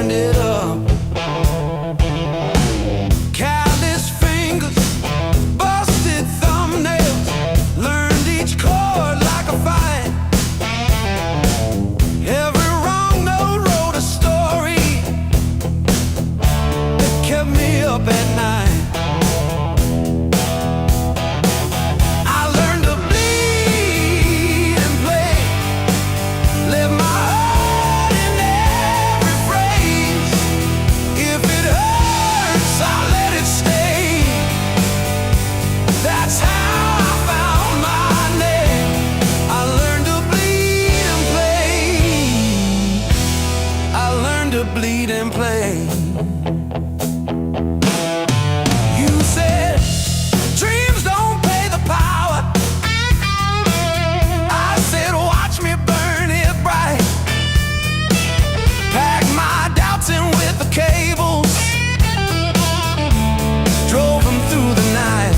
turned it up. Callous fingers, busted thumbnails, learned each chord like a fight. Every wrong note wrote a story that kept me up at night. Bleed and play. You said dreams don't pay the power. I said watch me burn it bright. Packed my doubts in with the cables, drove them through the night.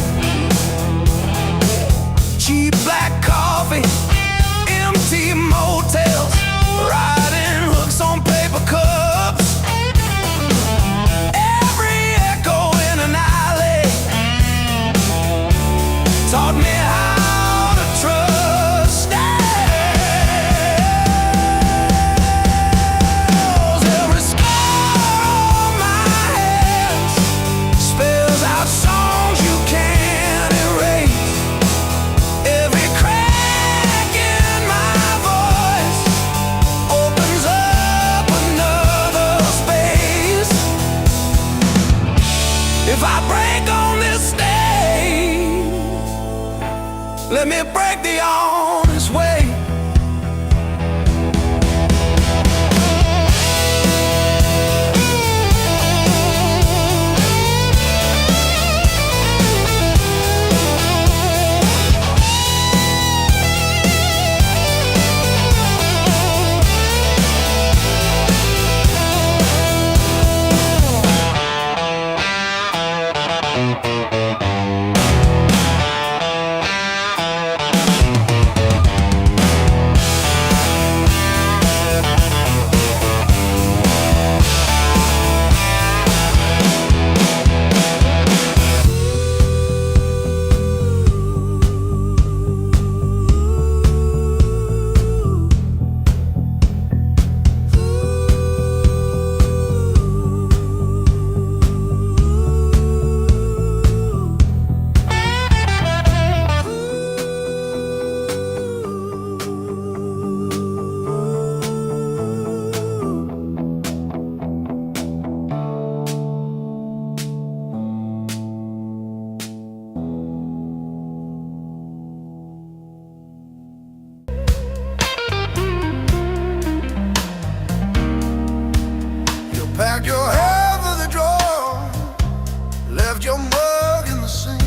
Cheap black coffee, empty motels, riding hooks on paper cups. Taught me how to trust. Every scar on my hands spells out songs you can't erase. Every crack in my voice opens up another space. If I break on this stage, let me break the honest way. Packed your hair for the drawer, left your mug in the sink.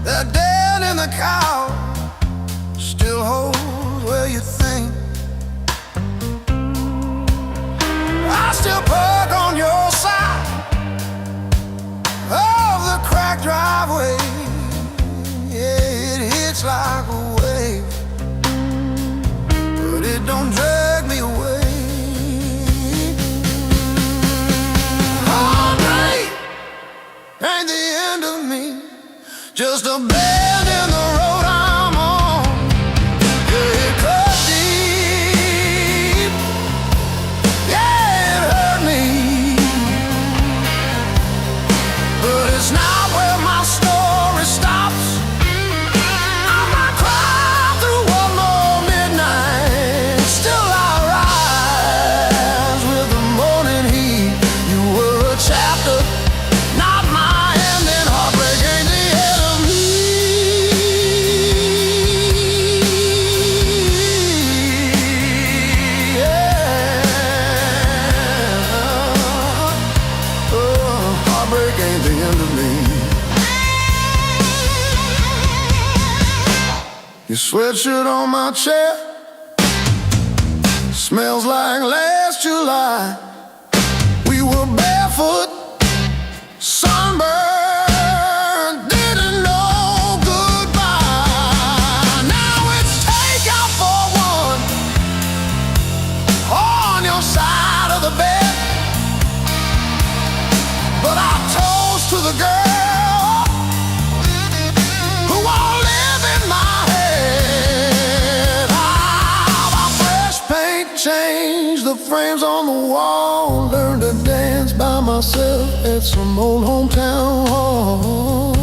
That dead in the cow still holds where you think. I still park on your side of the cracked driveway. Yeah, it hits like a wave, but it don't drag me away. Heartbreak ain't the end of me, just a bend in the road I'm on. Yeah, it cut deep, yeah, it hurt me, but it's not where my story stops. I might cry through one more midnight, still I rise with the morning heat. You were a chapter, not my ending. Heartbreak ain't the end of me. Yeah. Oh, heartbreak ain't the end of me. Your sweatshirt on my chair smells like last July. We were barefoot, sunburned, didn't know goodbye. Now it's takeout for one, on your side of the bed. But I toast to the girl who won't live in my head. My fresh paint changed the frames on the wall. Learned to dance by myself at some old hometown hall.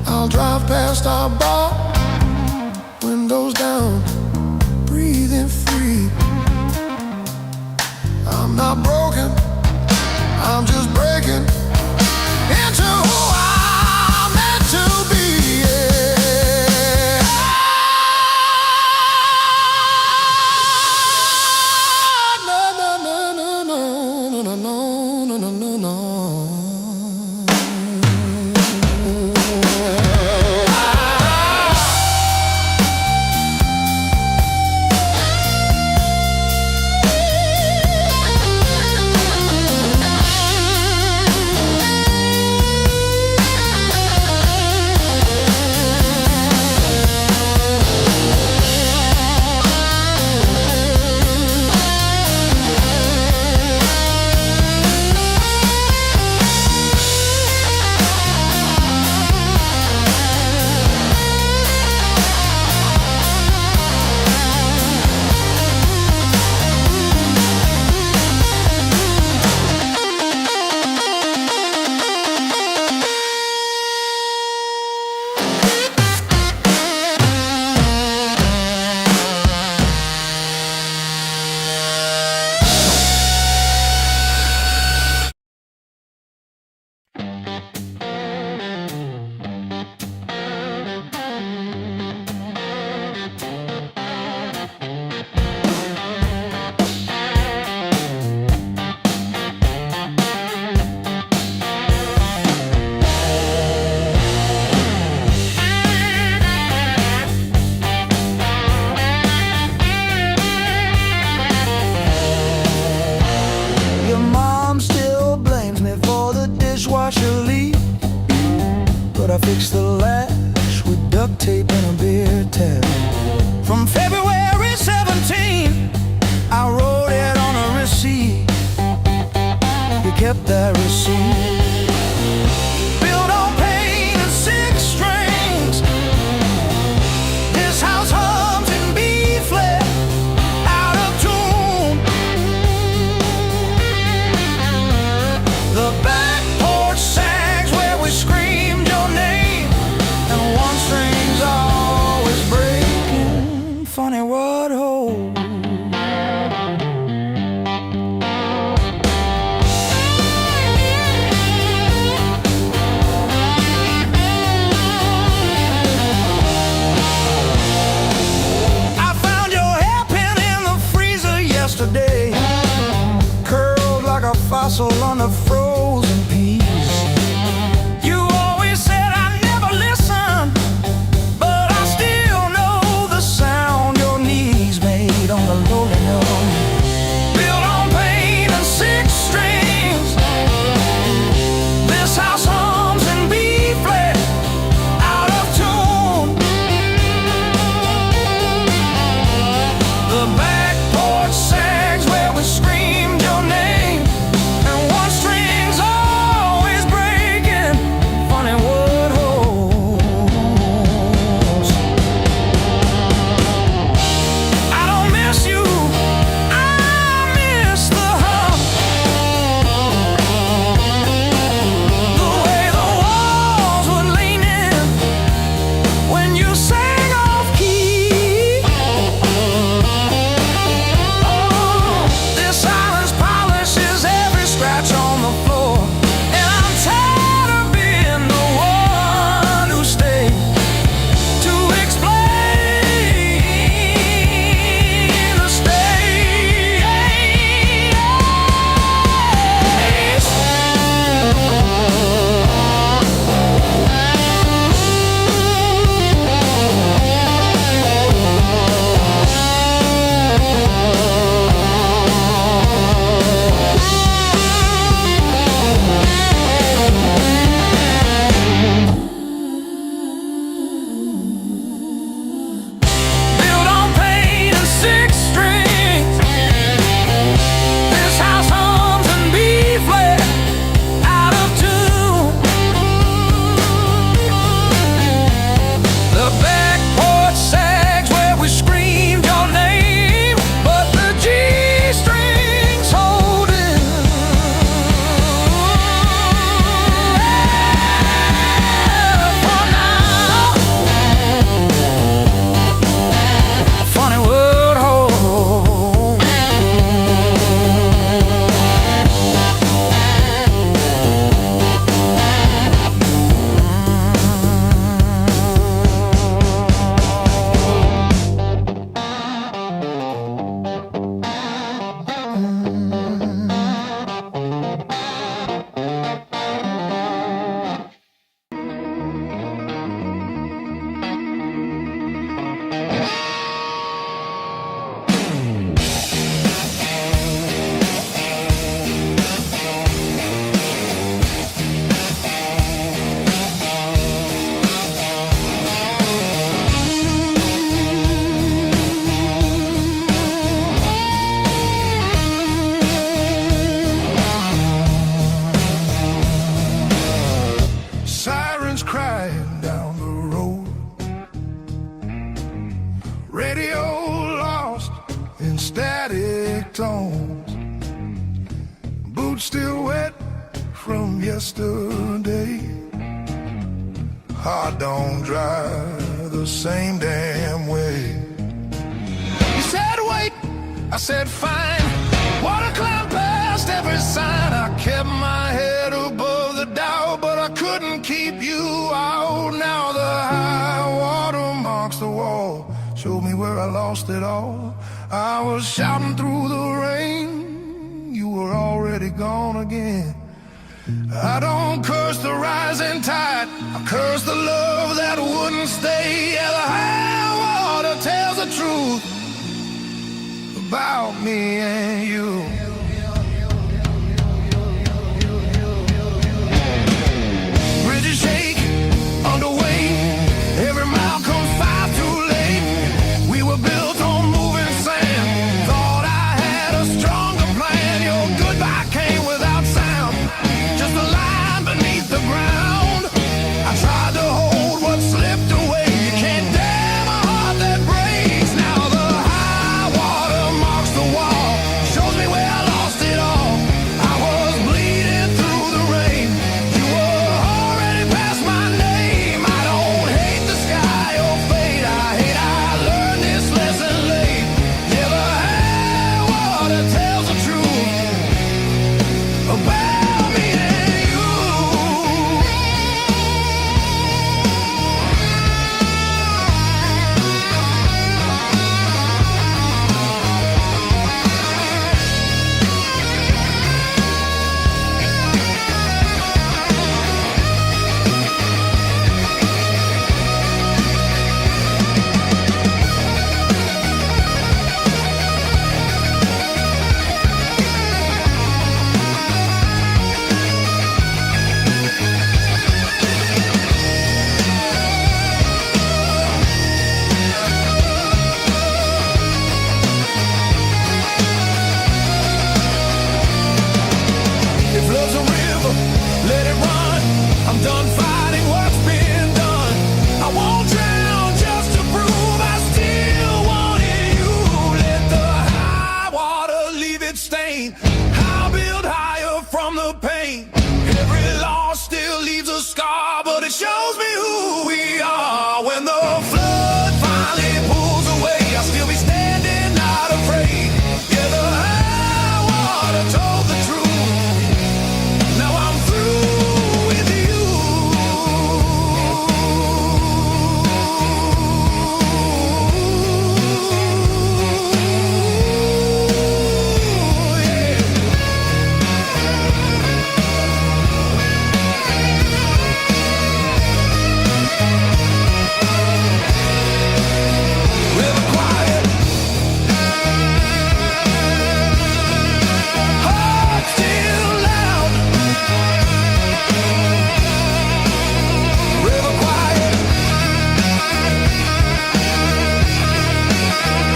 I'll drive past our bar, windows down, breathing free. I'm not broken, I'm just breaking into who I'm meant to be. Yeah. No, no, no, no, no, no, no, no, no, no. But I fixed the latch with duct tape and a beer tap. From February 17, I wrote it on a receipt. You kept that receipt. Built on pain and six strings. This house hums in B flat, out of tune. The back porch sags where we screamed your name, and one string's always breaking. Funny what holds. tones, boots still wet from yesterday. Heart don't dry the same damn way. You said wait, I said fine. Water climbed past every sign. I kept my head above the doubt, but I couldn't keep you out. Now the high water marks the wall, showed me where I lost it all. I was shouting through the rain, you were already gone again. I don't curse the rising tide, I curse the love that wouldn't stay. Yeah, the high water tells the truth about me and you. Bridges shake underway, every mile comes far too late. We were built on moving sand, thought I had a stronger plan. Your goodbye came without sound, just a line beneath the ground. I tried to hold what slipped away. You can't damn a heart that breaks. Now the high water marks the wall, shows me where I lost it all. I was bleeding through the rain, you were already past my name. I don't hate the sky or fate, I learned this lesson late. Yeah, the high water tells the truth about me and you. If love's a river, let it run. I'm done fighting what's been done. I won't drown just to prove I still wanted you. Let the high water leave its stain, I'll build higher from the pain. Every loss still leaves a scar, but it shows me who we are. When the flood finally pulls away, I'll still be standing, not afraid. Yeah, the high water told the truth. Now I'm through with you. River quiet, heart still loud. River quiet,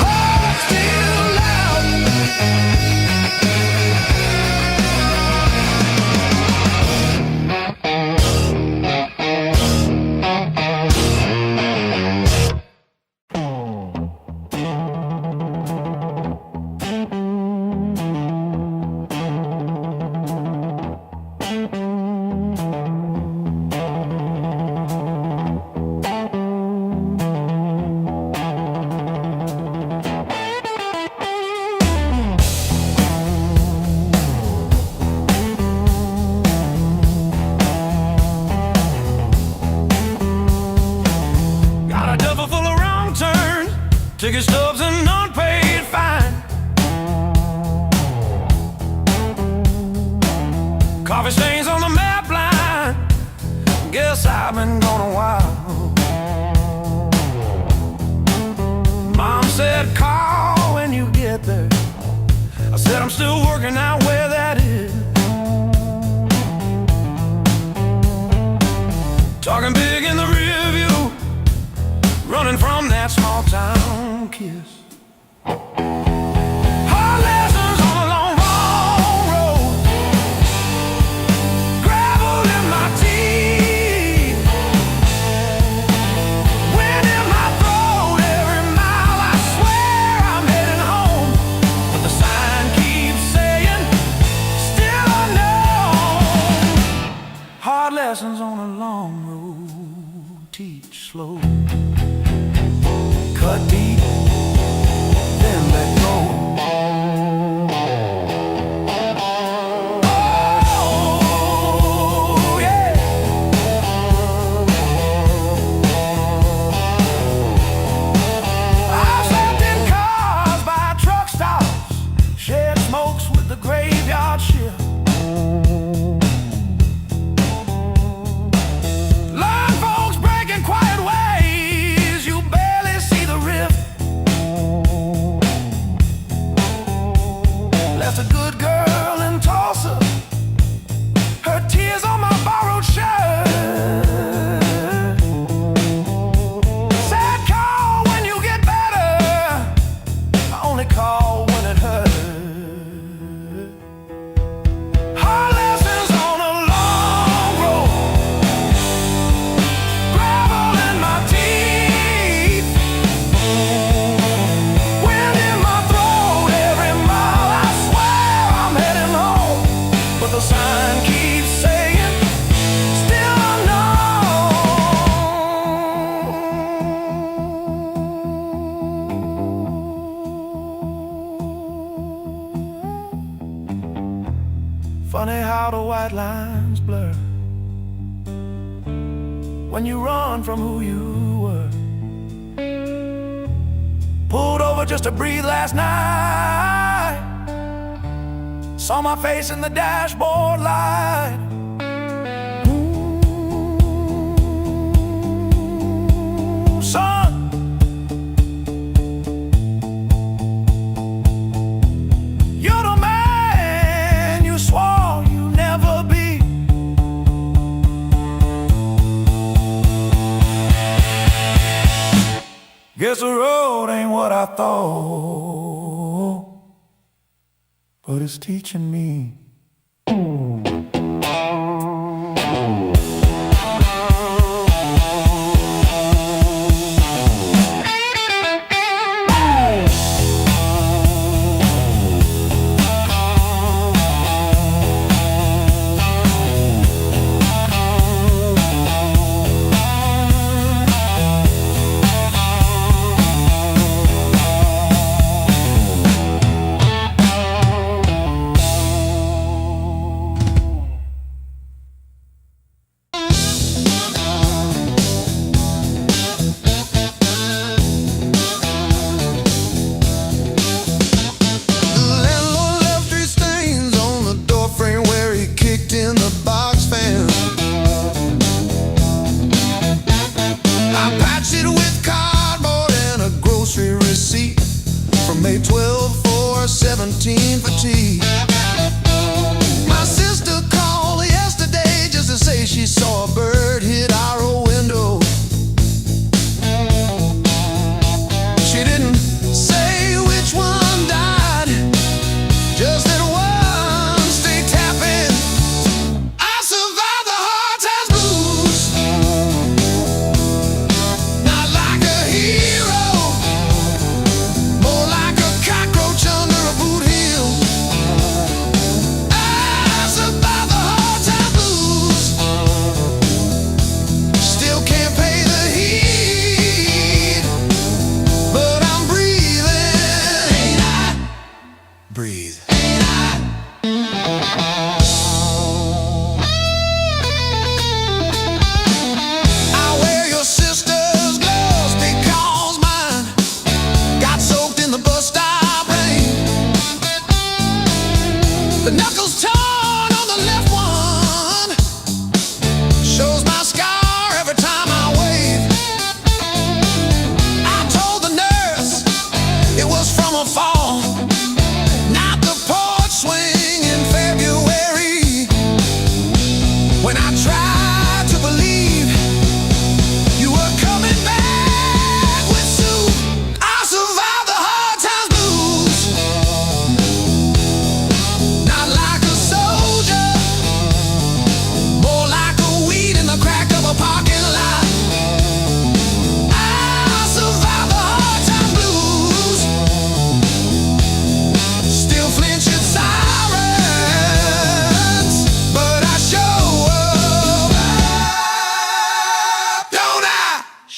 heart still loud. Got a duffel full of wrong turns, ticket stubs and unpaid fine. Coffee stains on the map line, guess I've been gone a while. Mom said call when you get there, I said I'm still working out where that is. Talking big in the rear view, running from that small town kiss. Hard lessons on a long, long road, gravel in my teeth, wind in my throat. Every mile I swear I'm heading home, but the sign slow. Cut deep, then let go. Oh, yeah. I've slept in cars by truck stops, shared smokes with the graveyard shift. A good girl in Tulsa, her tears on my borrowed shirt. Sad call when you get better, I only call when it hurts. Hard lessons on a long road, gravel in my teeth, wind in my throat every mile I swear I'm heading home, but the sign keeps saying, still unknown. Funny how the white lines blur when you run from who you were. Pulled over just to breathe last night, saw my face in the dashboard light. Ooh, son, you're the man you swore you'd never be. Guess the road ain't what I thought, but it's teaching me. May 12 for 17 for tea. My sister called yesterday just to say she saw a bird hit our old window. She didn't say which one died, just that one stayed tapping. I survived the hard times blues, not like a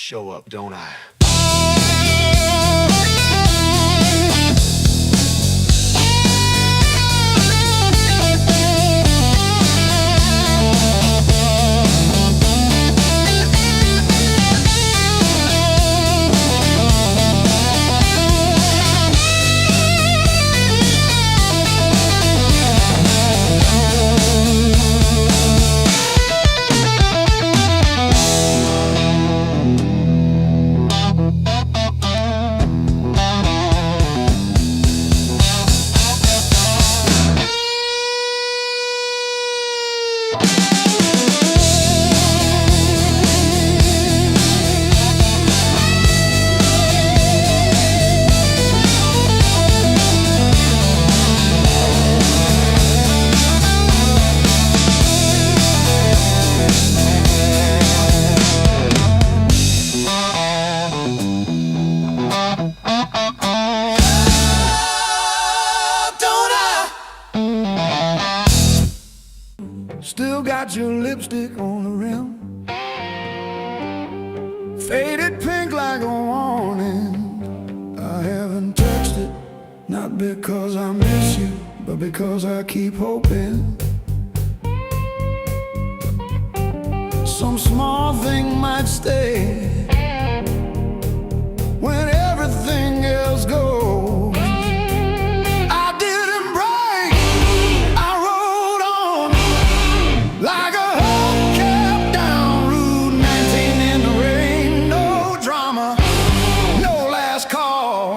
show up, don't I? Still got your lipstick on the rim, faded pink like a warning. I haven't texted, not because I miss you, but because I keep hoping some small thing might stay when everything else goes. Like a hubcap down Route 19 in the rain, no drama, no last call,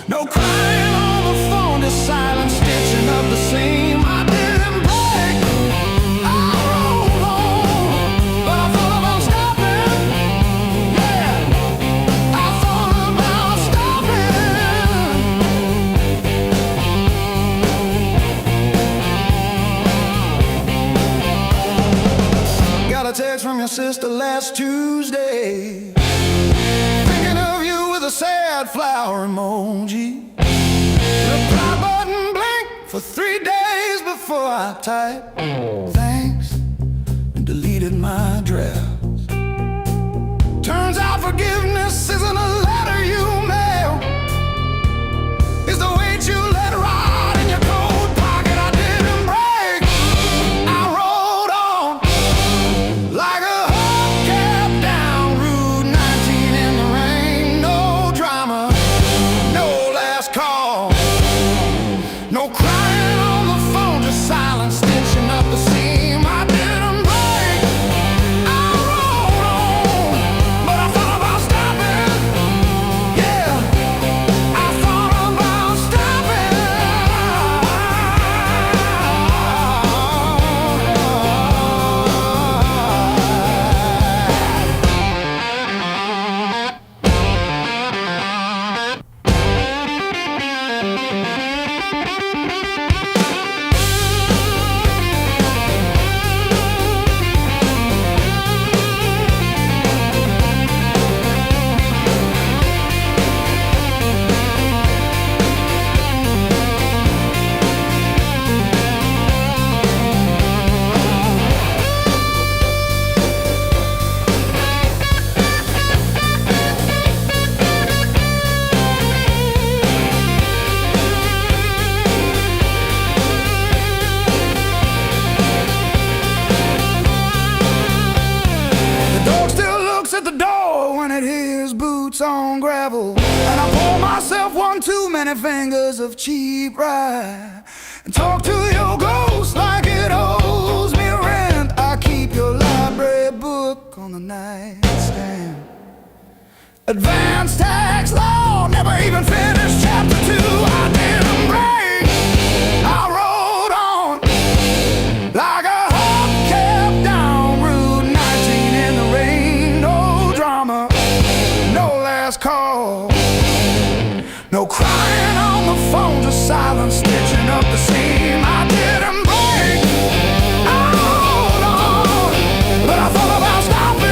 no crying on the phone, just silent stitching up the seam. I didn't break, I rolled on, but I thought about stopping. Yeah, I thought about stopping. Got a text from your sister last Tuesday, thinking of you with a sad flower emoji. Reply button blinked for 3 days before I typed thanks and deleted my drafts. Turns out forgiveness isn't a letter you mail, it's the weight you let ride in your coat pocket. I didn't break, I rolled on like a hubcap down Route 19 in the rain, no drama, no last call, no crying on the phone, just silent stitching up the seam. I didn't break, I rolled on, but I thought about stopping. Yeah, I thought about stopping. The dog still looks at the door when it hears boots on gravel, and I pour myself one too many fingers of cheap rye and talk to your ghost like it owes me rent. I keep your library book on the nightstand, advanced tax law, never even finished chapter 2. I didn't break, I rolled on like a hubcap down Route 19 in the rain, no drama, no last call, no crying on the phone, just silent stitching up the seam. I didn't break, I rolled on, but I thought about stopping.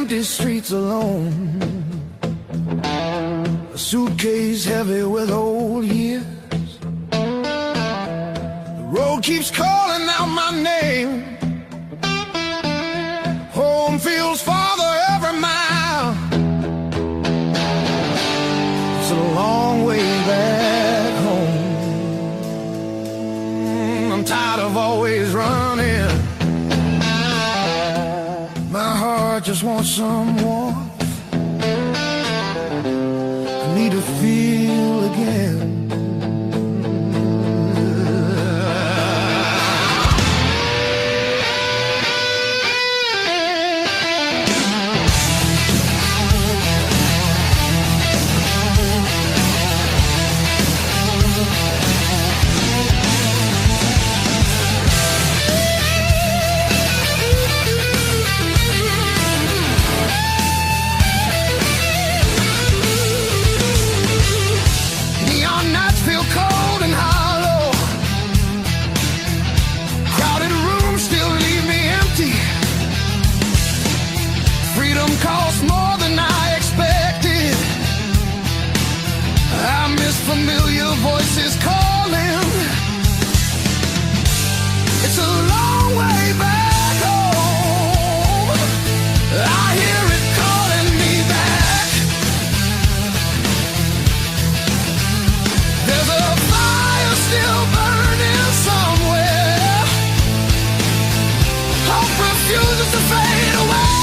empty streets alone, a suitcase heavy with old years. The road keeps calling out my name. Home feels farther every mile. It's a long way back home. I'm tired of always running. My heart just wants some warmth. I need to feel again. Cost more than I expected. I miss familiar voices calling. It's a long way back home. I hear it calling me back. There's a fire still burning somewhere. Hope refuses to fade away.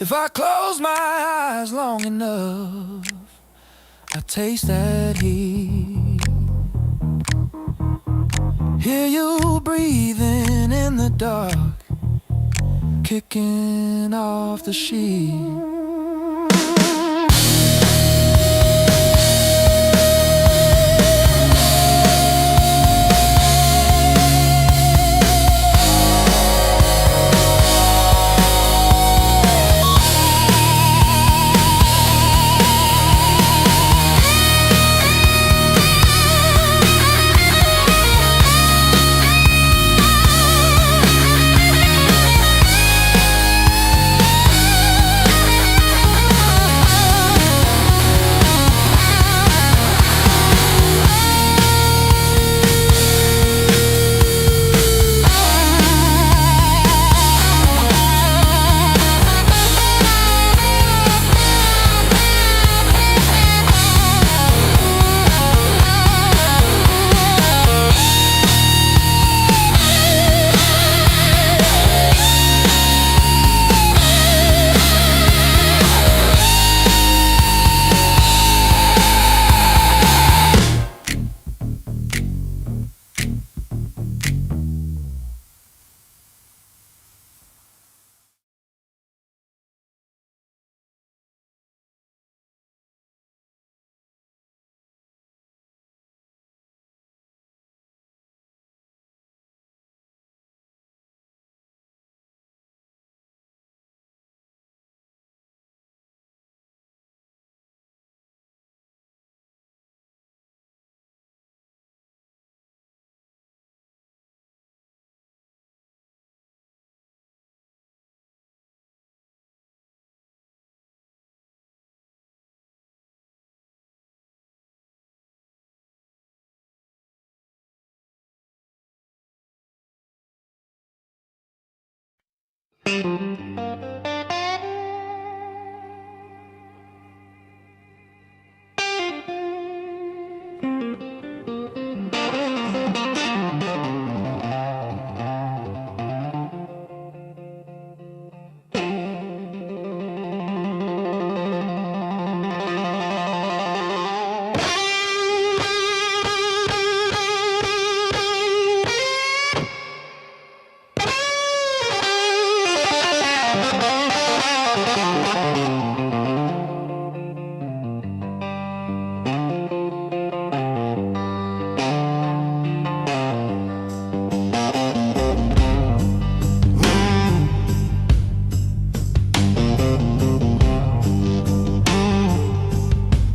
If I close my eyes long enough, I taste that heat. Hear you breathing in the dark, kicking off the sheet.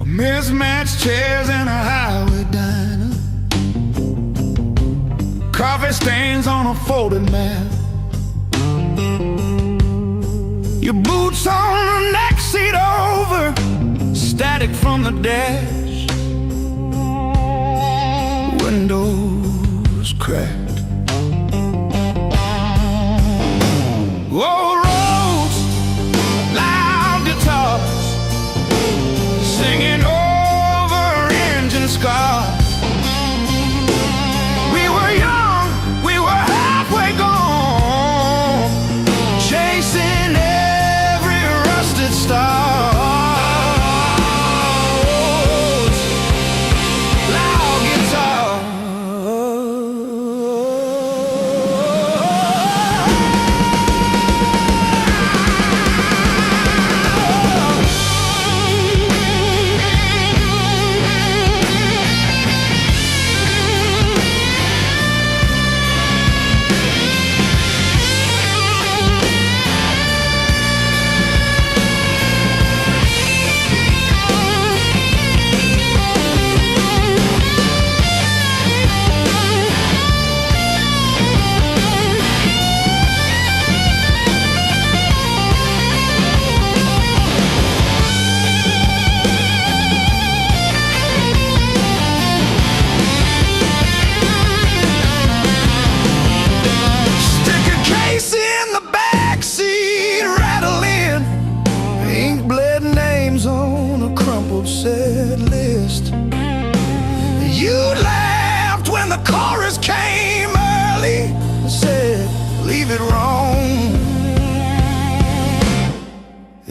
Mismatched chairs in a highway diner, coffee stains on a folded map, your boots on the next seat over, static from the dash, windows cracked. Old roads, loud guitars, singing over engine scars. We were young, we were halfway gone, chasing every rusted star. Loud guitar,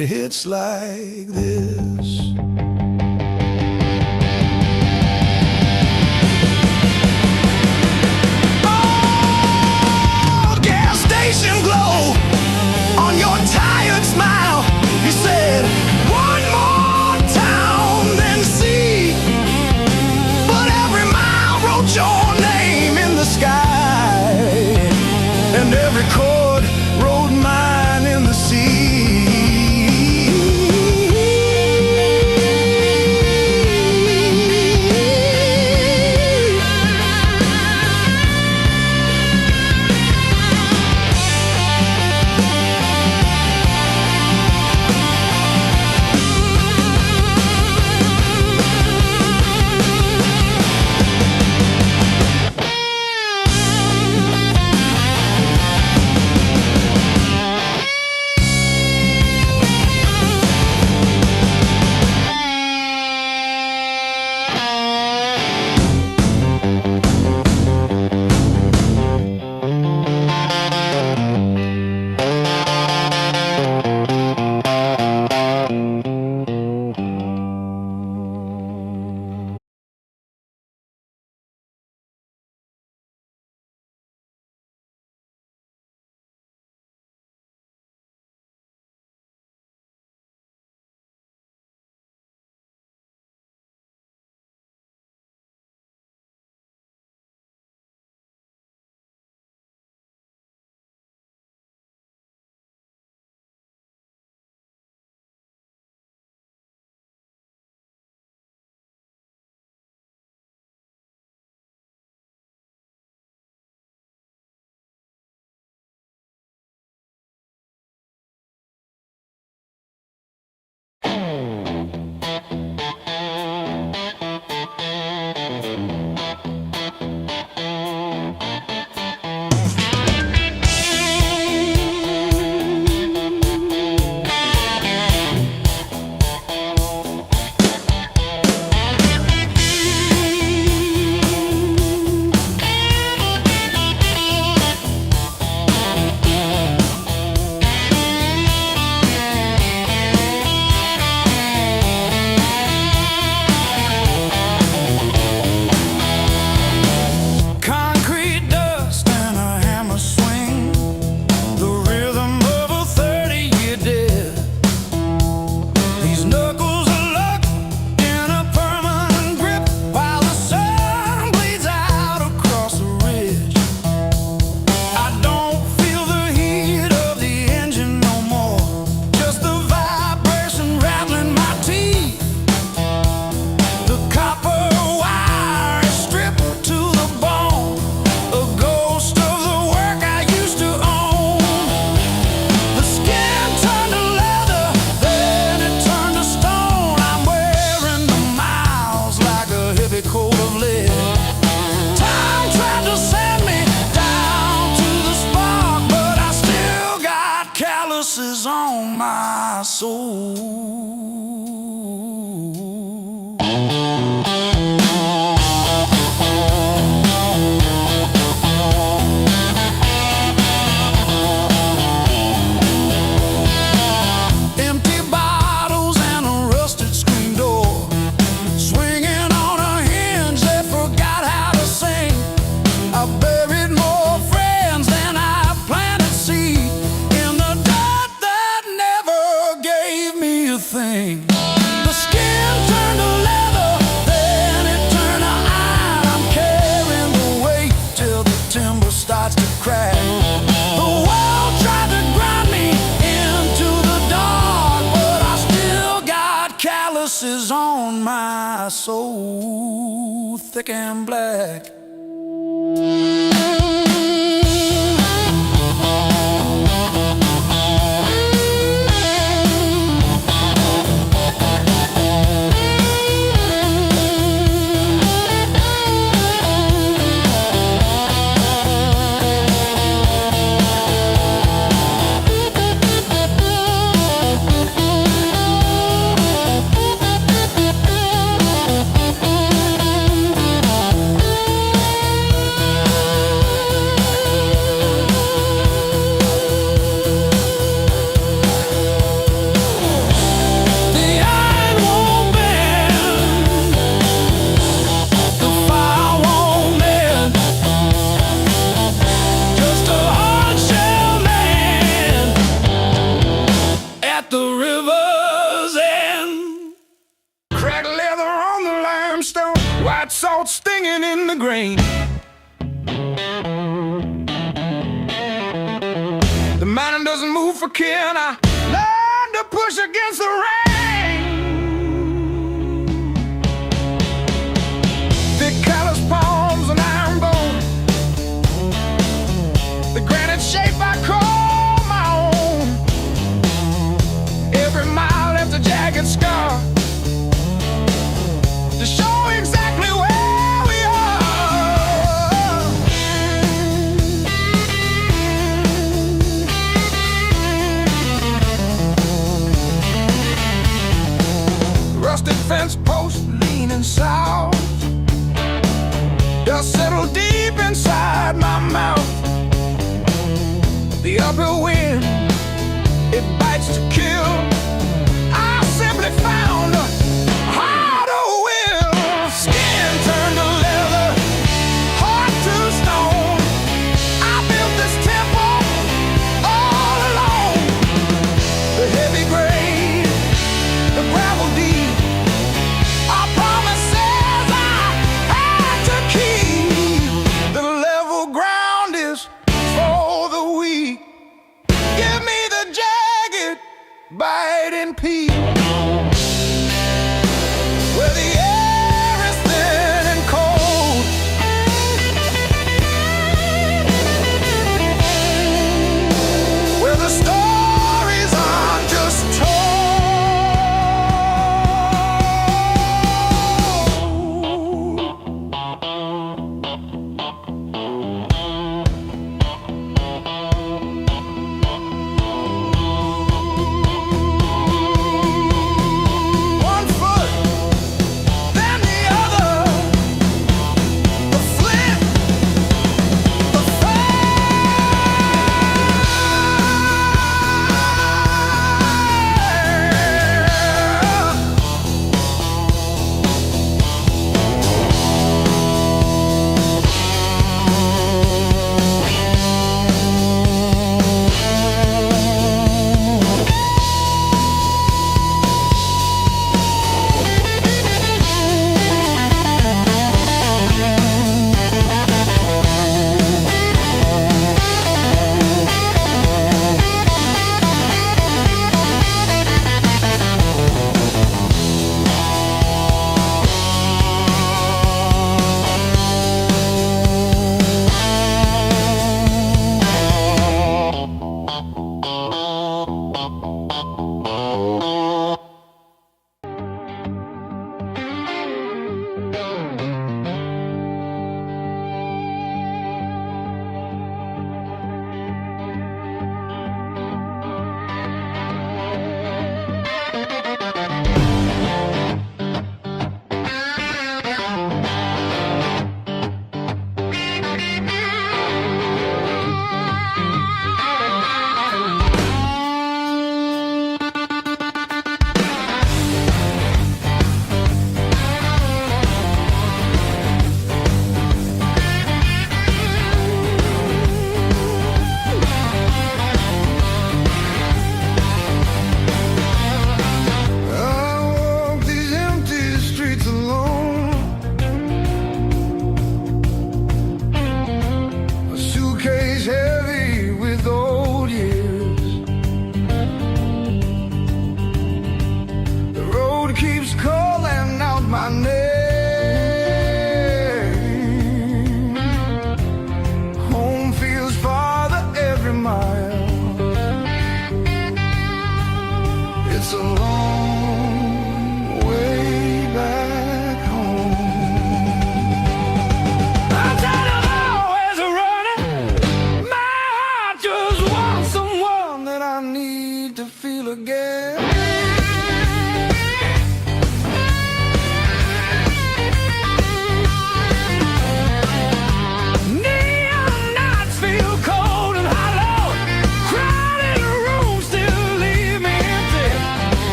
It hits like this. Oh, gas station glow on your tired smile. You said one more town than see, but every mile wrote your name in the sky, and every chord wrote mine in the sea. On my soul. Empty bottles and a rusted screen door, swinging on a hinge that forgot how to sing. I buried more friends than I planted seed in the dirt that never gave me a thing. The skin turned to leather, then it turned to iron. I'm carrying the weight till the timber starts to crack. The world tried to grind me into the dark, but I still got calluses on my soul, thick and black. the grain. The mountain doesn't move for kin. I learned to push against the rain. Thick callous palms and iron bone, the granite shape I call my own. Every mile left a jagged scar to show exactly where we are. Rusted fence post leaning south, dust settled deep inside my mouth. The uphill wind, it bites to kill. I simply found a harder will. Skin turned to leather, heart to stone. I built this temple all alone. The heavy grade, the gravel deep, our promises I had to keep. The level ground is for the weak. Give me the jagged, biting peak, where the air is thin and cold, where the stories aren't just told. One foot, then the other, the flint, the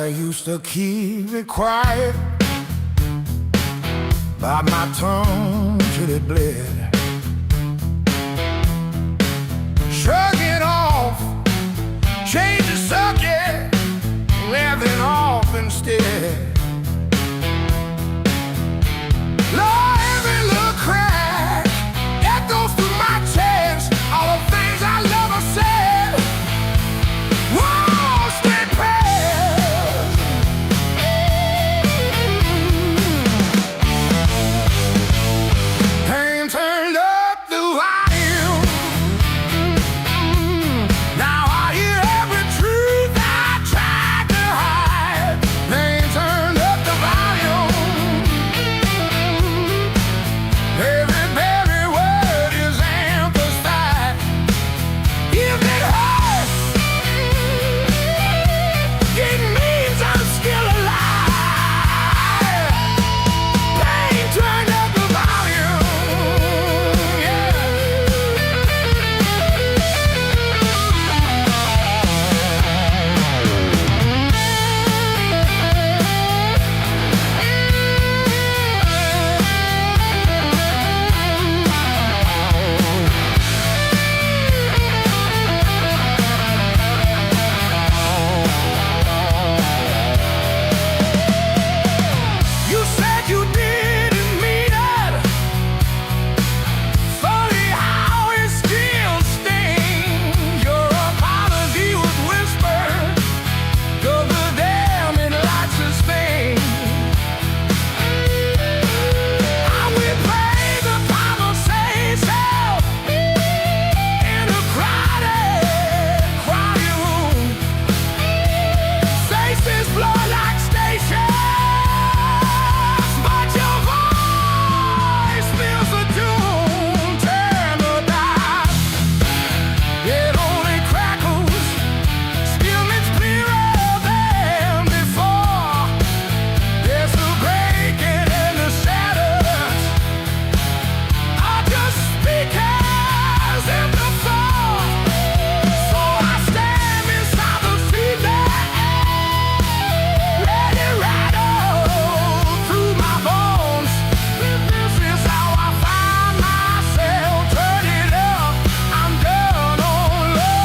used to keep it quiet, bite my tongue till it bled. Shrug it off, change the subject, laughing off instead. Lord, every little crack echoes through my chest, all the things I love I said. Whoa, stay past. Pain turned up the volume. Now I hear every truth I tried to hide. Pain turned up the volume. Every word is amplified. If it hurts, it means I'm still alive. Pain turned up the volume, yeah. You said you didn't mean it. Funny how it still stings. Your apology was whispered, though the damning lights sustain. I will play the conversation in a crowded room. Faces blur like stations, but your voice fills the doom. Turn the dial, it only crackles. Still it's clearer than before. There's a breaking in the shadows. I just speak as in the fall. So I stand beside the feedback, let it rattle through my bones. This is how I find myself. Turn it up, I'm done on low.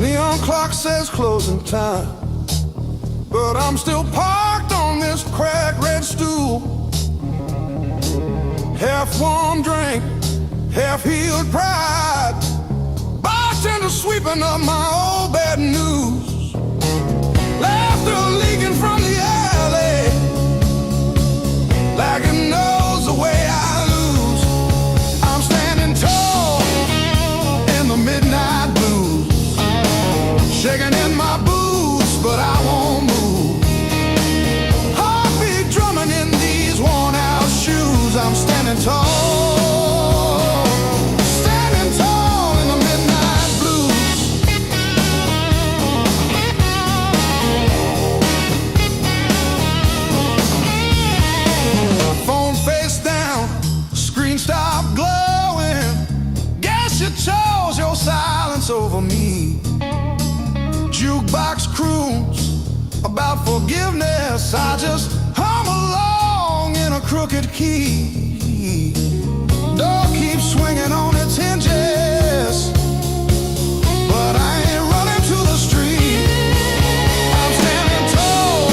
Neon clock says closing time, but I'm still parked on this cracked red stool. Half warm drink, half healed pride. Bartender sweeping up my old bad news. Laughter leaking from the alley, like it knows the way I lose. I'm standing tall in the midnight blues, shaking in my boots, but I won't move. forgiveness. I just hum along in a crooked key. Door keeps swinging on its hinges, but I ain't running to the street. I'm standing tall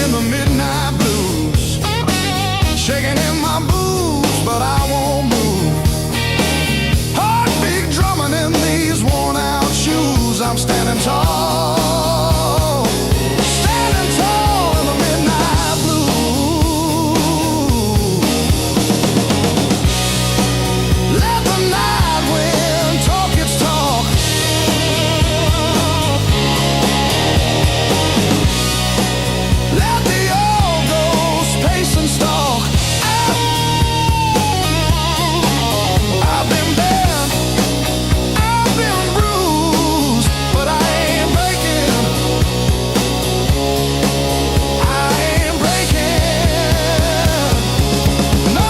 in the midnight blues, shaking in my boots, but I won't move. Heartbeat drumming in these worn out shoes. I'm standing tall, standing tall in the midnight blues. Let the night wind talk its talk. Let the old ghost pace and stalk. I've been bent, I've been bruised, but I ain't breaking. I ain't breaking. No.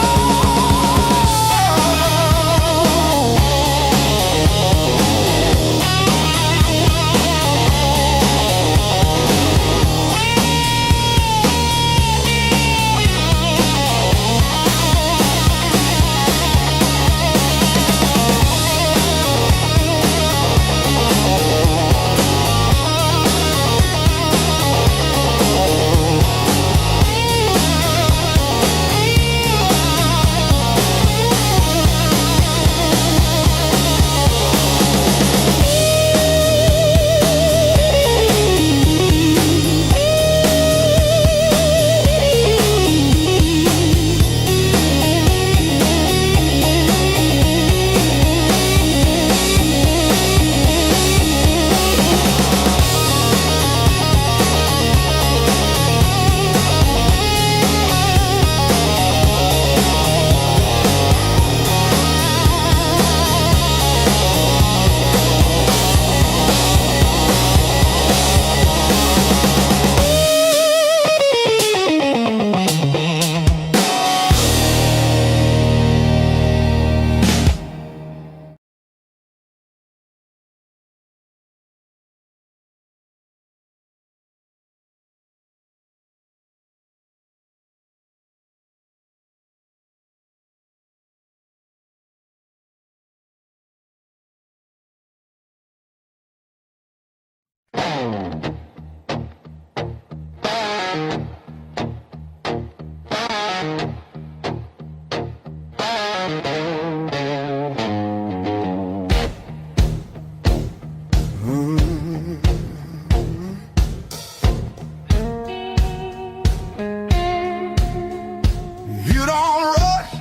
You don't rush,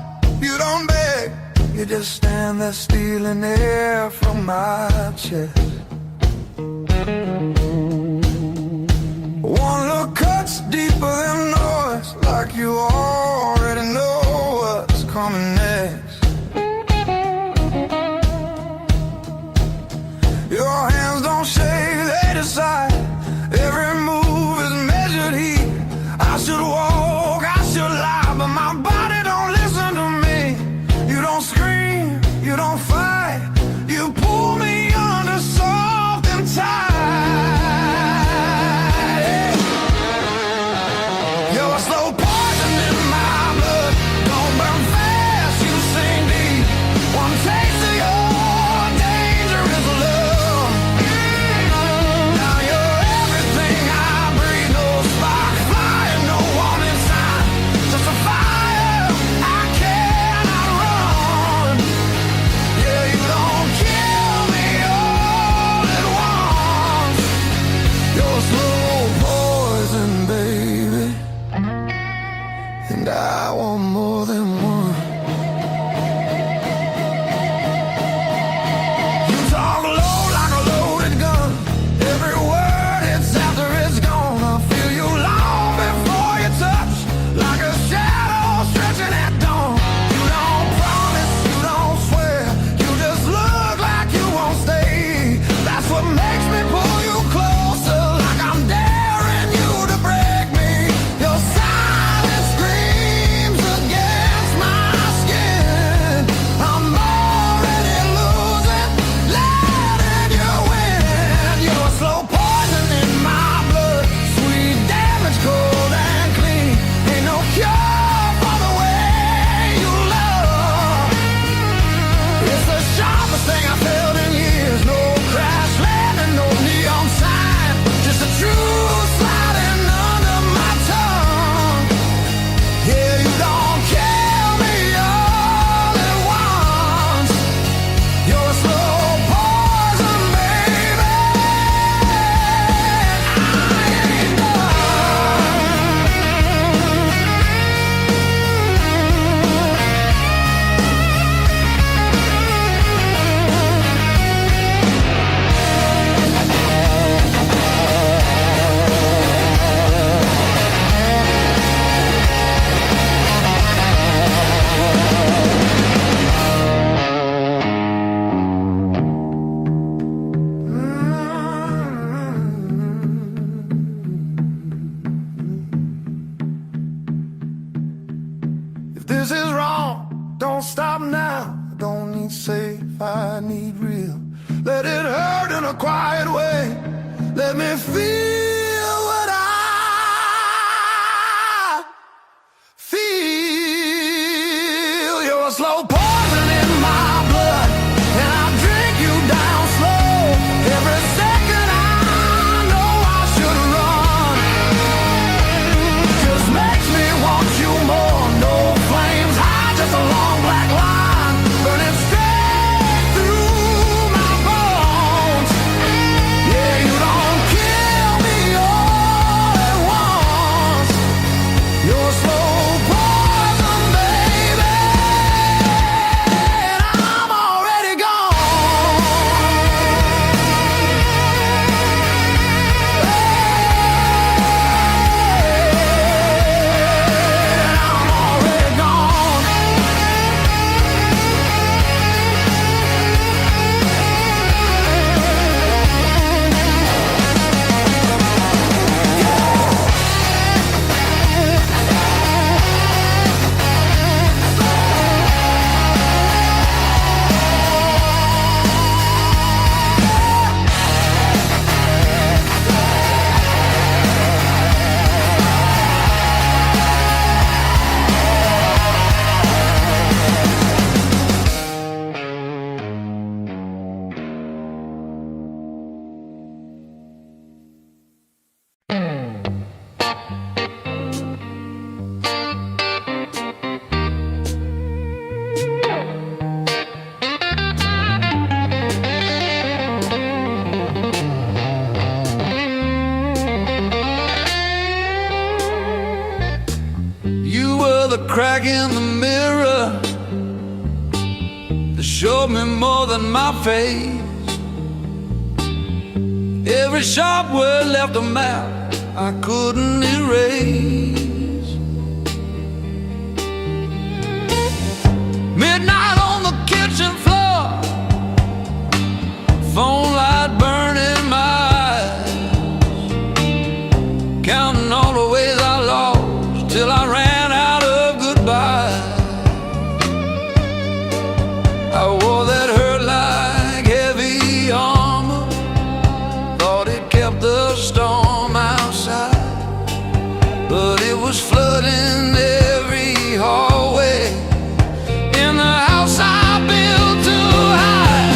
you don't beg, you just stand there stealing air from my chest. One look cuts deeper than noise, like you already know what's coming next. Your hands don't shake, they decide. Every move is measured heat. I should walk, I should lie, but my body don't listen to me. You don't scream, you don't fight, you pull me under soft and tight. This is wrong, don't stop now. I don't need safe, I need real. Let it hurt in a quiet way. Let me feel what I feel. You're a slow poison in my blood, and I drink you down slow. Every second I know I should run. Just makes me want you more. No flames high, just a long black line burning straight through my bones. Yeah, you don't kill me all at once. You're slow poison, baby, and I'm already gone. I'm already gone. You were the crack in the mirror that showed me more than my face. Every sharp word left a map I couldn't erase. Midnight on the kitchen floor, phone light burning my eyes, counting all the ways I lost till I ran out of goodbye. I wore that hurt like heavy armor, thought it kept the storm outside, but it was flooding every hallway in the house I built to hide.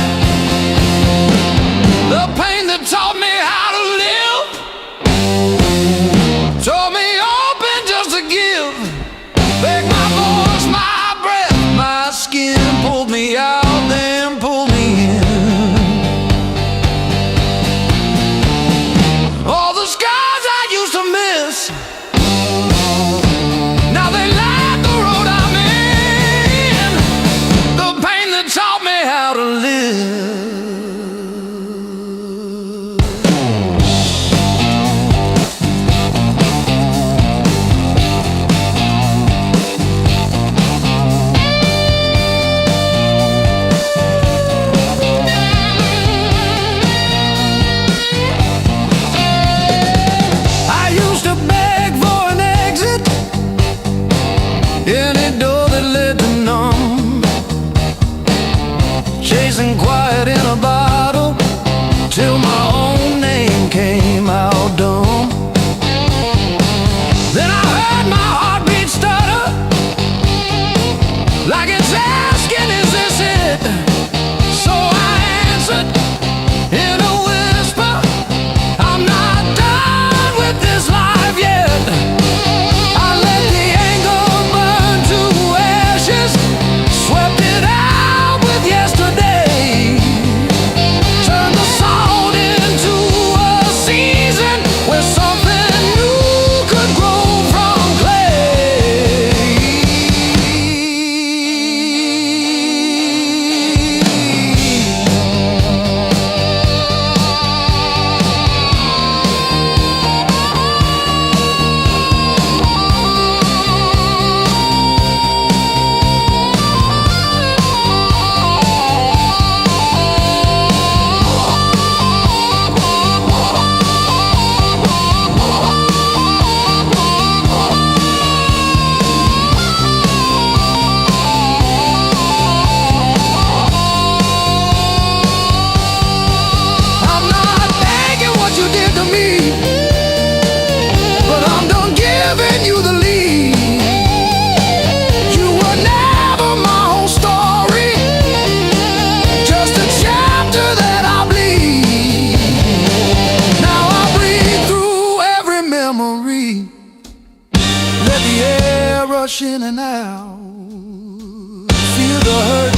The pain that taught me how to live taught me rush in and out. Feel the hurt,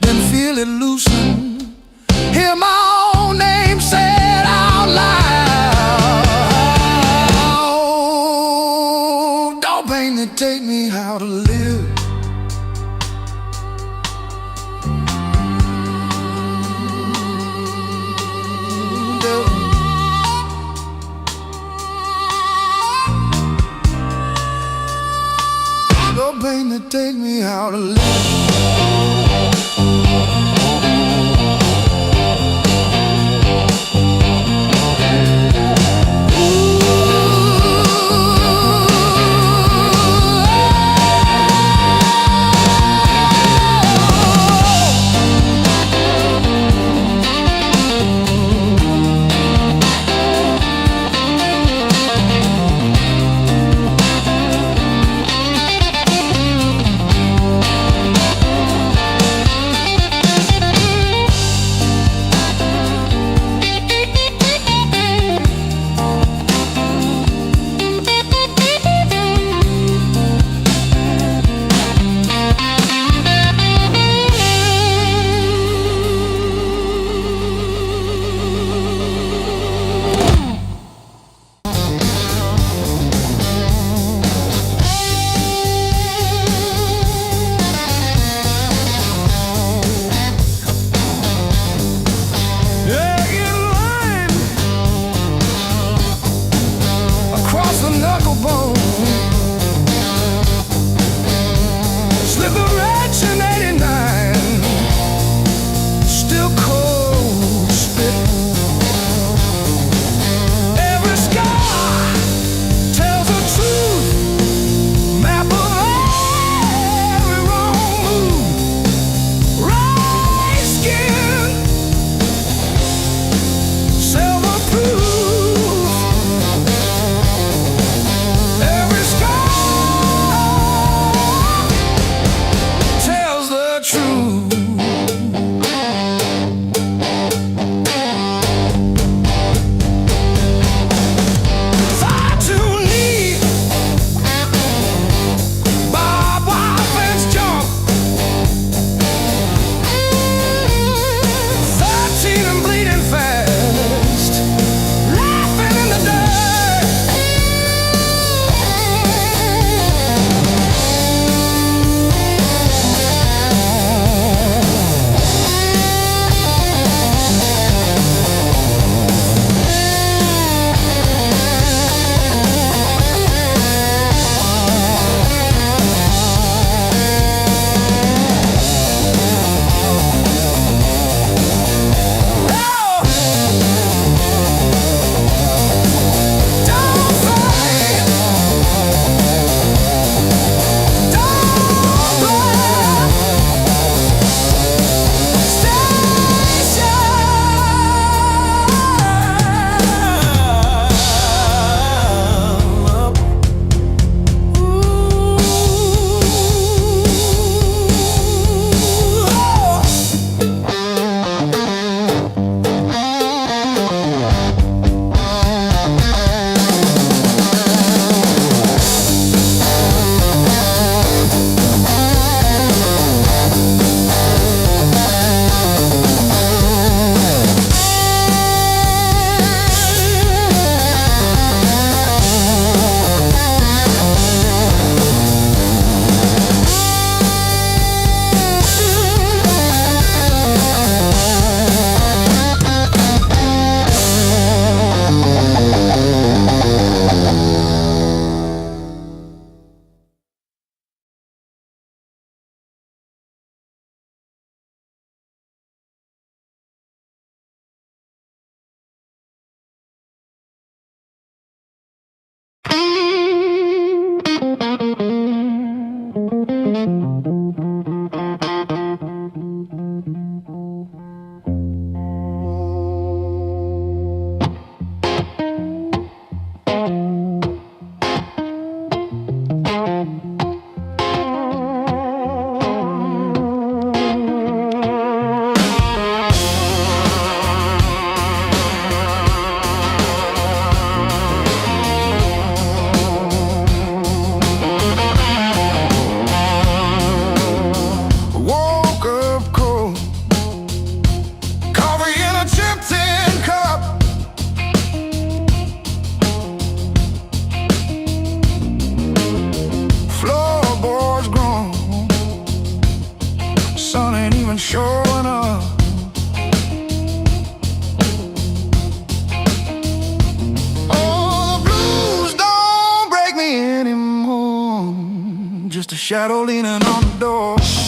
then feel it loosen. Hear my own name said out loud. Don't pain to take me how to live. Don't pain to take me how to live. a shadow leaning on the door.